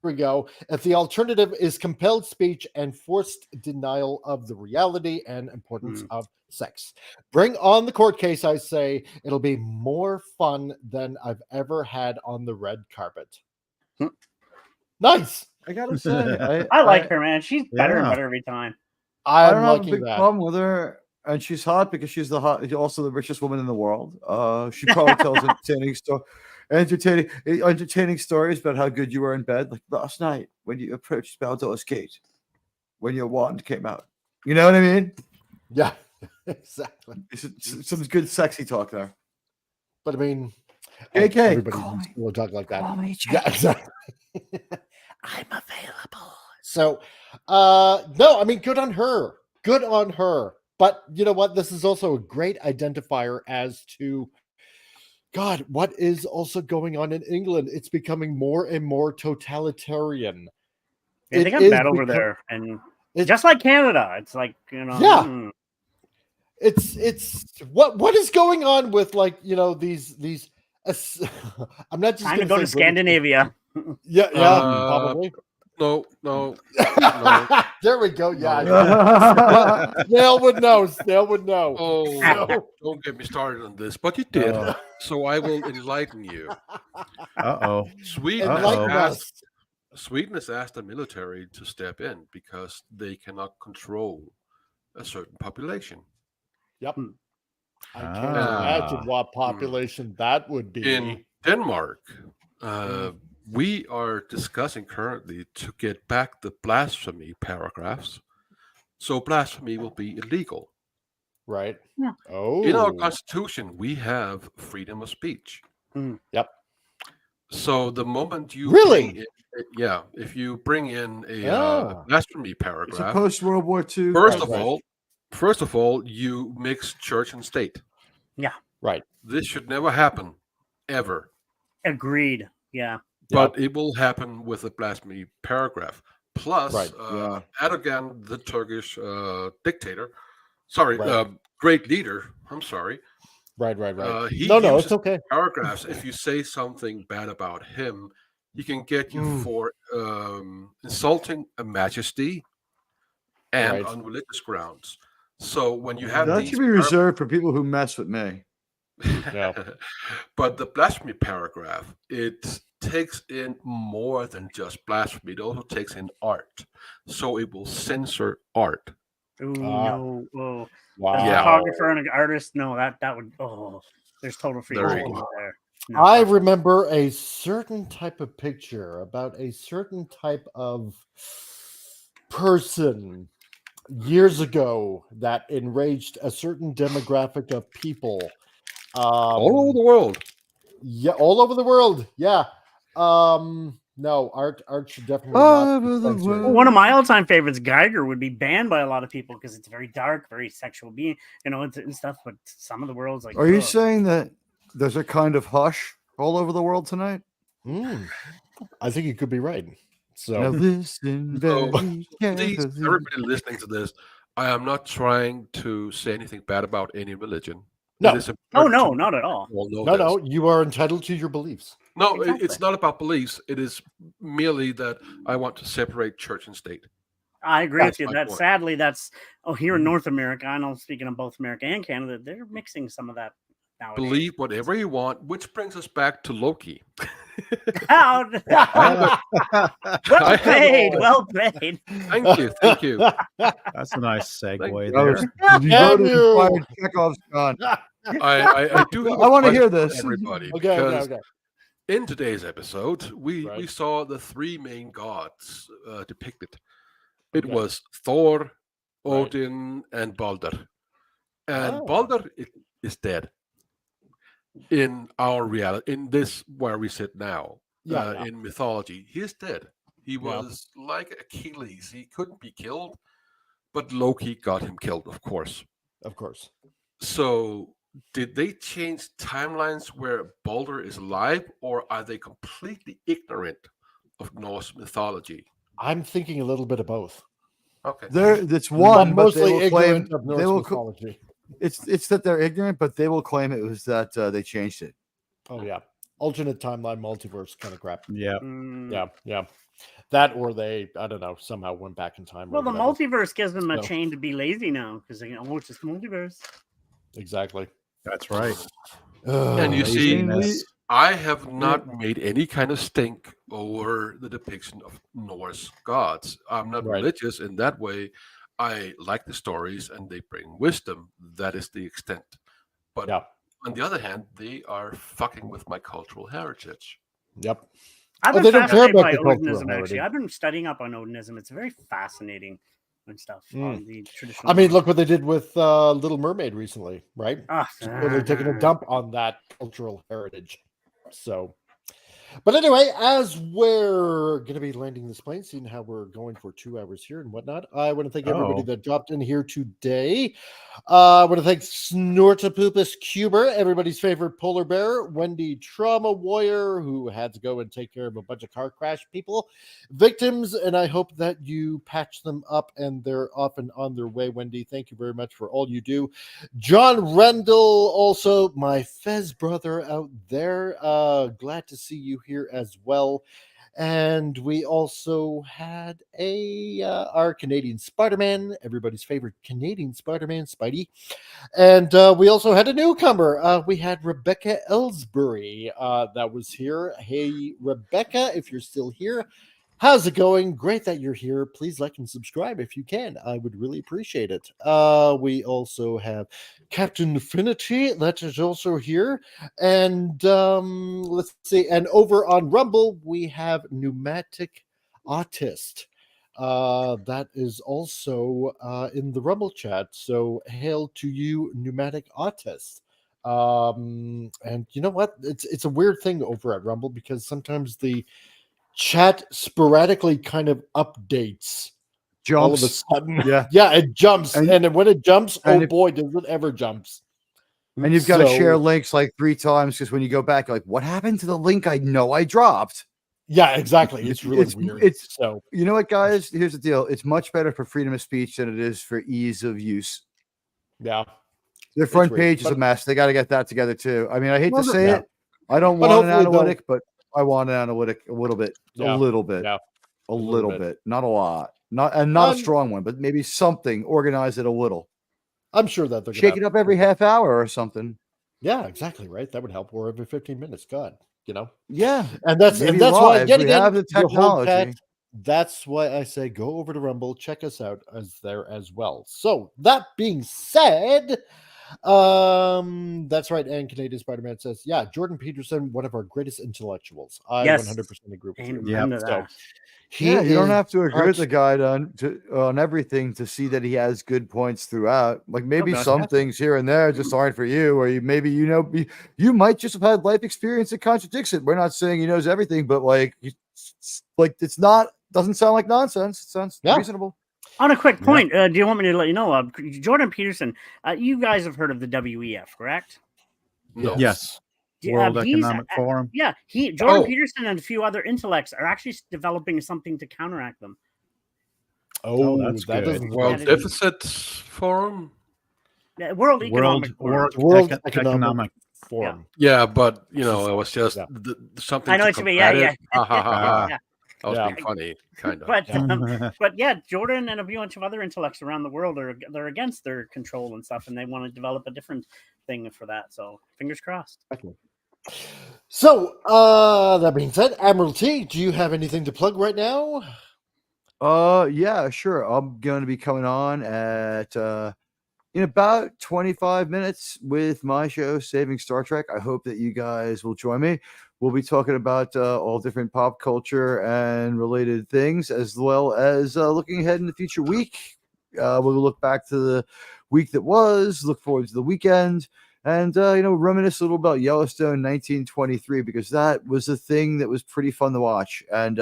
we go. If the alternative is compelled speech and forced denial of the reality and importance of sex. Bring on the court case, I say. It'll be more fun than I've ever had on the red carpet. Nice. I gotta say, I like her, man. She's better and better every time. I don't have a big problem with her, and she's hot because she's also the richest woman in the world. She probably tells entertaining stories about how good you were in bed, like last night when you approached Baldwin's gate, when your wand came out. You know what I mean? Yeah, exactly. Some good sexy talk there. But I mean, everybody will talk like that. Call me, yeah, exactly. I'm available. So, no, I mean, good on her. Good on her. But you know what? This is also a great identifier as to God, what is also going on in England? It's becoming more and more totalitarian. Yeah, they got bad over there, and just like Canada, it's like it's what is going on with these. I'm not just time to go to Scandinavia. Yeah, probably. No. There we go. Yeah. Snail would know. Oh, don't get me started on this, but you did. So I will enlighten you. Sweden has asked the military to step in because they cannot control a certain population. Yep. I can't imagine what population that would be. In Denmark, we are discussing currently to get back the blasphemy paragraphs. So blasphemy will be illegal. Right. Yeah. Oh. In our constitution, we have freedom of speech. Yep. So the moment you if you bring in a blasphemy paragraph, it's a post-World War II. First of all, you mix church and state. Yeah. Right. This should never happen, ever. Agreed. Yeah. But it will happen with a blasphemy paragraph. Plus, Erdogan, the Turkish dictator, great leader. I'm sorry. Right. He no, it's okay. Paragraphs. If you say something bad about him, he can get you for insulting a majesty and on religious grounds. So when you have that should be reserved for people who mess with me. Yeah. But the blasphemy paragraph, it takes in more than just blasphemy. It also takes in art. So it will censor art. Ooh, no. Oh. Wow. A photographer and an artist, no, that would there's total freedom there. No. I remember a certain type of picture about a certain type of person years ago that enraged a certain demographic of people. All over the world. Yeah, all over the world. Yeah. No, art should definitely not be censored. One of my all-time favorites, Geiger, would be banned by a lot of people because it's very dark, very sexual being, and stuff. But some of the world's like. Are you saying that there's a kind of hush all over the world tonight? I think you could be right. So now listen very everybody listening to this, I am not trying to say anything bad about any religion. No. It is Oh, important no, to not at all. know No, this. no, you are entitled to your beliefs. No, Exactly. it's not about beliefs. It is merely that I want to separate church and state. I agree That's with you. my That point. sadly, that's here in North America. I know, speaking of both America and Canada, they're mixing some of that nowadays. Believe whatever you want, which brings us back to Loki. Well I have played. a- Well played. Thank you, thank you. That's a nice segue Thank there. You Can voted you? and fired Chekhov's gun. I do have I a want to question hear for this. everybody, Okay, because okay. in today's episode, we Right. saw the three main gods depicted. It Okay. was Thor, Right. Odin, and Balder. And Oh. Balder is dead in our reality, in this where we sit now. Yeah. In mythology, he is dead. He was like Achilles. He couldn't be killed, but Loki got him killed, of course. Of course. So, did they change timelines where Balder is alive, or are they completely ignorant of Norse mythology? I'm thinking a little bit of both. Okay. It's one, but they mostly will claim ignorant of they Norse will. mythology. It's that they're ignorant, but they will claim it was that they changed it. Oh yeah, alternate timeline, multiverse kind of crap. Yeah. Yeah. That, or they, I don't know, somehow went back in time. Well, or the whatever. multiverse gives them a So- chain to be lazy now because they it's just multiverse. Exactly. That's right. And you see, Laziness. I have not made any kind of stink over the depiction of Norse gods. I'm not Right. religious in that way. I like the stories and they bring wisdom. That is the extent. But on the other hand, they are fucking with my cultural heritage. Yep. I've Oh, been they don't care fascinated about by the cultural Odinism, actually. heritage. I've been studying up on Odinism. It's very fascinating and stuff on the traditional. I mean, look what they did with Little Mermaid recently, right? They're taking a dump on that cultural heritage. So, but anyway, as we're going to be landing this plane, seeing how we're going for 2 hours here and whatnot, I want to thank everybody that dropped in here today. I want to thank Snortopupus Cuber, everybody's favorite polar bear, Wendy Trauma Warrior, who had to go and take care of a bunch of car crash people, victims, and I hope that you patch them up and they're off and on their way. Wendy, thank you very much for all you do. John Rendell, also my Fez brother out there, glad to see you here as well. And we also had our Canadian Spider-Man, everybody's favorite Canadian Spider-Man, Spidey. And we also had a newcomer. We had Rebecca Ellsbury that was here. Hey, Rebecca, if you're still here, how's it going? Great that you're here. Please like and subscribe if you can. I would really appreciate it. We also have Captain Affinity that is also here. And let's see. And over on Rumble, we have Pneumatic Autist. That is also in the Rumble chat. So hail to you, Pneumatic Autist. And you know what? It's a weird thing over at Rumble because sometimes the chat sporadically kind of updates all of a sudden. Yeah, it jumps. And when it jumps, oh boy, does it ever jumps. And you've got to share links like 3 times because when you go back, you're like, what happened to the link I know I dropped? Yeah, exactly. It's really weird. So you know what, guys? Here's the deal. It's much better for freedom of speech than it is for ease of use. Yeah. Their front page is a mess. They got to get that together too. I mean, I hate to say yeah. it. I don't But want an hopefully analytic, but I want an analytic a little bit. Yeah. A little bit. Yeah. A little bit. Not a lot. Not a strong one, but maybe something. Organize it a little. I'm sure that they're shake it up every half hour or something. Yeah, exactly. Right. That would help. Or every 15 minutes. God, you know. Yeah. And that's Maybe why live. yet We again, have the your whole chat, technology. that's why I say go over to Rumble, check us out as there as well. So that being said, that's right. And Canadian Spider-Man says, yeah, Jordan Peterson, one of our greatest intellectuals. I 100% agree with you. So, yeah, you don't have to agree with the guy on everything to see that he has good points throughout. Like maybe some things here and there just aren't for you, or you might just have had life experience that contradicts it. We're not saying he knows everything, but doesn't sound like nonsense. It sounds reasonable. On a quick point, do you want me to let you know? Jordan Peterson, you guys have heard of the WEF, correct? No. Yes. World Economic Forum. Yeah, Jordan Peterson and a few other intellects are actually developing something to counteract them. that's that good. doesn't World Deficit Forum. Yeah, World Economic Forum. World Economic Forum. Yeah, but it was just something I know to what you mean. combat Yeah, it. Ha ha ha ha. yeah. I was being funny, kind of. But yeah, Jordan and a bunch of other intellects around the world they're against their control and stuff, and they want to develop a different thing for that. So fingers crossed. So that being said, Admiralty, do you have anything to plug right now? Yeah, sure. I'm going to be coming on at in about 25 minutes with my show, Saving Star Trek. I hope that you guys will join me. We'll be talking about all different pop culture and related things, as well as looking ahead in the future week. We'll look back to the week that was, look forward to the weekend, and reminisce a little about Yellowstone 1923, because that was a thing that was pretty fun to watch. And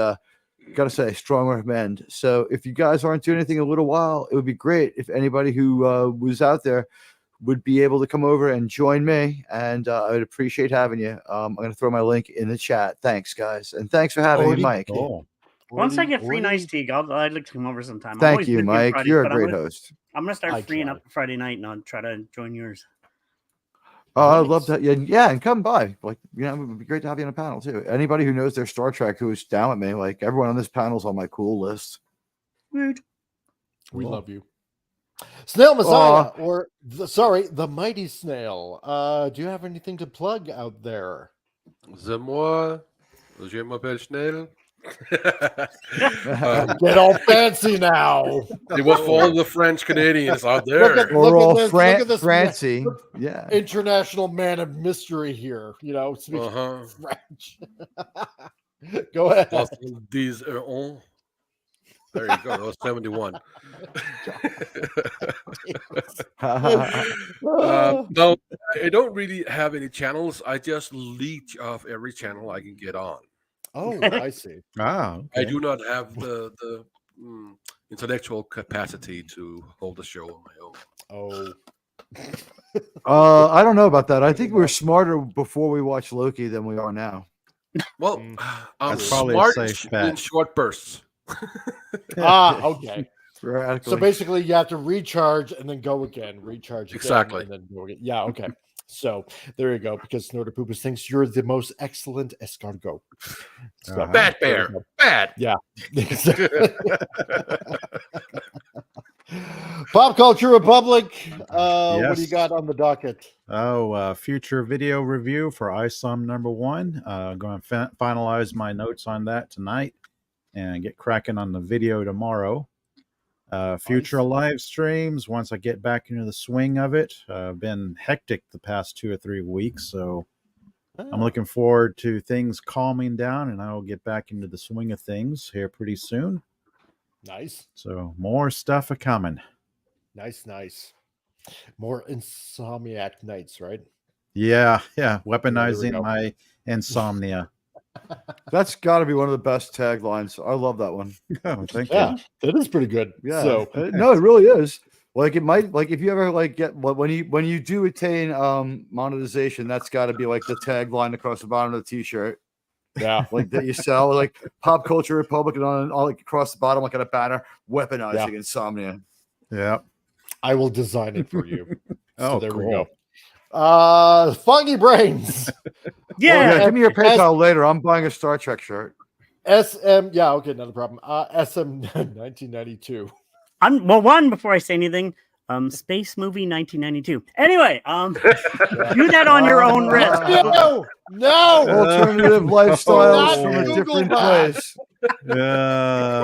gotta say, strong recommend. So if you guys aren't doing anything in a little while, it would be great if anybody who was out there would be able to come over and join me, and I would appreciate having you. I'm going to throw my link in the chat. Thanks, guys, and thanks for having me, Mike. Once I get free nice tea, I'd like to come over sometime. Thank you, Mike. Fridays, you're a great host. I'm going to start freeing up Friday night, and I'll try to join yours. Oh, I'd love to. Yeah, and come by. Like, it would be great to have you on a panel too. Anybody who knows their Star Trek who is down with me, like everyone on this panel's on my cool list. Rude. We love you. Snail Messiah, the Mighty Snail. Do you have anything to plug out there? C'est moi. Je m'appelle Snail. Get all fancy now. It was for all the French Canadians out there. Look at this fancy. Yeah. International man of mystery here. Speaking French. Go ahead. These are all. There you go. That was 71. No, I don't really have any channels. I just leech off every channel I can get on. Oh, I see. Okay. I do not have the intellectual capacity to hold a show on my own. I don't know about that. I think we were smarter before we watched Loki than we are now. Well, I'm That's probably smart a safe in bet. short bursts. Okay. Radically. So basically, you have to recharge and then go again. Recharge again, Exactly. and then go again. Yeah. Okay. So there you go. Because Snorter Poopus thinks you're the most excellent escargot. So, Bad bear. Bad. Yeah. Pop Culture Republic. What do you got on the docket? Future video review for ISOM #1. Going to finalize my notes on that tonight and get cracking on the video tomorrow. Future live streams once I get back into the swing of it. Been hectic the past 2 or 3 weeks, so I'm looking forward to things calming down, and I will get back into the swing of things here pretty soon. Nice. So more stuff a coming. Nice. More insomniac nights, right? Yeah. Weaponizing my insomnia. That's got to be one of the best taglines. I love that one. Oh, thank Yeah, you. that is pretty good. Yeah. So No, it really is. Like it might, like if you ever like get when you do attain monetization, that's got to be like the tagline across the bottom of the t-shirt. Yeah, like that you sell, like Pop Culture Republic, and on like across the bottom, like on a banner, weaponizing insomnia. Yeah, I will design it for you. Oh, there cool. we go. Foggy Brains. Yeah, give me your PayPal later. I'm buying a Star Trek shirt. SM, yeah, okay, not a problem. SM 1992. Before I say anything, Space Movie 1992. Anyway, do that on your own risk. No, alternative lifestyles Do from not a Google different that. place.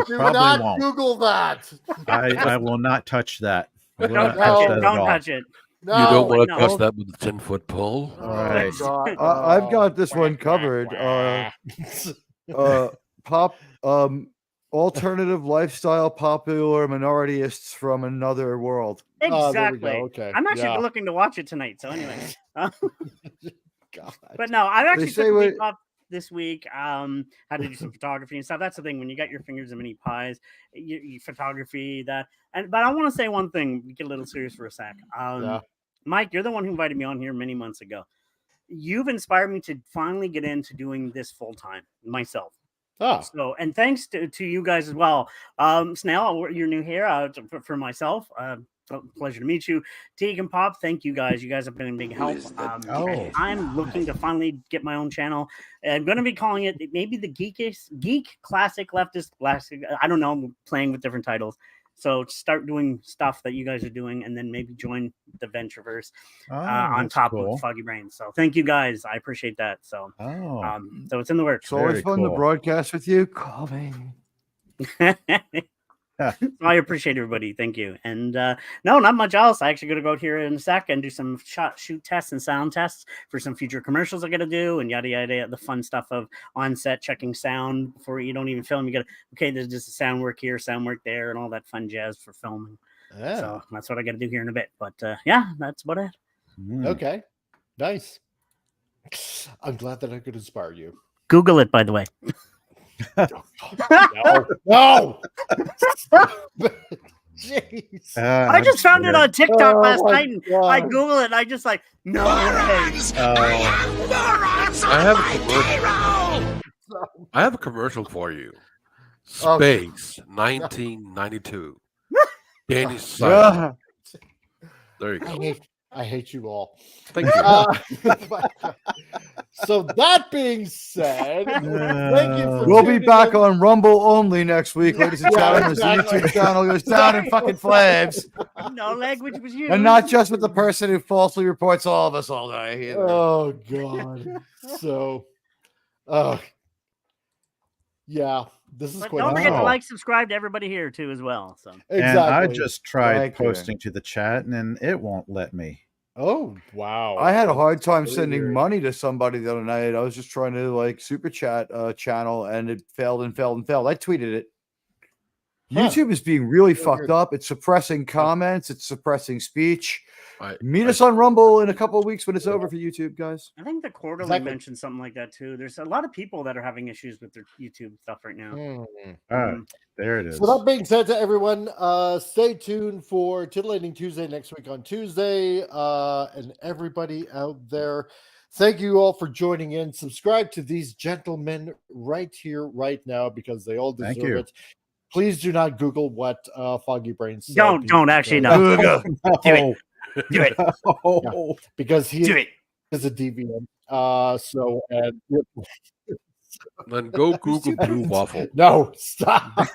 Do Probably not won't. Google that. I will not touch that. I will Don't not touch touch that it. at Don't all. touch it. No, You don't want to no. touch that with a 10-foot pole. All right. God. I've got this one covered. Alternative lifestyle popular minorities from another world. Exactly. Okay. I'm actually looking to watch it tonight. So anyway, but no, I've actually took a week off this week. Had to do some photography and stuff. That's the thing when you got your fingers in many pies, you photography that. But I want to say one thing. Get a little serious for a sec. Mike, you're the one who invited me on here many months ago. You've inspired me to finally get into doing this full time myself. So, and thanks to you guys as well. Snail, you're new here. For myself, pleasure to meet you. Teague and Pop, thank you guys. You guys have been a big help. I'm looking to finally get my own channel. I'm going to be calling it maybe the Geek Classic Leftist Classic. I don't know. I'm playing with different titles. So start doing stuff that you guys are doing, and then maybe join the Ventureverse on top of Foggy Brains. So thank you guys. I appreciate that. So, so it's in the works. It's always fun to broadcast with you. Call me. I appreciate everybody. Thank you. And no, not much else. I actually going to go out here in a sec and do some shoot tests and sound tests for some future commercials I got to do and yada yada. The fun stuff of on set checking sound before you don't even film. You got to there's just a sound work here, sound work there, and all that fun jazz for filming. Yeah. So that's what I got to do here in a bit. But yeah, that's about it. Okay, nice. I'm glad that I could inspire you. Google it, by the way. No. Jeez. I just found it on TikTok last night, and I Google it. And I just like no way. I have a commercial for you. Space 1992. Danny Simon. There you go. I hate you all. Thank you. So that being said, thank you for we'll be back on Rumble only next week, ladies and gentlemen. Exactly. The YouTube channel goes down in fucking flames. No language was used. And not just with the person who falsely reports all of us all day. Either. Oh, God. So, yeah, this is but quite. Don't forget to like, subscribe to everybody here too as well. So exactly. And I just tried posting to the chat, and then it won't let me. Oh wow! I had a hard time sending money to somebody the other night. I was just trying to super chat channel, and it failed and failed and failed. I tweeted it. YouTube is being really fucked up. It's suppressing comments. It's suppressing speech. Meet us on Rumble in a couple of weeks when it's over for YouTube, guys. I think the quarterly mentioned something like that too. There's a lot of people that are having issues with their YouTube stuff right now. There it is. So that being said to everyone, stay tuned for Titillating Tuesday next week on Tuesday. And everybody out there, thank you all for joining in. Subscribe to these gentlemen right here, right now, because they all deserve it. Please do not Google what Foggy Brains said. Don't actually no. Do it. Yeah, because he is a deviant. So and then go Google Blue Waffle. No, stop. I'm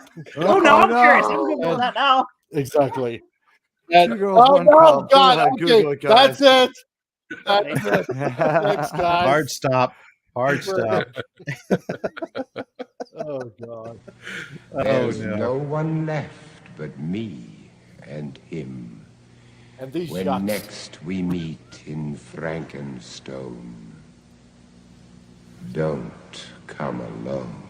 curious. I'm Google that now. Exactly. And, no, God. Okay, that's it. That's it. Thanks, guys. Hard stop. Hard stop. Oh, God. There's no one left but me and him. And these when shots. Next we meet in Frankenstone, don't come alone.